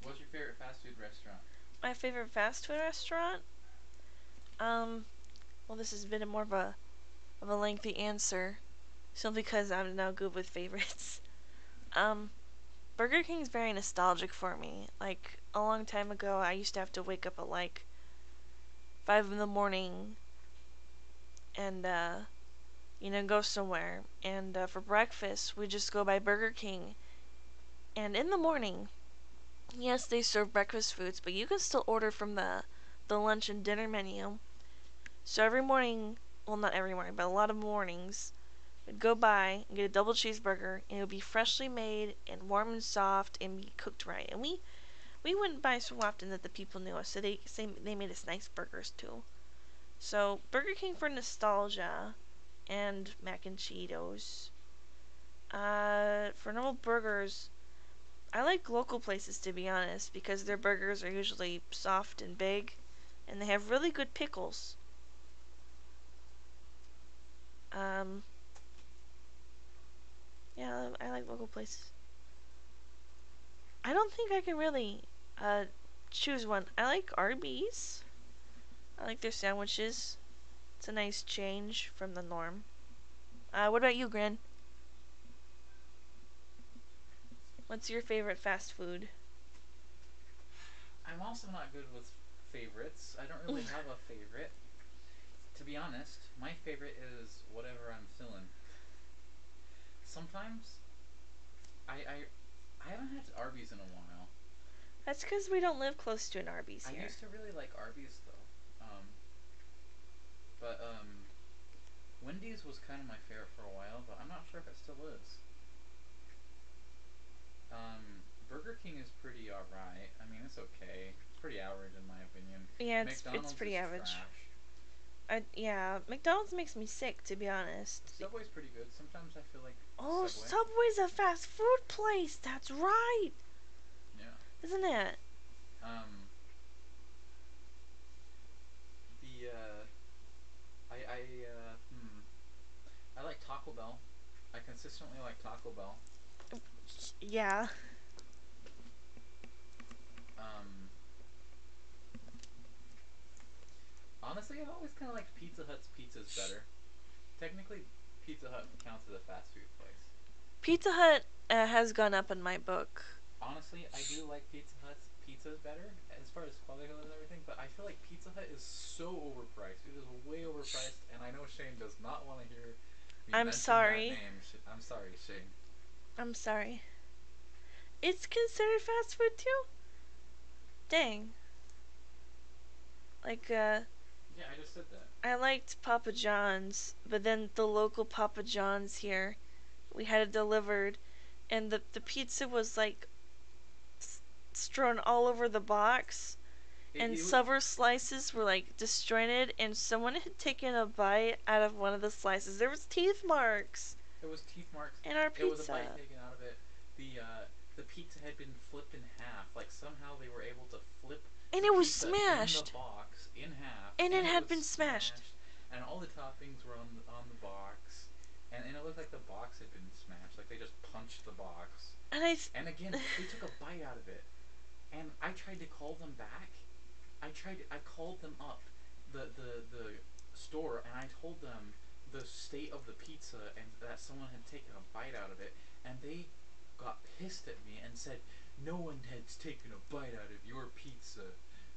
What's your favorite fast food restaurant? My favorite fast food restaurant? Well, this has been more of a lengthy answer, simply because I'm now good with favorites. Burger King's very nostalgic for me. Like a long time ago, I used to have to wake up at like 5 in the morning and go somewhere. And for breakfast, we just go by Burger King. And in the morning, yes, they serve breakfast foods, but you can still order from the lunch and dinner menu. So every morning, well, not every morning, but a lot of mornings, we'd go by and get a double cheeseburger, and it would be freshly made and warm and soft and be cooked right. And we wouldn't buy so often that the people knew us, so they made us nice burgers too. So Burger King for nostalgia and mac and Cheetos. For normal burgers, I like local places to be honest because their burgers are usually soft and big, and they have really good pickles. Um, yeah, I like local places. I don't think I can really choose one. I like Arby's. I like their sandwiches. It's a nice change from the norm. What about you, Grin? What's your favorite fast food? I'm also not good with favorites. I don't really have a favorite. To be honest, my favorite is whatever I'm feeling. Sometimes I haven't had Arby's in a while. That's because we don't live close to an Arby's I here. used to really like Arby's though. But Wendy's was kind of my favorite for a while, but I'm not sure if it still is. Burger King is pretty alright. I mean, it's okay. It's pretty average in my opinion. Yeah, it's McDonald's pretty is average. trash. Yeah, McDonald's makes me sick to be honest. Subway's pretty good. Sometimes I feel like Oh, Subway. Subway's a fast food place. That's right. Yeah. Isn't it? The I like Taco Bell. I consistently like Taco Bell. Yeah. Honestly, I've always kind of liked Pizza Hut's pizzas better. Technically, Pizza Hut counts as a fast food place. Pizza Hut has gone up in my book. Honestly, I do like Pizza Hut's pizzas better as far as quality and everything, but I feel like Pizza Hut is so overpriced. It is way overpriced, and I know Shane does not want to hear me I'm mention sorry. that name. I'm sorry, Shane. I'm sorry. It's considered fast food too? Dang. Like, Yeah, I just said that. I liked Papa John's, but then the local Papa John's here, we had it delivered, and the pizza was like strewn all over the box, and several slices were like disjointed, and someone had taken a bite out of one of the slices. There was teeth marks. There was teeth marks. In our pizza. It was a bite taken out of it. The pizza had been flipped in half. Like somehow they were able to flip and the it was pizza smashed in the box in half. and it had been smashed. and all the toppings were on the box, and it looked like the box had been smashed, like they just punched the box. And And again, they took a bite out of it, and I tried to call them back. I called them up, the store, and I told them the state of the pizza and that someone had taken a bite out of it, and they got pissed at me and said, "No one has taken a bite out of your pizza.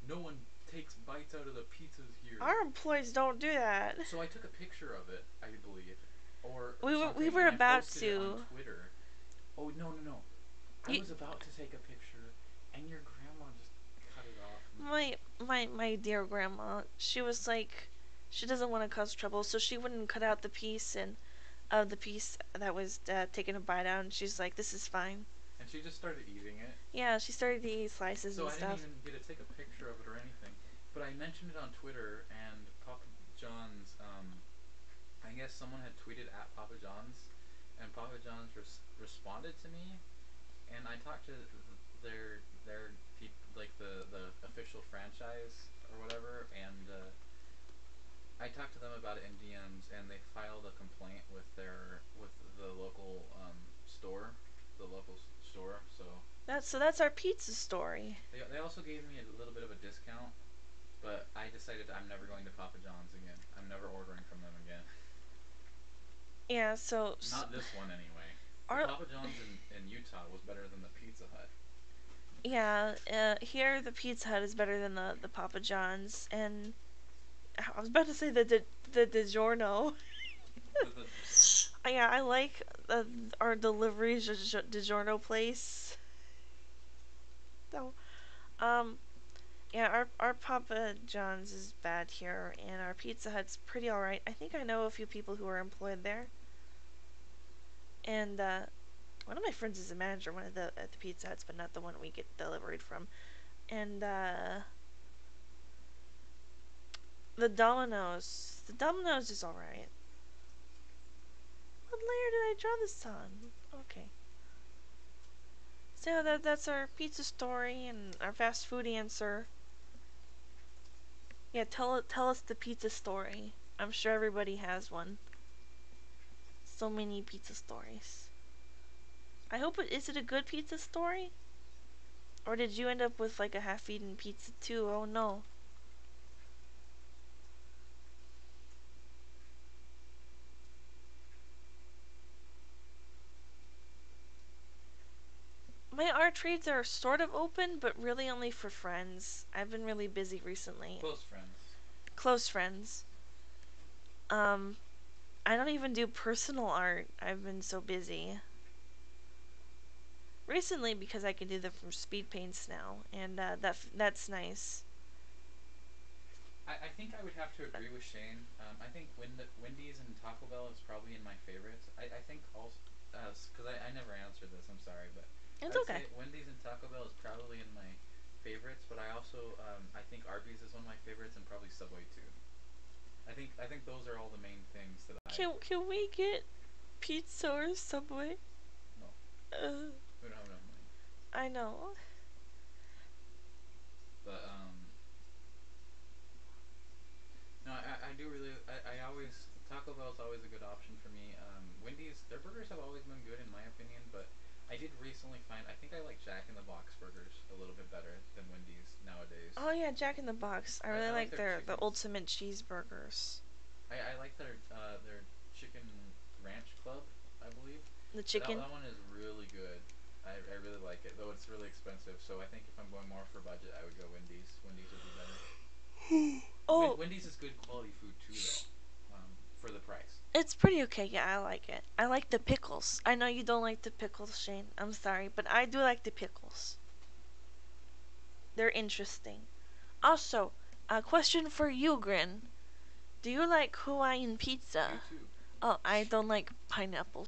No one takes bites out of the pizzas here." our employees don't do that. So I took a picture of it, I believe, or We something, were and I about posted it on to. Twitter. Oh, no, no, no. I You, was about to take a picture, and your grandma just cut it off. my dear grandma, she was like, she doesn't want to cause trouble, so she wouldn't cut out the piece and of the piece that was taking a bite out, and she's like, this is fine. And she just started eating it. Yeah, she started to eat slices So and I didn't stuff. even get to take a picture of it or anything. But I mentioned it on Twitter, and Papa John's, I guess someone had tweeted at Papa John's, and Papa John's responded to me, and I talked to their like the official franchise or whatever, and I talked to them about it in DMs, and they filed a complaint with the local store, the local store. So That's our pizza story. they also gave me a little bit of a discount, but I decided I'm never going to Papa John's again. I'm never ordering from them again. Yeah, so Not this one anyway. The our Papa John's in Utah was better than the Pizza Hut. yeah, here the Pizza Hut is better than the Papa John's, and I was about to say the DiGiorno. The DiGiorno. Yeah, I like our delivery DiGiorno place. So, yeah, our Papa John's is bad here, and our Pizza Hut's pretty alright. I think I know a few people who are employed there, and one of my friends is a manager one of the at the Pizza Huts, but not the one we get delivered from. And the Domino's is alright. What layer did I draw this on? Okay. So that's our pizza story and our fast food answer. Yeah, tell us the pizza story. I'm sure everybody has one. So many pizza stories. I hope is it a good pizza story? Or did you end up with like a half-eaten pizza too? Oh no. My art trades are sort of open, but really only for friends. I've been really busy recently. Close friends. Close friends. Um, I don't even do personal art. I've been so busy. Recently, because I can do them from speed paints now, and that's nice. I think I would have to agree with Shane. I think Wendy's and Taco Bell is probably in my favorites. I think also, because I never answered this, I'm sorry, but I It's would okay. say Wendy's and Taco Bell is probably in my favorites, but I also, I think Arby's is one of my favorites, and probably Subway too. I think those are all the main things that I. Can we get pizza or Subway? No, Uh, we don't have enough money. I know. But no, I do really. I always Taco Bell is always a good option for me. Wendy's, their burgers have always been good in my opinion, but I did recently find I think I like Jack in the Box burgers a little bit better than Wendy's nowadays. Oh yeah, Jack in the Box. I really I like like their the chickens. ultimate cheeseburgers. I like their chicken ranch club, I believe. The That chicken. that one is really good. I really like it, though it's really expensive. So I think if I'm going more for budget, I would go Wendy's. Wendy's would be better. Oh, Wendy's is good quality food too, though, for the price. it's pretty okay. Yeah, I like it. I like the pickles. I know you don't like the pickles, Shane. I'm sorry, but I do like the pickles. They're interesting. Also, a question for you, Grin. Do you like Hawaiian You pizza? too. Oh, I don't like pineapple.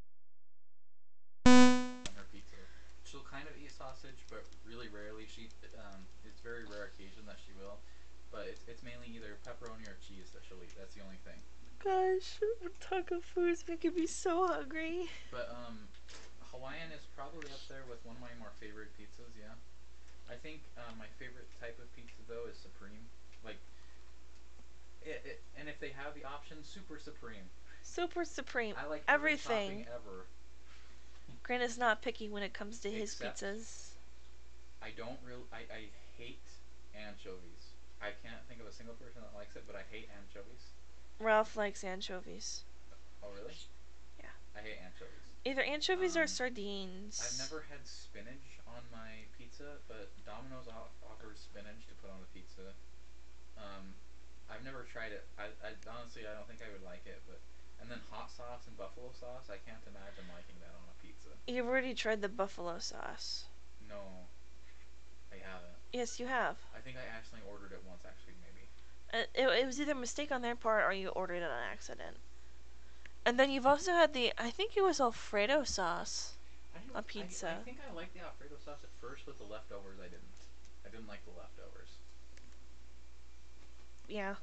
On her pizza, she'll kind of eat sausage, but really rarely. It's very rare occasion that she will, but it's mainly either pepperoni or cheese that she'll eat. That's the only thing. Gosh, taco food is making me so hungry. But Hawaiian is probably up there with one of my more favorite pizzas. Yeah, I think my favorite type of pizza though is supreme. Like And if they have the option, super supreme. Super supreme. I like every topping Everything. ever. Grant is not picky when it comes to his Except pizzas. I don't real I hate anchovies. I can't think of a single person that likes it, but I hate anchovies. Ralph likes anchovies. Oh really? Yeah. I hate anchovies. Either anchovies or I've sardines. never had spinach on my pizza, but Domino's offers spinach to put on the pizza. Um, I've never tried it. I honestly I don't think I would like it, but and then hot sauce and buffalo sauce, I can't imagine liking that on a pizza. You've already tried the buffalo sauce. No, I haven't. Yes, you have. I think I accidentally ordered it once, actually, maybe. It was either a mistake on their part or you ordered it on accident. And then you've also had the, I think it was Alfredo sauce on I pizza. think I liked the Alfredo sauce at first, but the leftovers I didn't. I didn't like the leftovers. Yeah.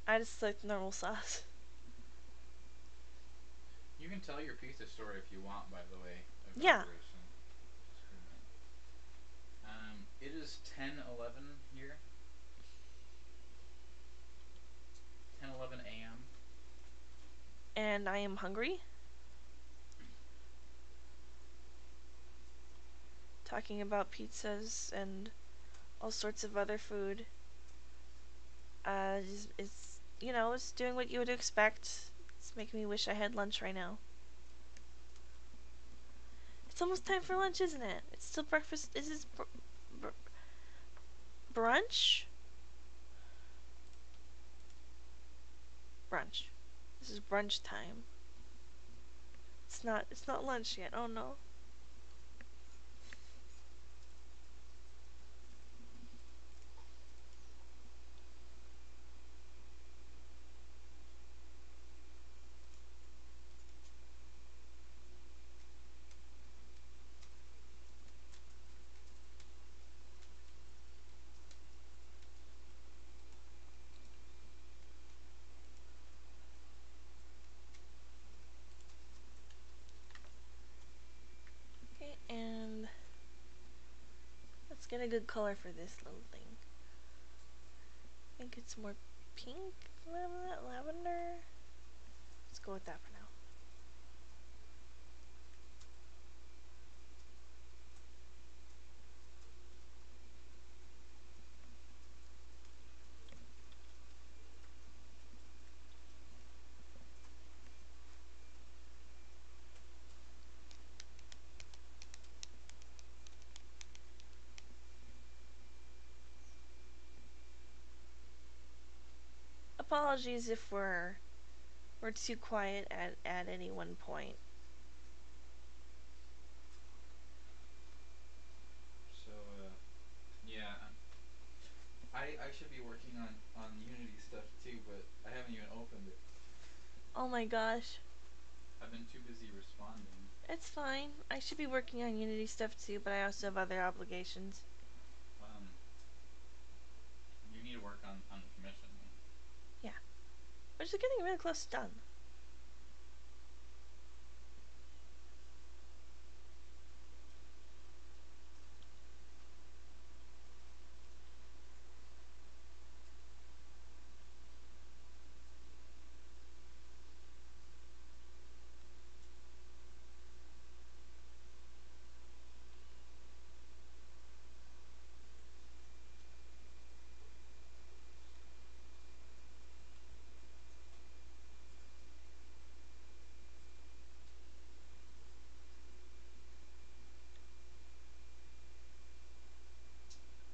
I just like normal sauce. You can tell your pizza story if you want, by the way. Yeah. Evaluation. Discriminate. It is 10:11 here. 10:11 a.m. And I am hungry. Talking about pizzas and all sorts of other food. It's doing what you would expect. It's making me wish I had lunch right now. It's almost time for lunch, isn't it? It's still breakfast. Is this brunch? Brunch. This is brunch time. It's not lunch yet. Oh no. Okay, and let's get a good color for this little thing. I think it's more pink, lavender. Let's go with that for now. Apologies if we're too quiet at any one point. So, yeah. I should be working on Unity stuff too, but I haven't even opened it. Oh my gosh. I've been too busy responding. It's fine. I should be working on Unity stuff too, but I also have other obligations. You need to work on the commission. Yeah. Which is getting really close to done.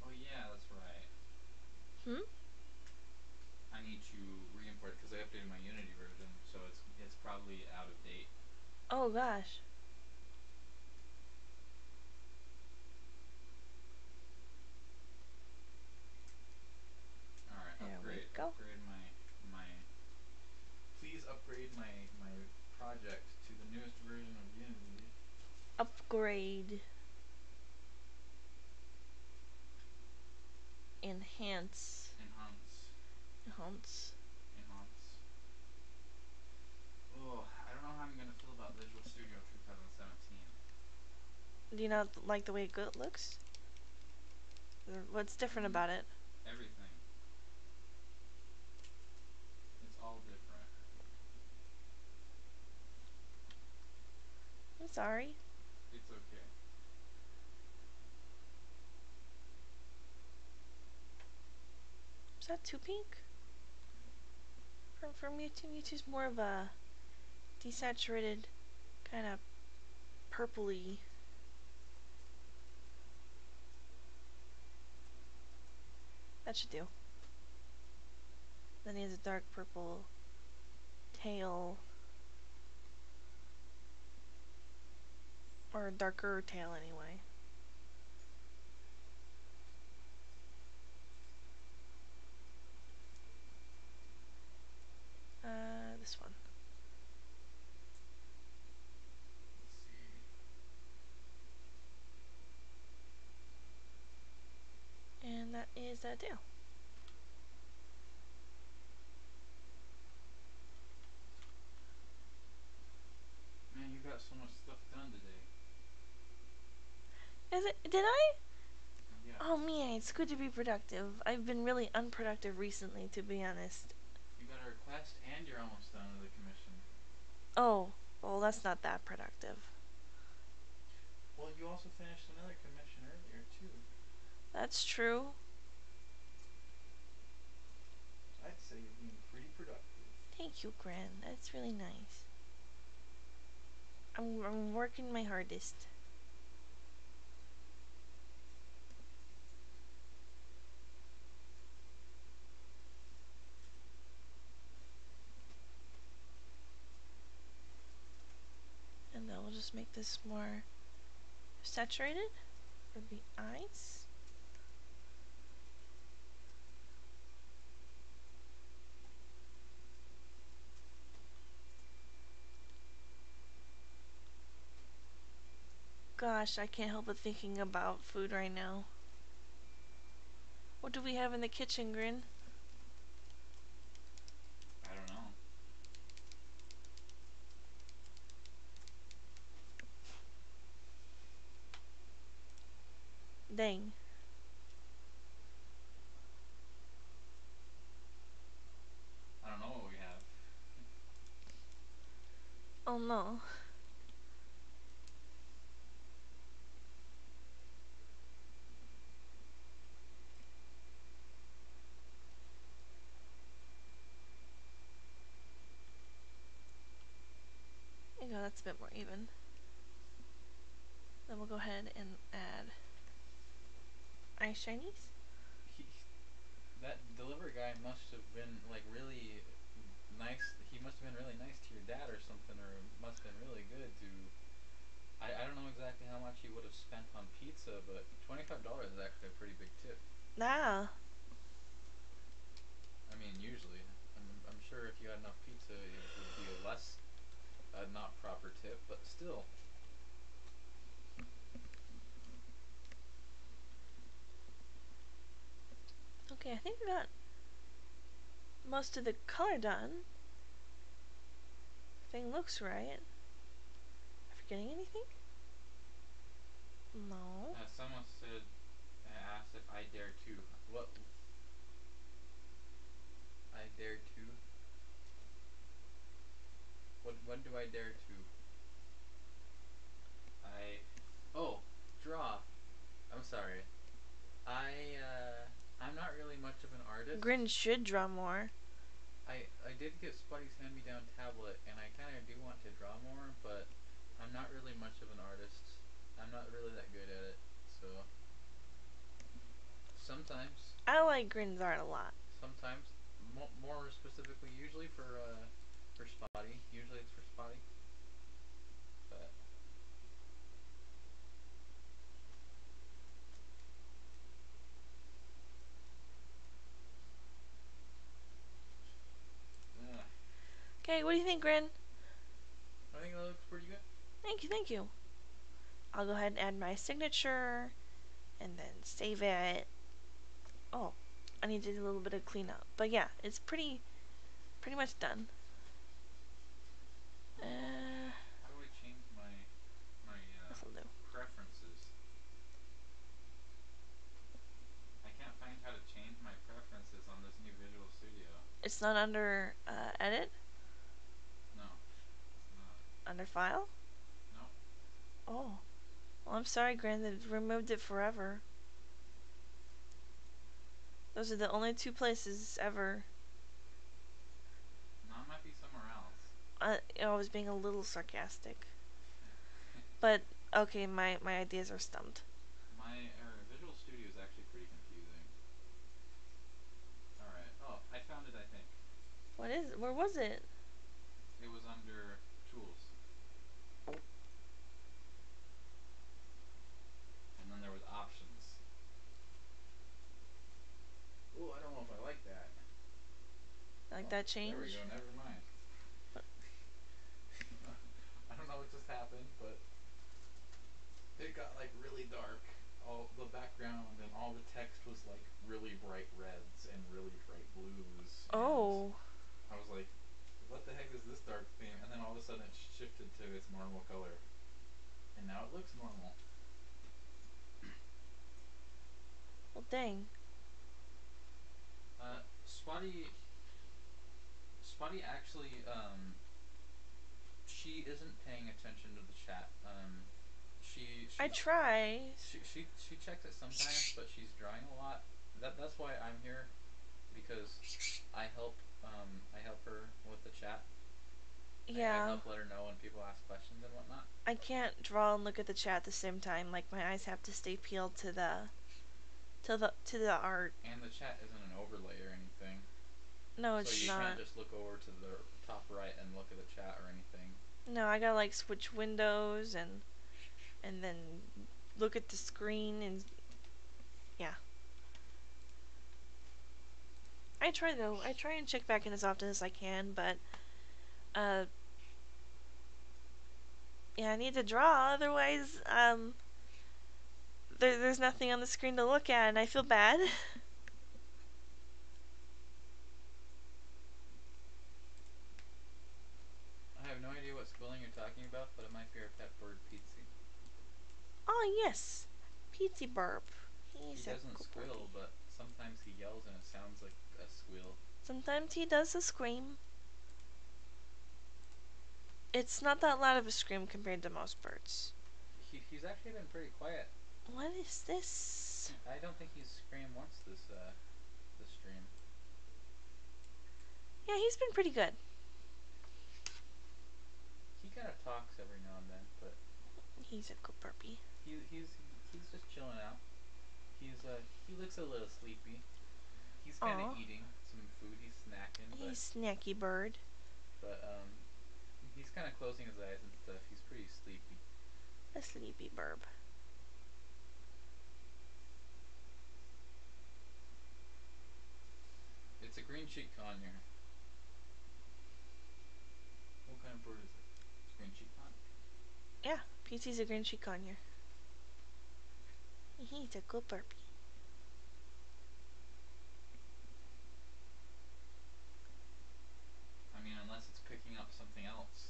Oh yeah, that's right. Hmm? I need to re-import it because I updated my Unity version, so it's probably out of date. Oh gosh. All right, There we go. upgrade my. Please upgrade my project to the newest version of Unity. Upgrade. Enhance. Enhance. Enhance. Enhance. Oh, I don't know how I'm gonna feel about Visual Studio 2017. Do you not like the way it looks? What's different about it? Everything. It's all different. I'm sorry. It's okay. Is that too pink? For Mewtwo, Mewtwo's more of a desaturated, kind of purpley. That should do. Then he has a dark purple tail. Or a darker tail anyway. This one. Let's see. And that is a tail. Man, you got so much stuff done today. Is it? Did I? Yeah. Oh man, it's good to be productive. I've been really unproductive recently, to be honest. You got a request and you're almost done with the commission. Oh, well, that's not that productive. Well, you also finished another commission earlier, too. That's true. I'd say you're being pretty productive. Thank you, Gran. That's really nice. I'm working my hardest. And then we'll just make this more saturated for the eyes. Gosh, I can't help but thinking about food right now. What do we have in the kitchen, Grin? I don't know. Dang. I don't know what we have. Oh no. There you go, that's a bit more even. Then we'll go ahead and add ice shinies. That delivery guy must have been like really nice. He must have been really nice to your dad or something, or must have been really good to. I don't know exactly how much he would have spent on pizza, but $25 is actually a pretty big tip. Ah. I mean, usually, I'm sure if you had enough pizza, it would be a less not proper tip, but still. Okay, I think we got most of the color done. Thing looks right. Am I forgetting anything? No. Someone said, asked if I dare to. What? I dare to? What do I dare to? Oh, draw. I'm sorry. I'm not really much of an artist. Grin should draw more. I did get Spuddy's hand-me-down tablet, and I kind of do want to draw more, but I'm not really much of an artist. I'm not really that good at it, so sometimes. I like Grin's art a lot. Sometimes, more specifically, usually for Spotty. Usually it's for Spotty, but. Okay, what do you think, Grin? I think that looks pretty good. Thank you, thank you. I'll go ahead and add my signature and then save it. Oh, I need to do a little bit of cleanup. But yeah, it's pretty much done. How do I change my This'll do. preferences? I can't find how to change my It's not under edit? No, it's not. Under file? No. Oh. Well, I'm sorry, Gran, that it removed it forever. Those are the only two places ever. No, it might be somewhere else. I was being a little sarcastic. But, okay, my ideas are stumped. My Visual Studio is actually pretty confusing. Alright. Oh, I found it, I think. What is it? Where was it? It was under Tools. And then there was Options. Ooh, I don't know if I like that. Like Oh, that change? there we go, never mind. I don't know what just happened, but it got like really dark. All the background and all the text was like really bright reds and really bright blues, and Oh. I was like, what the heck is this dark theme? And then all of a sudden it shifted to its normal color. And now it looks normal. Well, dang. Spotty actually, she isn't paying attention to the chat. I try. She checks it sometimes, but she's drawing a lot. That's why I'm here, because I help her with the chat. I Yeah. help let her know when people ask questions and whatnot. I can't draw and look at the chat at the same time. Like, my eyes have to stay peeled to the art. And the chat isn't an overlay or anything. No, So it's you not. can't just look over to the top right and look at the chat or anything. No, I gotta like switch windows and then look at the screen and yeah. I try though. I try and check back in as often as I can, but uh yeah, I need to draw, otherwise there's nothing on the screen to look at and I feel bad. I have no idea what squilling you're talking about, but it might be our pet bird, Peetsy. Oh yes. Peetsy Burp. He He's a doesn't good squill, birdie. but sometimes he yells and it sounds like a squeal. Sometimes he does a scream. It's not that loud of a scream compared to most birds. He's actually been pretty quiet. What is this? I don't think he's screamed once this stream. Yeah, he's been pretty good. He kind of talks every now and then, but He's a good burpee. he's just chilling out. He looks a little sleepy. He's kind of eating some food. He's snacking, but he's snacky bird. but he's kind of closing his eyes and stuff. He's pretty sleepy. A sleepy burb. It's a green-cheeked conure. What kind of bird is it? It's green-cheeked conure. Yeah, Peetsy's a green cheek conure. He's a good burpee. I mean, unless it's picking up something else.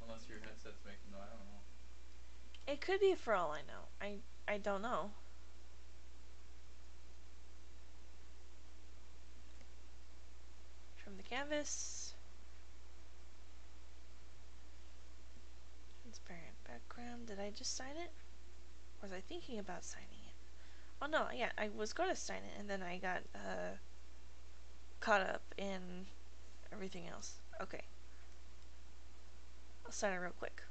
Unless your headset's making no, I don't know. It could be for all I know. I don't know. Trim the canvas. Transparent background. Did I just sign it? Or was I thinking about signing it? Oh no, yeah, I was going to sign it and then I got caught up in everything else. Okay. I'll sign it real quick.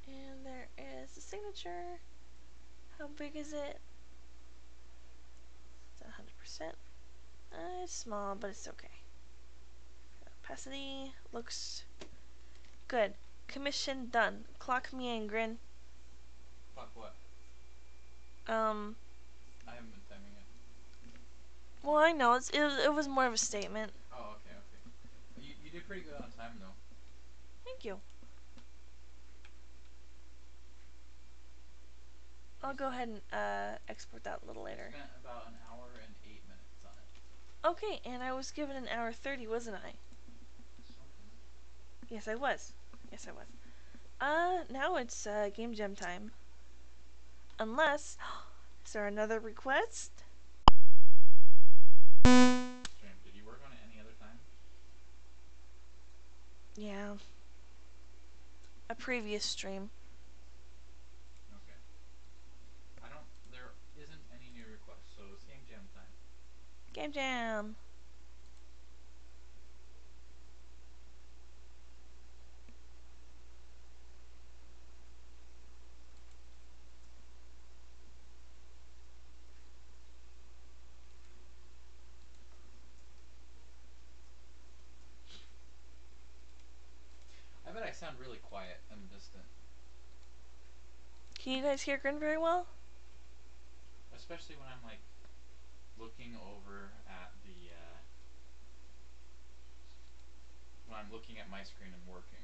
And there is the signature. How big is it? It's 100%. It's small, but it's okay. Opacity looks good. Commission done. Clock me in, Grin. Fuck what? I haven't been timing it. Well, I know. It was more of a statement. Oh, okay. You did pretty good on time, though. Thank you. I'll go ahead and export that a little later. I spent about an hour and 8 minutes on it. Okay, and I was given an hour 30, wasn't I? Something. Yes, I was. Yes, I was. Now it's game jam time. Unless, is there another request? Stream. Did you work on it any other time? Yeah. A previous stream. Okay. There isn't any new requests, so it's game jam time. Game jam. I bet I sound really quiet and distant. Can you guys hear Grin very well? Especially when I'm like looking over at the when I'm looking at my screen and working.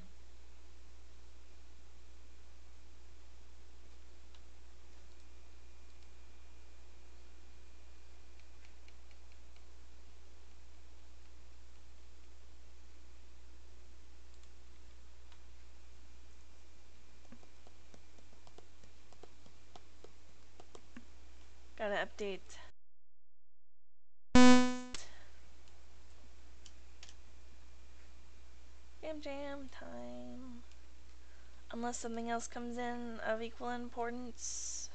Gotta update. Game jam time. Unless something else comes in of equal importance.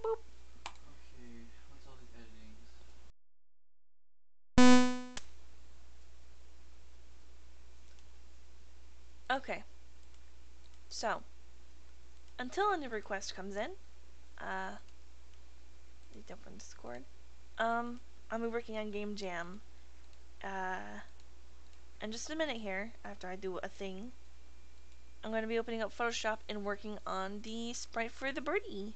Boop. Okay, what's all these editings? Okay. So, until a new request comes in, need to open Discord. I'll be working on Game Jam. In just a minute here, after I do a thing, I'm going to be opening up Photoshop and working on the sprite for the birdie,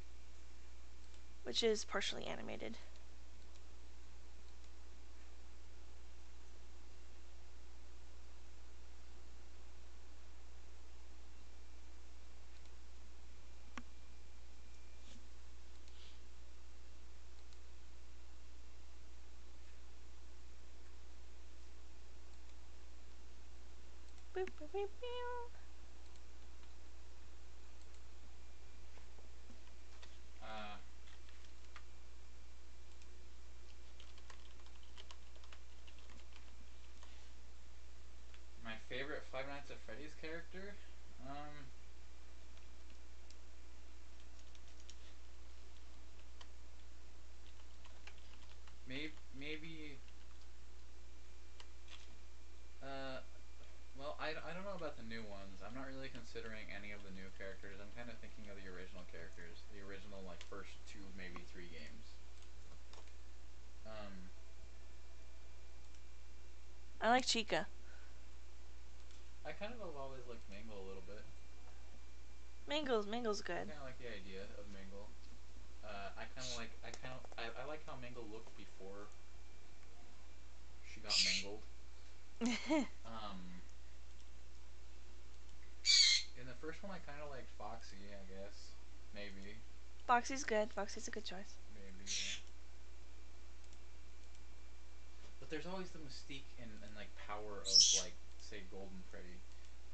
which is partially animated. Boop, boop, boop, boop. My favorite Five Nights at Freddy's character? Maybe well, I don't know about the new ones. I'm not really considering any of the new characters. I'm kind of thinking of the original characters. The original, like, first two, maybe three games. I like Chica. I kind of have always liked Mangle a little bit. Mangle's I good. kind of like the idea of Mangle. I like how Mangle looked before she got mangled. In the first one, I kind of liked Foxy, I guess. Maybe. Foxy's good. Foxy's a good choice. Maybe, yeah. But there's always the mystique and like power of, like, say, Golden Freddy.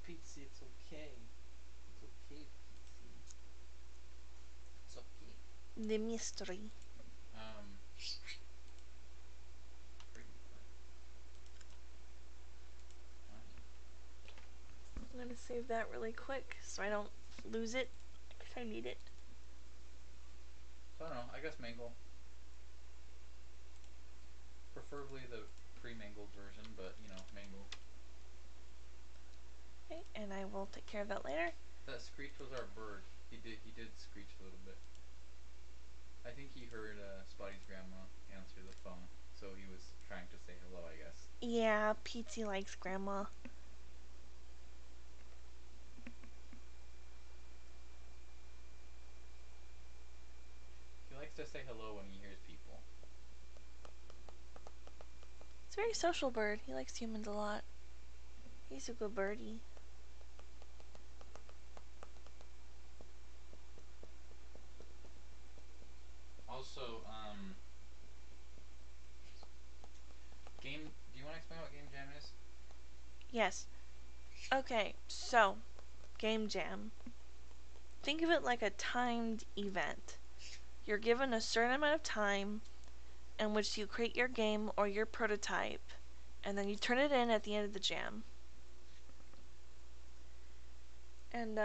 Pizzy, it's okay. It's okay, Pizzy. It's okay. The mystery. Pretty part. What? I'm gonna save that really quick so I don't lose it if I need it. So I don't know. I guess Mangle. Preferably the pre-mangled version, but you know, Mangle. Okay, and I will take care of that later. That screech was our bird. He did screech a little bit. I think he heard Spotty's grandma answer the phone, so he was trying to say hello, I guess. Yeah, Petey likes Grandma. He likes to say hello when he hears people. It's a very social bird. He likes humans a lot. He's a good birdie. Also, do you want to explain what Game Jam is? Yes. Okay, so, game jam. Think of it like a timed event. You're given a certain amount of time in which you create your game or your prototype, and then you turn it in at the end of the jam. And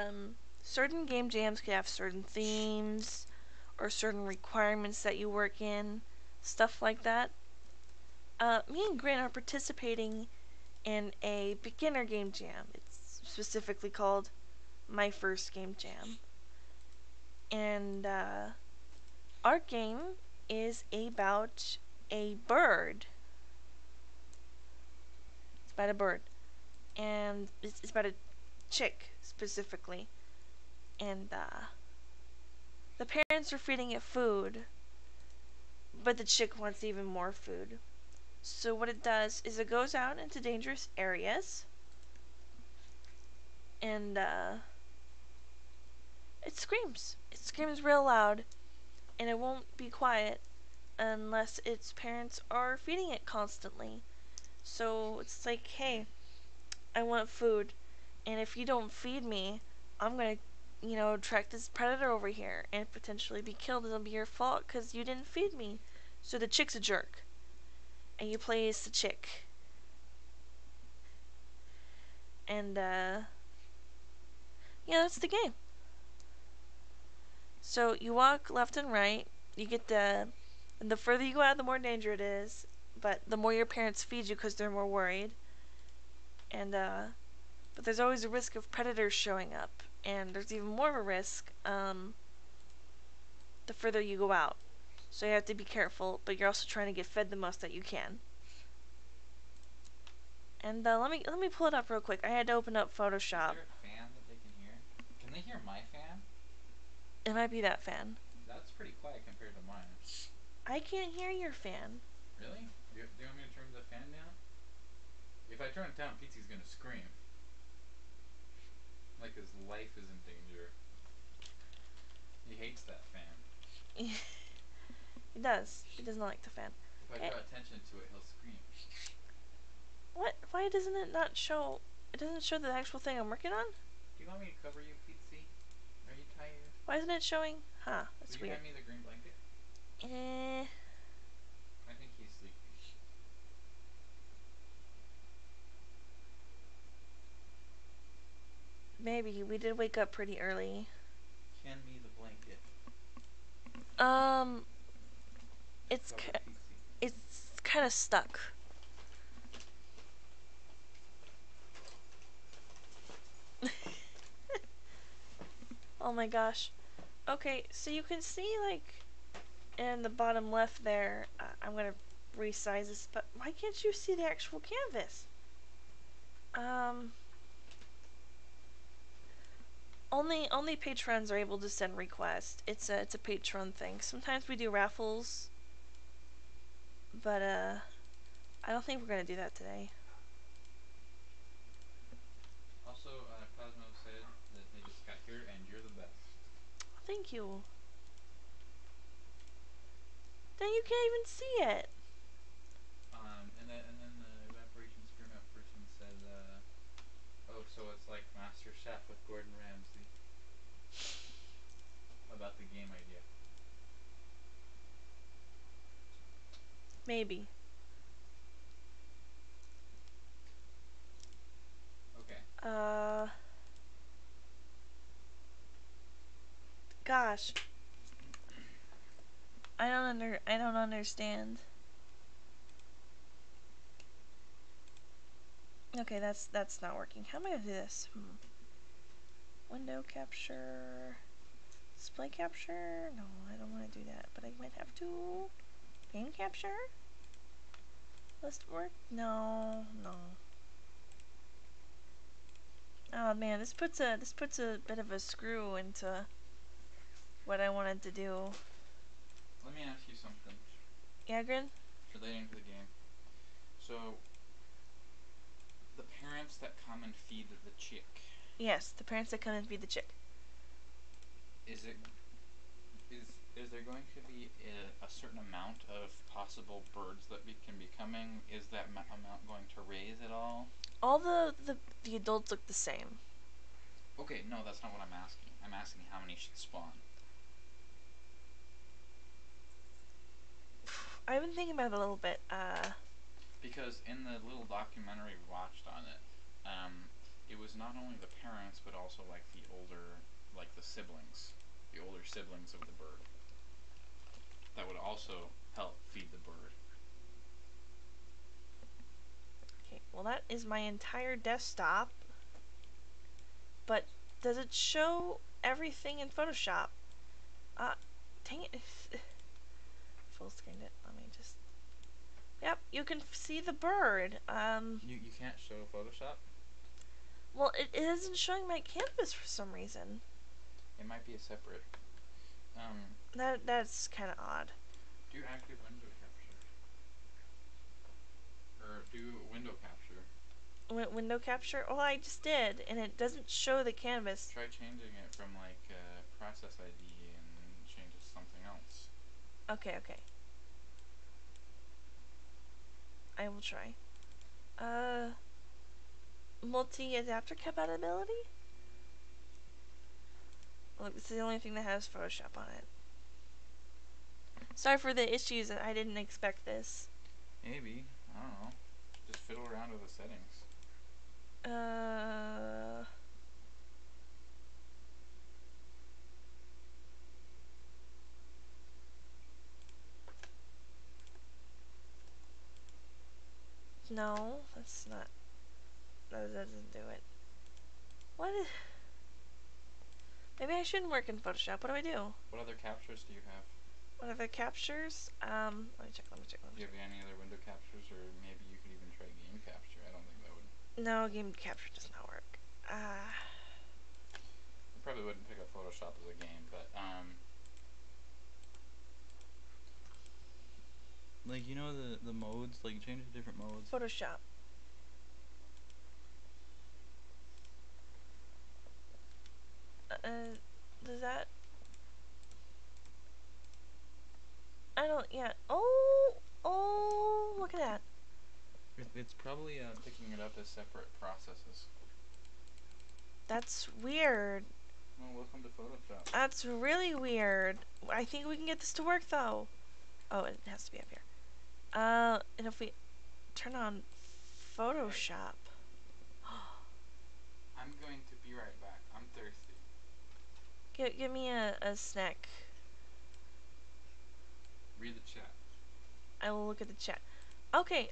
certain game jams could have certain themes or certain requirements that you work in, stuff like that. Me and Grant are participating in a beginner game jam. It's specifically called My First Game Jam. And our game is about a bird. It's about a bird. And it's about a chick, specifically. And the parents are feeding it food, but the chick wants even more food. So what it does is it goes out into dangerous areas, and it screams. It screams real loud, and it won't be quiet unless its parents are feeding it constantly. So it's like, hey, I want food, and if you don't feed me, I'm gonna, track this predator over here and potentially be killed. It'll be your fault because you didn't feed me. So the chick's a jerk, and you play as the chick. And yeah, that's the game. So you walk left and right. You get and the further you go out, the more danger it is. But the more your parents feed you because they're more worried. And but there's always a risk of predators showing up, and there's even more of a risk the further you go out. So you have to be careful, but you're also trying to get fed the most that you can. And let me pull it up real quick. I had to open up Photoshop. Is there a fan that they can hear? Can they hear my fan? It might be that fan. That's pretty quiet compared to mine. I can't hear your fan. Really? Do you want me to turn the fan down? If I turn it down, Pete's gonna scream. Like his life is in danger. He hates that fan. He does. He does not like the fan. If I draw attention to it, he'll scream. What? Why doesn't it not show? It doesn't show the actual thing I'm working on? Do you want me to cover you, Pete? Are you tired? Why isn't it showing? Huh, that's Will you weird. hand me the green blanket? Eh. I think he's sleeping. Maybe. We did wake up pretty early. Hand me the blanket. It's Cover Pete. it's kind of stuck. Oh my gosh. Okay, so you can see, like, in the bottom left there, I'm gonna resize this, but why can't you see the actual canvas? Only patrons are able to send requests. It's a patron thing. Sometimes we do raffles, but I don't think we're gonna do that today. Also, Cosmo said that they just got here and you're the best. Thank you. Then you can't even see it. And then the evaporation spearmint person said, oh, so it's like Master Chef with Gordon Ramsay. About the game idea. Maybe. Okay. Gosh. I don't understand. Okay, that's not working. How am I gonna do this? Window capture. Display capture? No, I don't want to do that, but I might have to. Game capture? List work? No. Oh man, this puts a bit of a screw into what I wanted to do. Let me ask you something. Yeah, Grin? Relating to the game. So, the parents that come and feed the chick. Yes, the parents that come and feed the chick. Is there going to be a certain amount of possible birds that can be coming? Is that amount going to raise at all? All the adults look the same. Okay, no, that's not what I'm asking. I'm asking how many should spawn. I've been thinking about it a little bit. Because in the little documentary we watched on it, it was not only the parents but also like the older, like the siblings, the older siblings of the bird. That would also help feed the bird. Okay, well that is my entire desktop. But does it show everything in Photoshop? Dang it. Full screened it. Let me just... Yep, you can see the bird. You can't show Photoshop? Well, it isn't showing my canvas for some reason. It might be a separate... That's kind of odd. Do active window capture. Or do window capture. Window capture? Oh, I just did, and it doesn't show the canvas. Try changing it from like process ID and change it to something else. Okay. I will try. Multi-adapter compatibility? Look, this is the only thing that has Photoshop on it. Sorry for the issues, I didn't expect this. Maybe. I don't know. Just fiddle around with the settings. No, that's not... That doesn't do it. What is... Maybe I shouldn't work in Photoshop. What do I do? What other captures do you have? What other captures? Let me check. Do you have any other window captures, or maybe you could even try game capture? I don't think that would... No, game capture does not work. It probably wouldn't pick up Photoshop as a game, but like, you know, the modes, like, change to different modes. Photoshop. Does that... I don't... Yeah. Oh, look at that. It's probably picking it up as separate processes. That's weird. Well, welcome to Photoshop. That's really weird. I think we can get this to work, though. Oh, it has to be up here. And if we turn on Photoshop... I'm going to be right back. I'm thirsty. Give me a snack. Read the chat. I will look at the chat. Okay.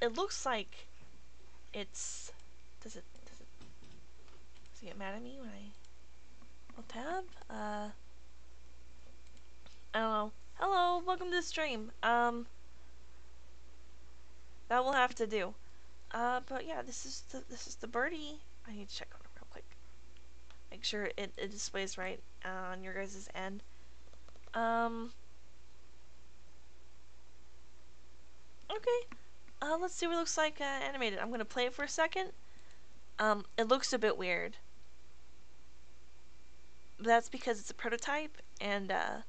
It looks like it's... Does it get mad at me when I'll tab? I don't know. Hello, welcome to the stream. That will have to do. But yeah, this is the birdie. I need to check on it real quick. Make sure it displays right on your guys' end. Okay. Let's see what it looks like animated. I'm gonna play it for a second. It looks a bit weird. But that's because it's a prototype, and I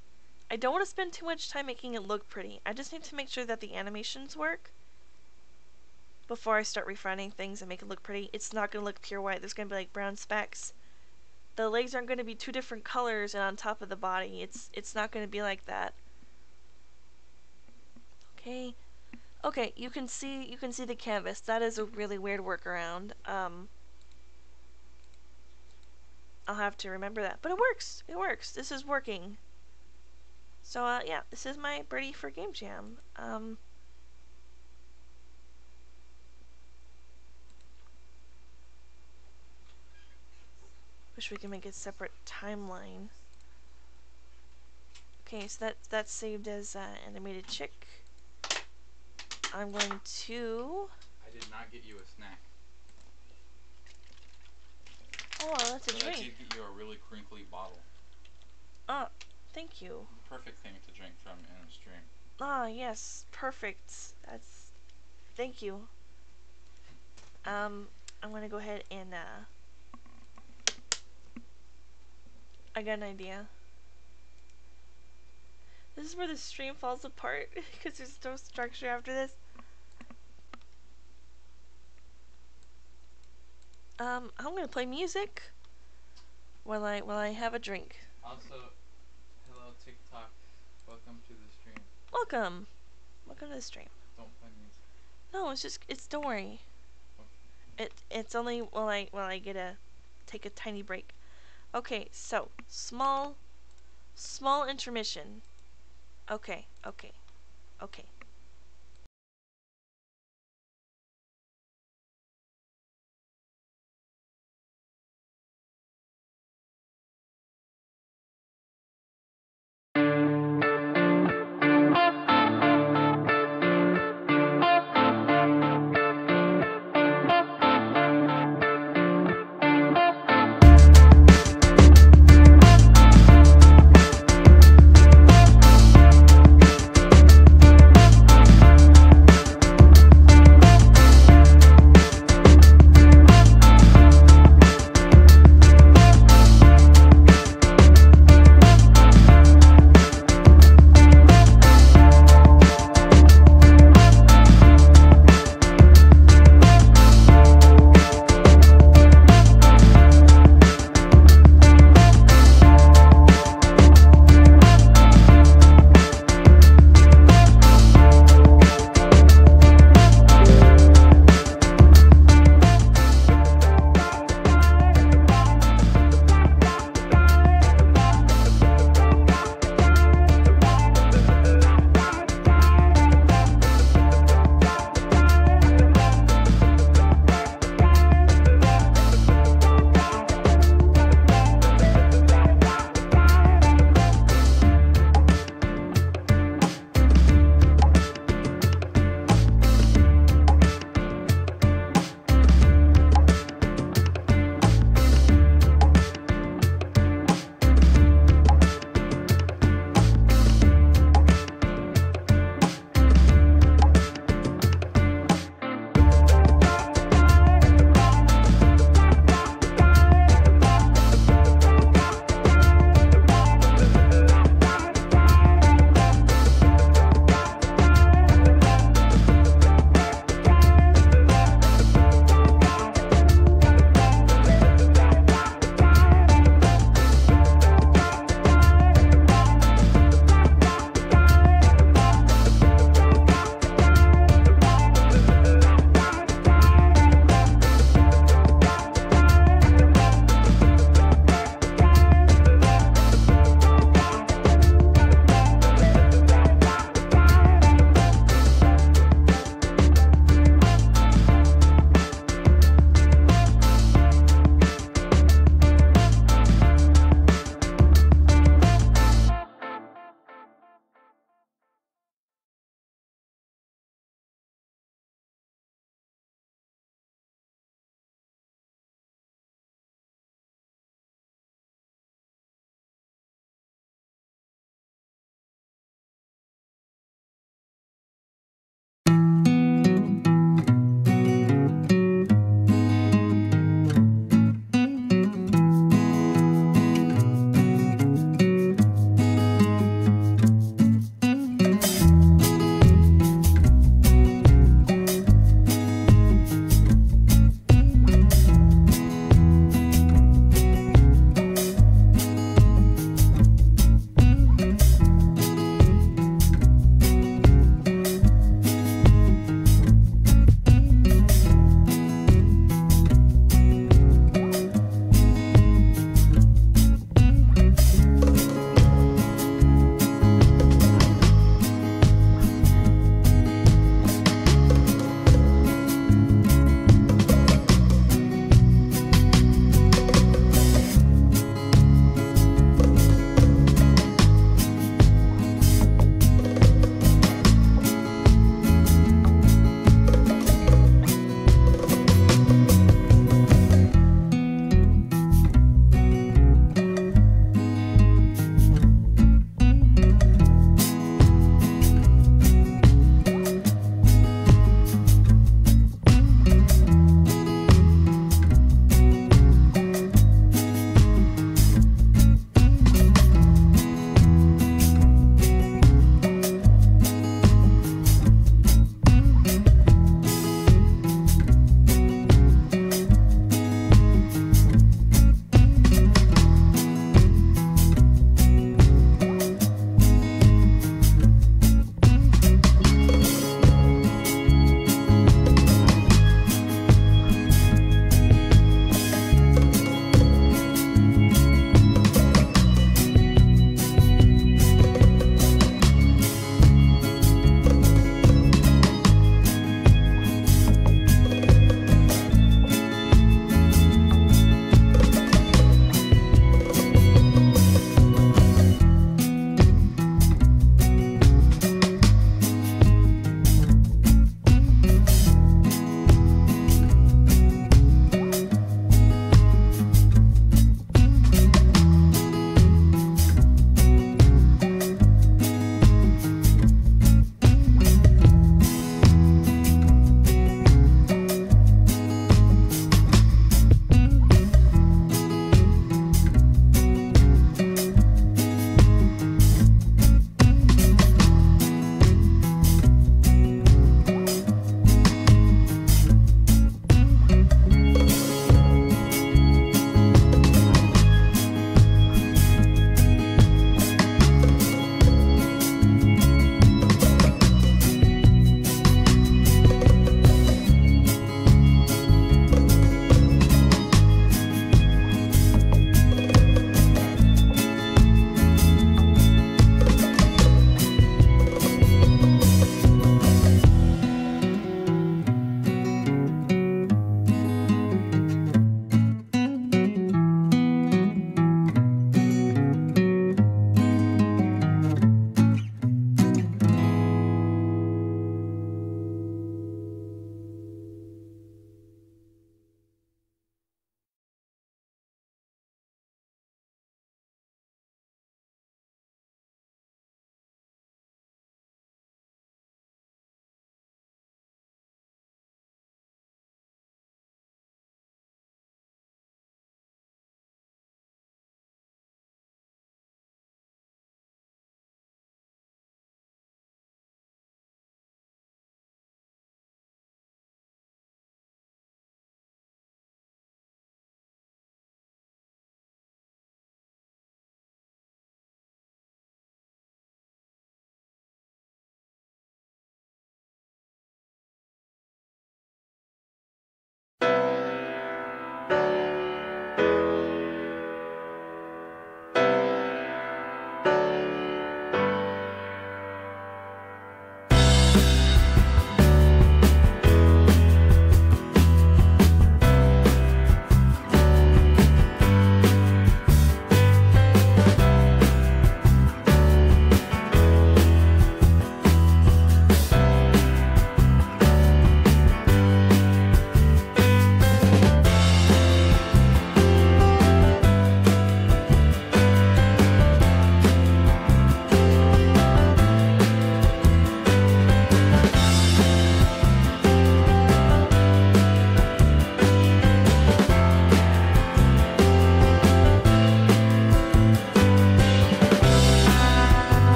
don't want to spend too much time making it look pretty. I just need to make sure that the animations work before I start refining things and make it look pretty. It's not going to look pure white. There's going to be like brown specks. The legs aren't going to be two different colors and on top of the body. It's not going to be like that. Okay. Okay, you can see the canvas. That is a really weird workaround. I'll have to remember that. But it works. It works. This is working. So yeah, this is my birdie for Game Jam. Wish we could make a separate timeline. Okay, so that's saved as animated chick. I'm going to... I did not get you a snack. Oh, that's a but drink. I did get you a really crinkly bottle. Oh, thank you. The perfect thing to drink from in a stream. Ah, yes, perfect. That's... Thank you. I'm gonna go ahead and I got an idea. This is where the stream falls apart because there's no structure after this. I'm gonna play music while I have a drink. Also, hello TikTok. Welcome to the stream. Welcome to the stream. Don't play music. No, don't worry. Okay. It's only while I take a tiny break. Okay, so small intermission. Okay.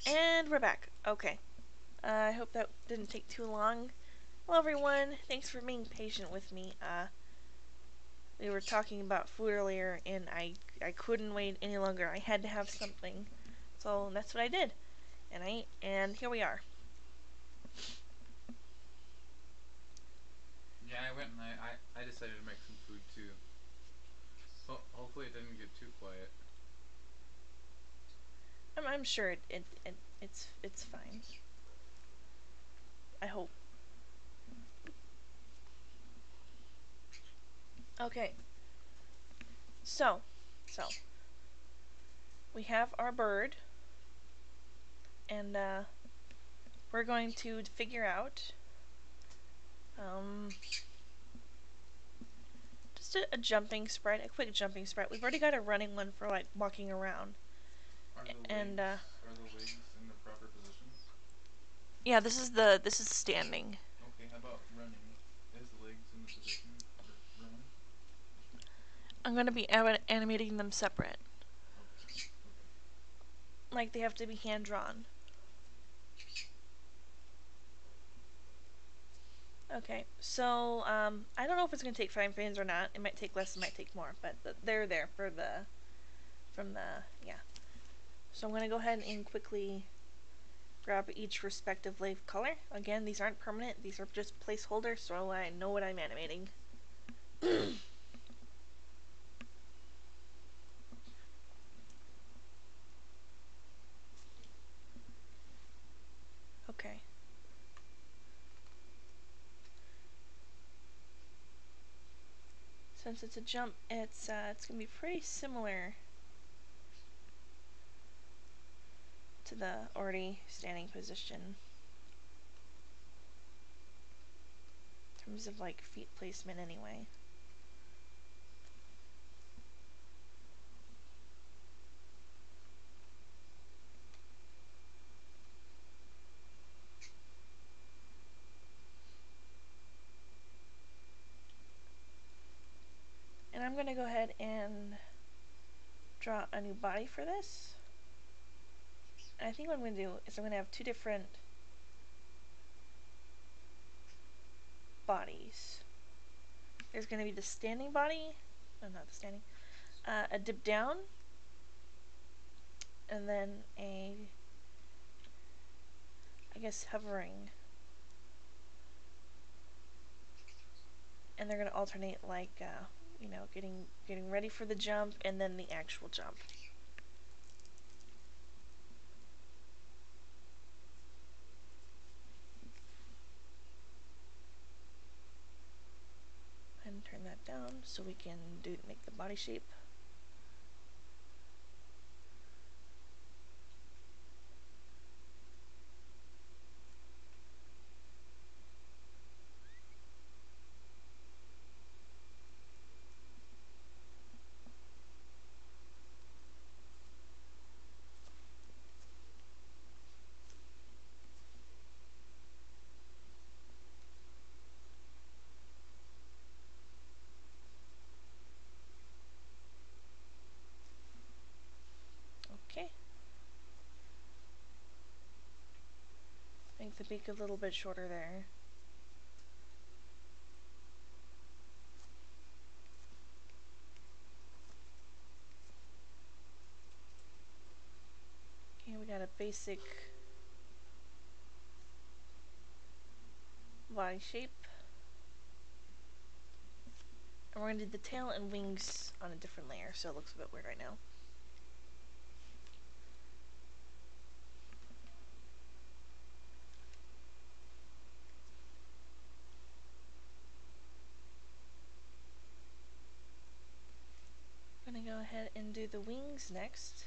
And we're back. Okay. I hope that didn't take too long. Hello everyone. Thanks for being patient with me. We were talking about food earlier and I couldn't wait any longer. I had to have something. So that's what I did. And here we are. Yeah, I went and I decided to make some food too. Hopefully it didn't get too quiet. I'm sure it's fine. I hope. Okay. So we have our bird, and we're going to figure out just a jumping sprite, a quick jumping sprite. We've already got a running one for like walking around. And Are the legs in the proper position? yeah, this is standing. Okay, how about running? Is the legs in the position for running? I'm gonna be animating them separate, Okay. like they have to be hand drawn. Okay, so I don't know if it's gonna take 5 frames or not. It might take less, it might take more, but they're there for yeah. So I'm gonna go ahead and quickly grab each respective wave color. Again, these aren't permanent; these are just placeholders, so I know what I'm animating. Okay. Since it's a jump, it's gonna be pretty similar to the already standing position in terms of like feet placement anyway. And I'm gonna go ahead and draw a new body for this. And I think what I'm gonna do is I'm gonna have two different bodies. There's gonna be the standing body, no, not the standing, a dip down, and then I guess hovering. And they're gonna alternate like, you know, getting ready for the jump and then the actual jump. And turn that down so we can make the body shape. Okay. Make the beak a little bit shorter there. Okay, we got a basic body shape. And we're going to do the tail and wings on a different layer, so it looks a bit weird right now. I'm going to go ahead and do the wings next.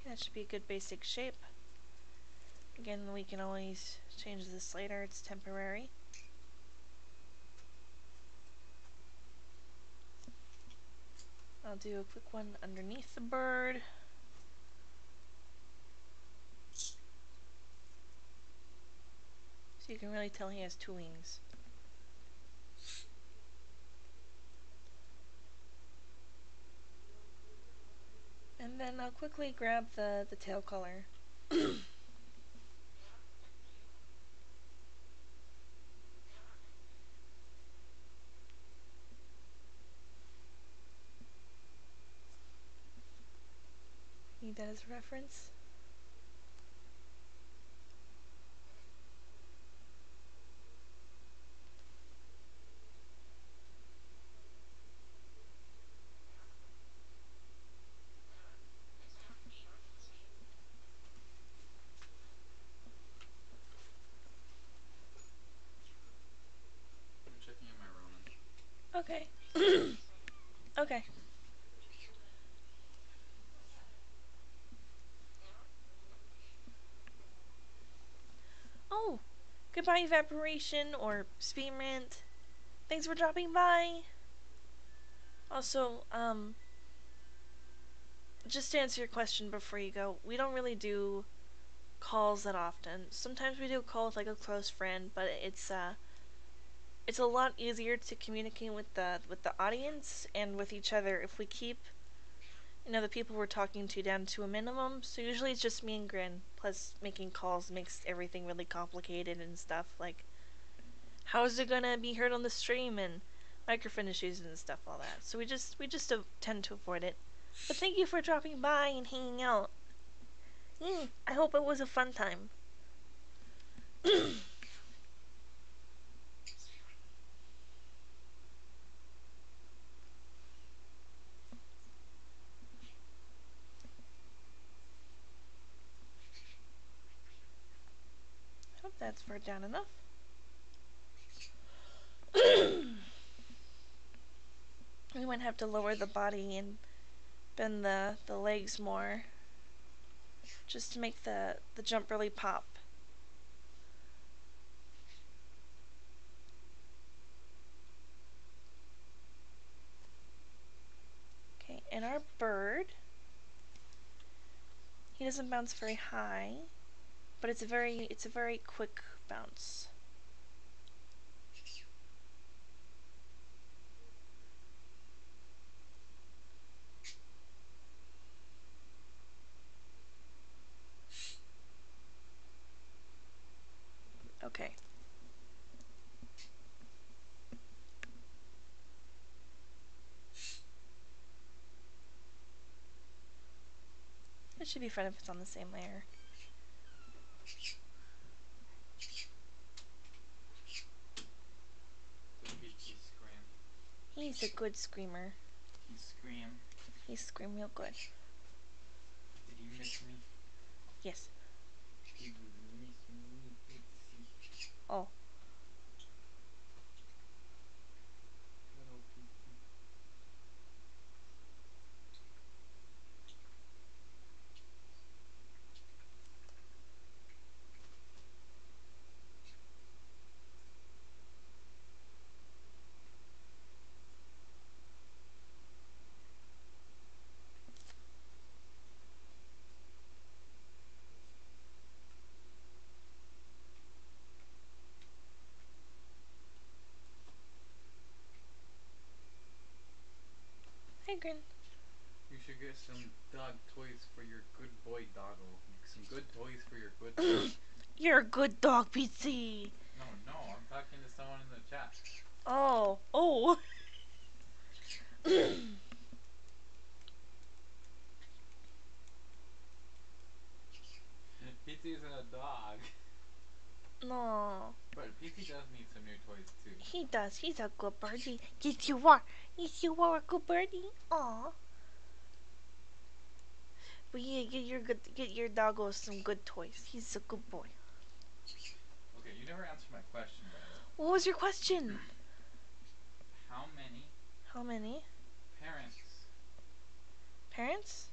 Okay, that should be a good basic shape. Again, we can always change this later. It's temporary. I'll do a quick one underneath the bird. So you can really tell he has two wings. And then I'll quickly grab the tail color. Need that as a reference. I'm checking in my Ronin. Okay. Okay. Oh, goodbye evaporation or spearmint. Thanks for dropping by. Also, just to answer your question before you go, we don't really do calls that often. Sometimes we do a call with like a close friend, but it's a lot easier to communicate with the audience and with each other if we keep the people we're talking to down to a minimum. So usually it's just me and Grin. Plus making calls makes everything really complicated and stuff. Like how is it gonna be heard on the stream and microphone issues and stuff, all that. So we just tend to avoid it. But thank you for dropping by and hanging out. I hope it was a fun time. I hope that's far down enough. We might have to lower the body and bend the legs more just to make the jump really pop. Okay, and our bird, he doesn't bounce very high, but it's a very quick bounce. Okay. It should be fun if it's on the same layer. He scream. He's a good screamer. He scream. He scream real good. Did you miss me? Yes. Did you miss me, Pitsy? Oh. Hello, Pitsy. Hi, Grin. You should get some dog toys for your good boy doggo. Some good toys for your good boy. You're a good dog, PC. No, I'm talking to someone in the chat. Oh. Oh. PT isn't a dog. No. But PT does need some new toys too. He does. He's a good birdie. Yes, you are. Yes, you are a good birdie. Aw. But yeah, get your doggo some good toys. He's a good boy. Okay, you never answered my question, by the way. What was your question? How many How many parents? parents?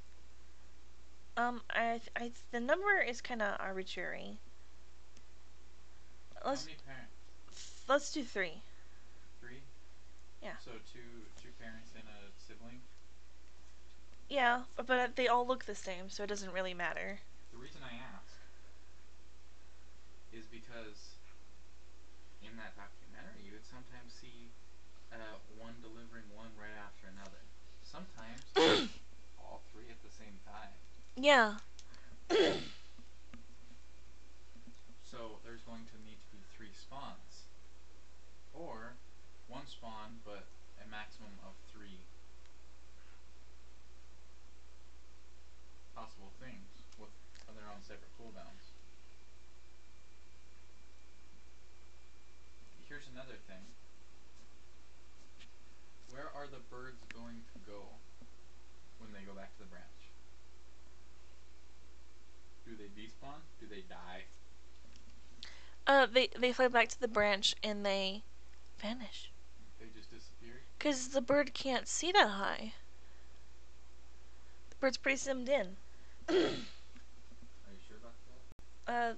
The number is kind of arbitrary. How Let's many parents? let's do 3. 3. Yeah. So two parents and a sibling. Yeah, but they all look the same, so it doesn't really matter. The reason I ask is because in that documentary you would sometimes see one delivering one right after another. Sometimes all 3 at the same time. Yeah. So there's going to need to be 3 spawns. Or 1 spawn but a maximum of 3 possible things with their own separate cooldowns. Here's another thing. Where are the birds going to go when they go back to the branch? Do they despawn? Do they die? They fly back to the branch and they vanish. They just disappear? Cause the bird can't see that high. The bird's pretty zoomed in. Are you sure about that?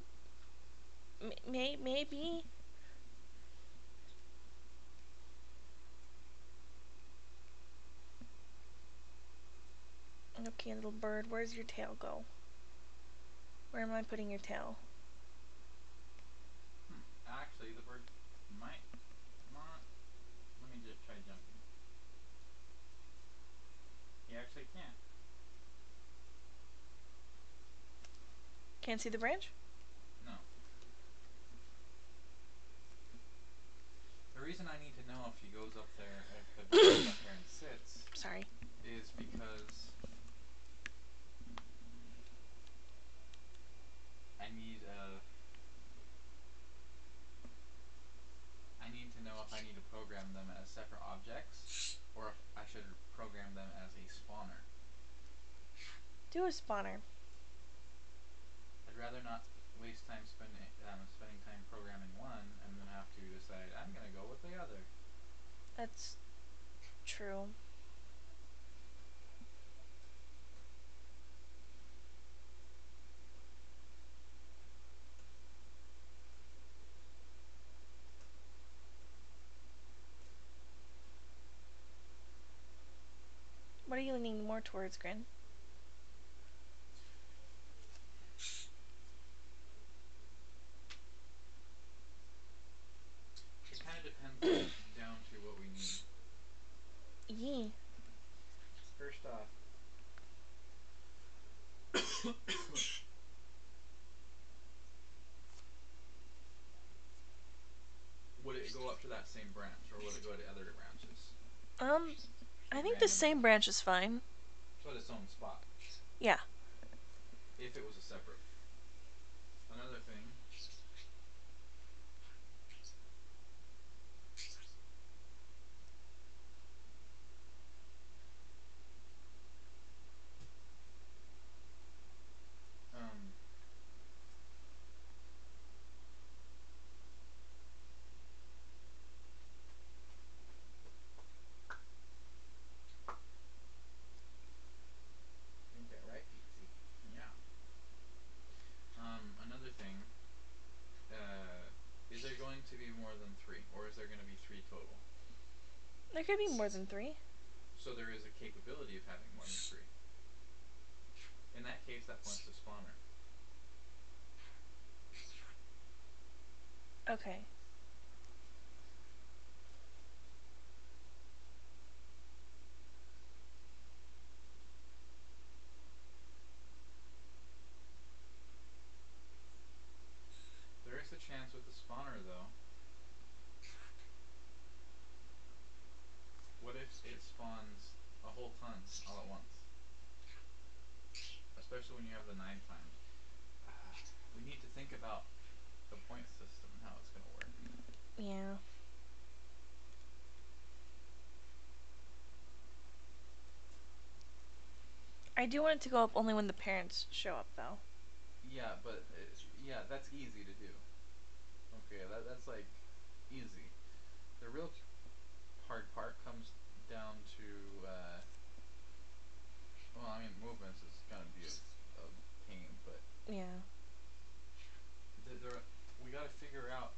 Maybe. Okay, little bird, where's your tail go? Where am I putting your tail? Actually, the bird might not. Let me just try jumping. He actually can't. Can't see the branch? No. The reason I need to know if he goes up there, if the bird goes up there and sits, Sorry. is because I need I need to know if I need to program them as separate objects or if I should program them as a spawner. Do a spawner. I'd rather not waste time spending time programming one and then have to decide I'm gonna go with the other. That's true. What are you leaning more towards, Grin? It kind of depends down to what we need. Yee. First off, would it go up to that same branch or would it go to other branches? I Like think the same randomly. branch is fine. So at its own spot. Yeah. If it was a separate. Another thing. Um, Ain't that right, Peepsy? Yeah. Another thing. Is there going to be more than 3, or is there going to be 3 total? There could be more than 3. So there is a capability of having more than 3. In that case, that points to spawner. Okay. There is a chance with the spawner, though. What if it spawns a whole ton all at once? Especially when you have the 9 times. We need to think about the point system and how it's going to work. Yeah. I do want it to go up only when the parents show up, though. Yeah, but yeah, that's easy to do. Okay, that's like easy. The real hard part comes down to well, I mean, movements is gonna be a pain, but Yeah. we got to figure out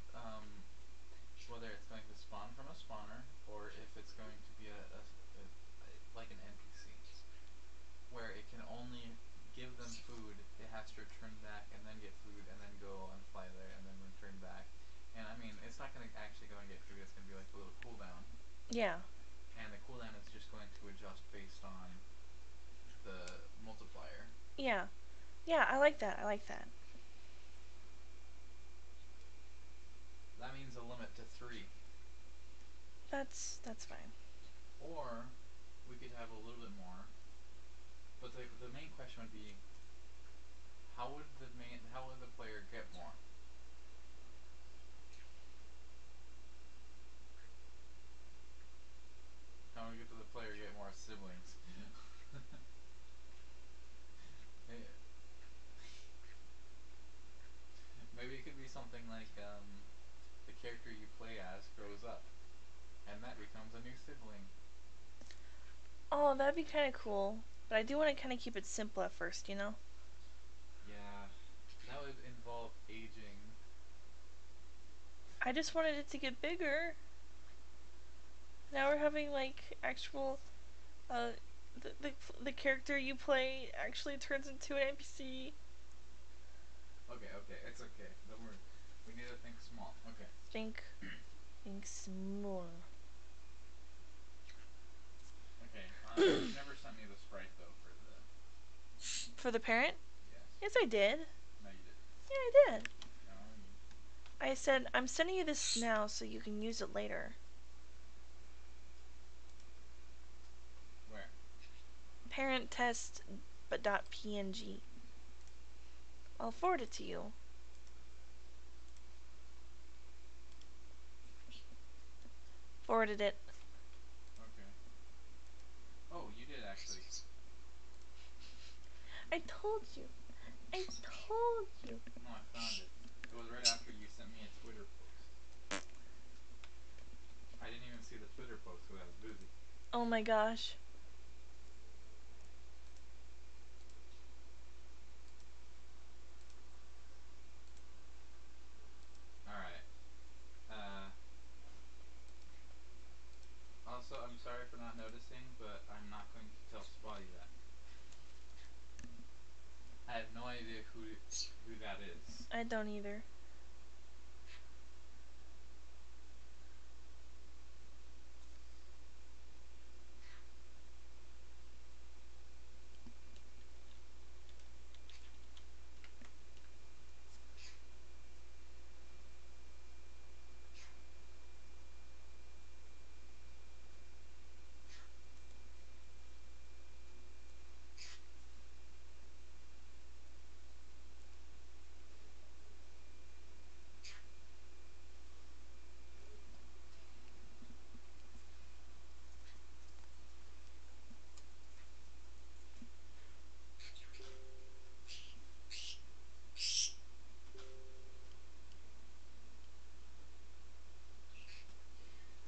Yeah. And the cooldown is just going to adjust based on the multiplier. Yeah. Yeah, I like that. I like that. That means a limit to 3. That's fine. Or we could have a little bit more. But the main question would be, how would the player get more? How would the player get more siblings? Maybe it could be something like the character you play as grows up, and that becomes a new sibling. Oh, that'd be kind of cool. But I do want to kind of keep it simple at first, you know? Yeah, that would involve aging. I just wanted it to get bigger. Now we're having like actual uh the character you play actually turns into an NPC. Okay, it's okay. Don't worry. We need to think small. Okay. Think small. Okay. You never sent me the sprite though for the. For the parent? Yes. Yes, I did. No, you didn't. Yeah, I did. No, you. I said I'm sending you this now so you can use it later. Where? Parent test but .png. I'll forward it to you. Forwarded it. Okay. Oh, you did actually. I told you. I told you. No, I found it. It was right after you sent me a Twitter post. I didn't even see the Twitter post because I was busy. Oh my gosh. Alright. Also, I'm sorry for not noticing, but I'm not going to tell Spotty that. I have no idea who that is. I don't either.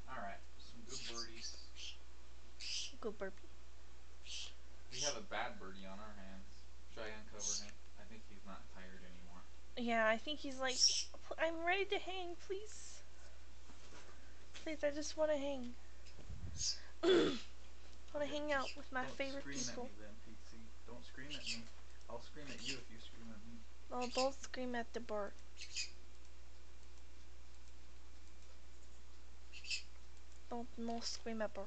Alright, some good birdies. Go burpee. We have a bad birdie on our hands. Should I uncover him? I think he's not tired anymore. Yeah, I think he's like, I'm ready to hang, please. Please, I just want to hang. I want to hang out with my favorite Don't scream at people. me then, PC. Don't scream at me. I'll scream at you if you scream at me. Oh, don't scream at the bar. Don't no scream at bar.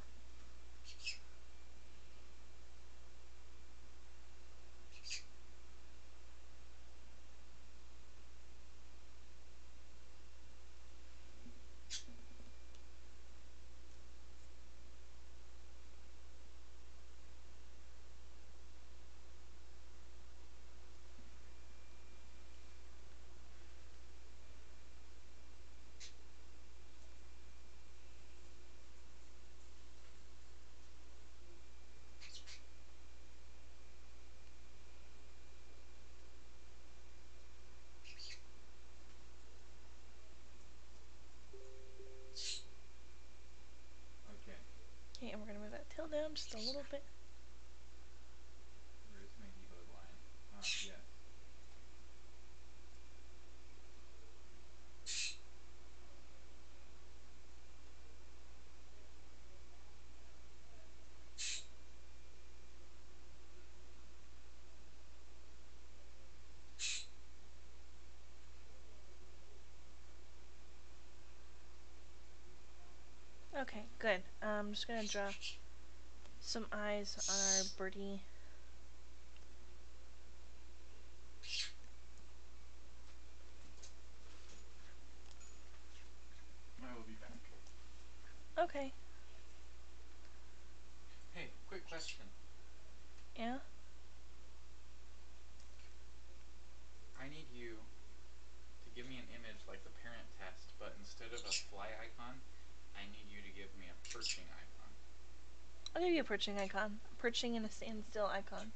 Okay. Okay, and we're gonna move that tail down just a little bit. Where is my debug line? Ah, yes. Okay, good. I'm just gonna draw some eyes on our birdie. I will be back. Okay. Hey, quick question. Yeah? I need you to give me an image like the parent test, but instead of a fly icon, I need you to give me a perching icon. I'll give you a perching icon. A perching and a standstill icon.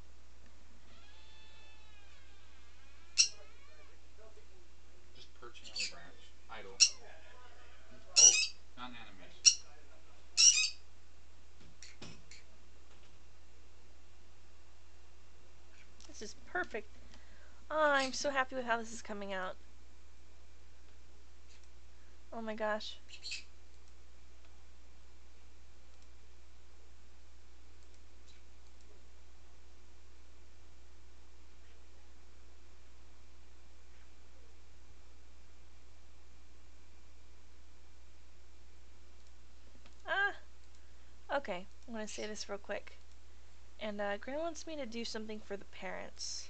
Just perching on the branch. Idle. Oh, not an animation. This is perfect. Oh, I'm so happy with how this is coming out. Oh my gosh. Ah! Okay, I'm gonna say this real quick. And Gran wants me to do something for the parents.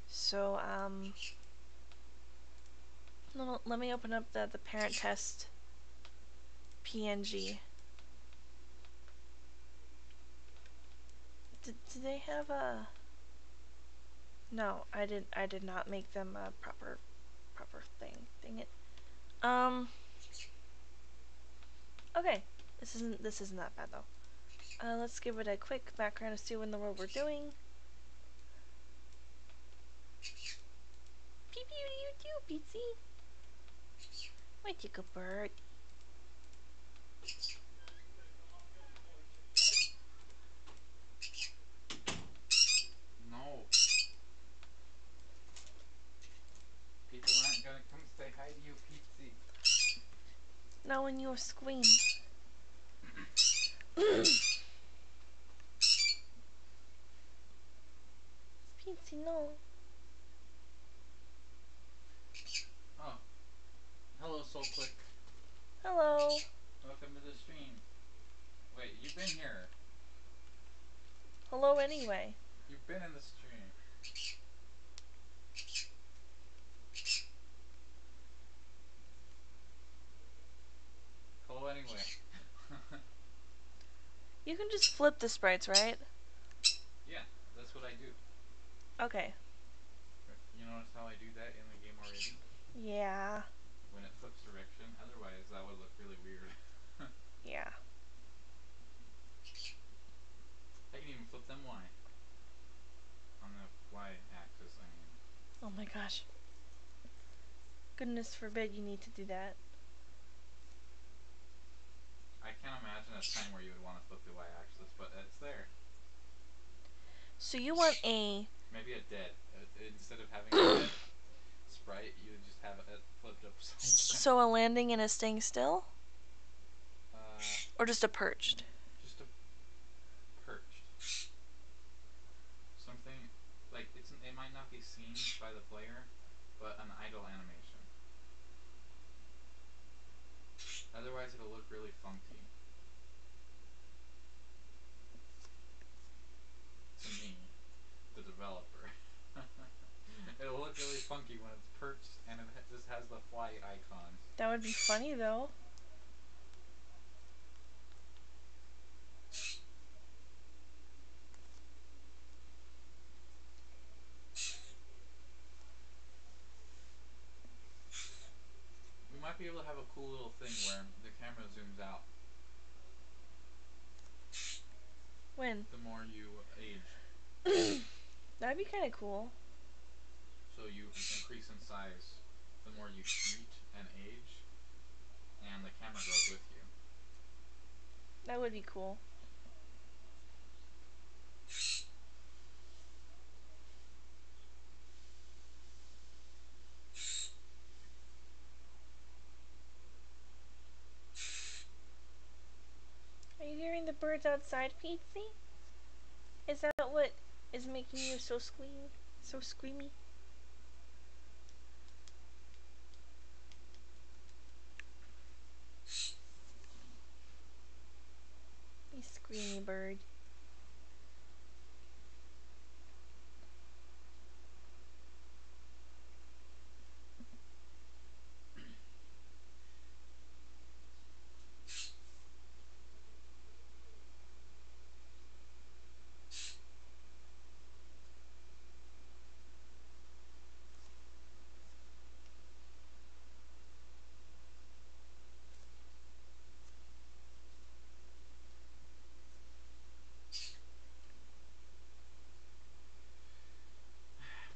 So, let me open up the parent test PNG. Did they have a... No, I did not make them a proper thing. Dang it. Okay. This isn't that bad though. Let's give it a quick background to see what in the world we're doing. Pew pew doo doo, Pizzy. Why take a bird? No. People aren't gonna come say hi to you, Peepsy. Not when you scream. Pizzy, no. Oh. Hello, Soul Click. Hello. Welcome to the stream. Wait, you've been here. Hello anyway. You've been in the stream. Hello anyway. You can just flip the sprites, right? Yeah, that's what I do. Okay. You notice how I do that in the game already? Yeah. When it flips direction, otherwise that would look really weird. Yeah. I can even flip them Y. On the Y axis, I mean. Oh my gosh. Goodness forbid you need to do that. I can't imagine a time where you would want to flip the Y axis, but it's there. So you want a... Maybe a dead. Instead of having a dead sprite, you would just have it flipped upside down. So a landing and a staying still? Or just a perched? Just a perched. Something like it might not be seen by the player, but an idle animation. Otherwise, it'll look really funky. To me, the developer. It'll look really funky when it's perched and it just has the fly icon. That would be funny though. We might be able to have a cool little thing where the camera zooms out. When? The more you age. That'd be kind of cool. So you increase in size the more you treat and age, and the camera grows with you. That would be cool. Are you hearing the birds outside, Pizzy? Is that what is making you so screamy? So screamy? Greeny bird.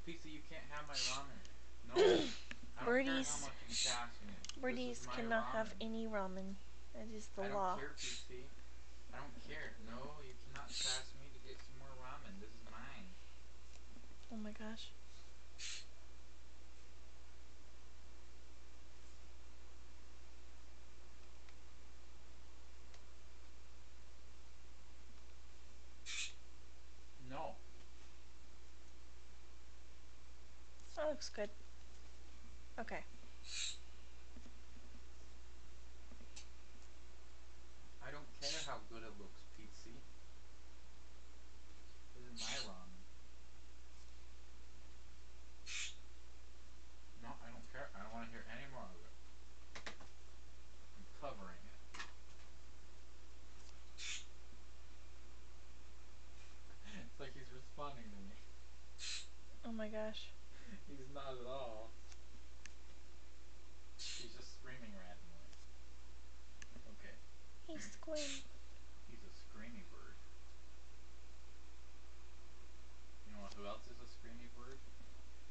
Pizza, you can't have my ramen. No. I don't care how Birdies. much you sass me. This is Birdies my cannot have ramen. any ramen. That is the I don't law. care, PC. I don't care. No, you cannot sass me to get some more ramen. This is mine. Oh my gosh. No. That looks good. Okay. I don't care how good it looks, PC. This is my ramen. No, I don't care. I don't want to hear any more of it. I'm covering it. It's like he's responding to me. Oh my gosh. He's not at all. He's just screaming randomly. Okay. He's squid. He's a screamy bird. You know who else is a screamy bird?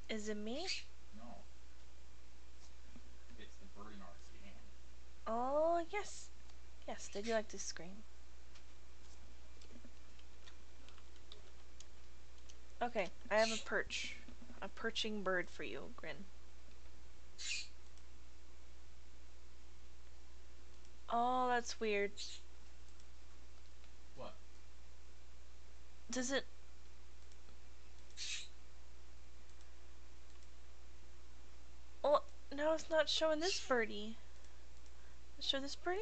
Is it me? No. It's the bird in our game. Oh, yes. Yes, they do like to scream. Okay, I have a perch. A perching bird for you, Grin. Oh, that's weird. What? Does it... Oh, now it's not showing this birdie. Show this birdie?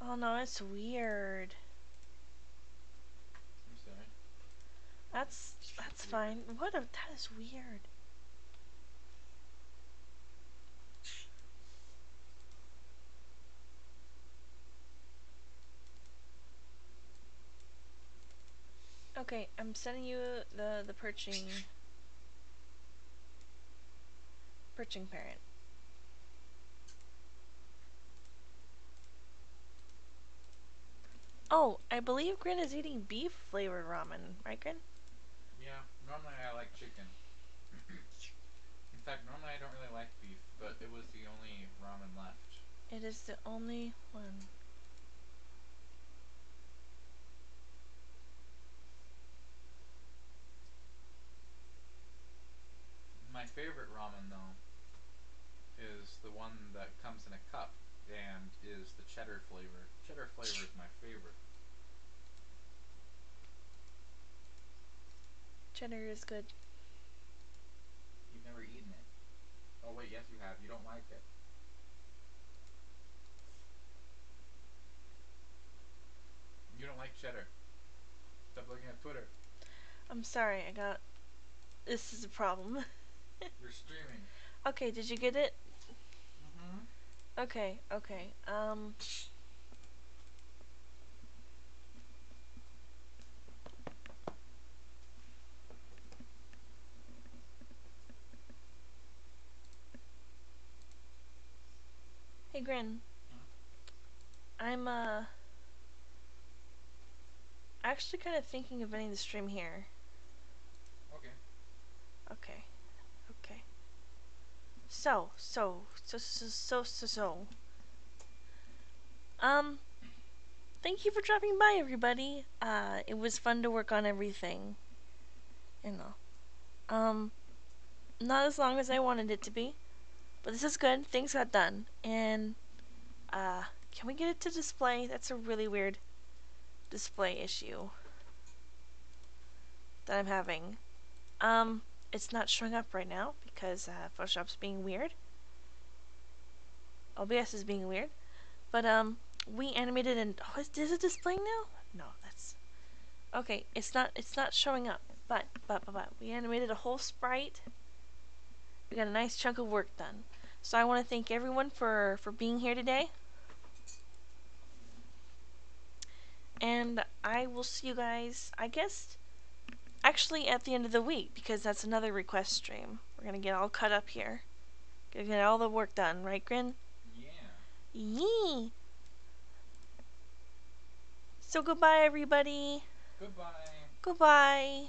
Oh no, it's weird. I'm sorry. That's Weird. fine. What a... That is weird. Okay, I'm sending you the perching parent. Oh, I believe Grin is eating beef flavored ramen, right, Grin? Yeah, normally I like chicken. In fact, normally I don't really like beef, but it was the only ramen left. It is the only one. My favorite ramen, though, is the one that comes in a cup and is the cheddar flavor. Cheddar flavor is my favorite. Cheddar is good. You've never eaten it. Oh wait, yes you have. You don't like it. You don't like cheddar. Stop looking at Twitter. I'm sorry, I got... This is a problem. You're streaming. Okay, did you get it? Mm-hmm. Okay, okay. Hey, Grin. Huh? I'm, actually kind of thinking of ending the stream here. Okay. Okay. Okay. So. Thank you for dropping by, everybody. It was fun to work on everything. You know. Not as long as I wanted it to be. But this is good. Things got done. And, can we get it to display? That's a really weird display issue that I'm having. It's not showing up right now because, Photoshop's being weird. OBS is being weird. But, we animated and is it displaying now? No, that's okay. It's not showing up. But we animated a whole sprite. We got a nice chunk of work done. So I want to thank everyone for being here today. And I will see you guys, I guess, actually at the end of the week, because that's another request stream. We're gonna get all cut up here. Gonna get all the work done, right, Grin? Yeah. Yee! So goodbye, everybody. Goodbye. Goodbye.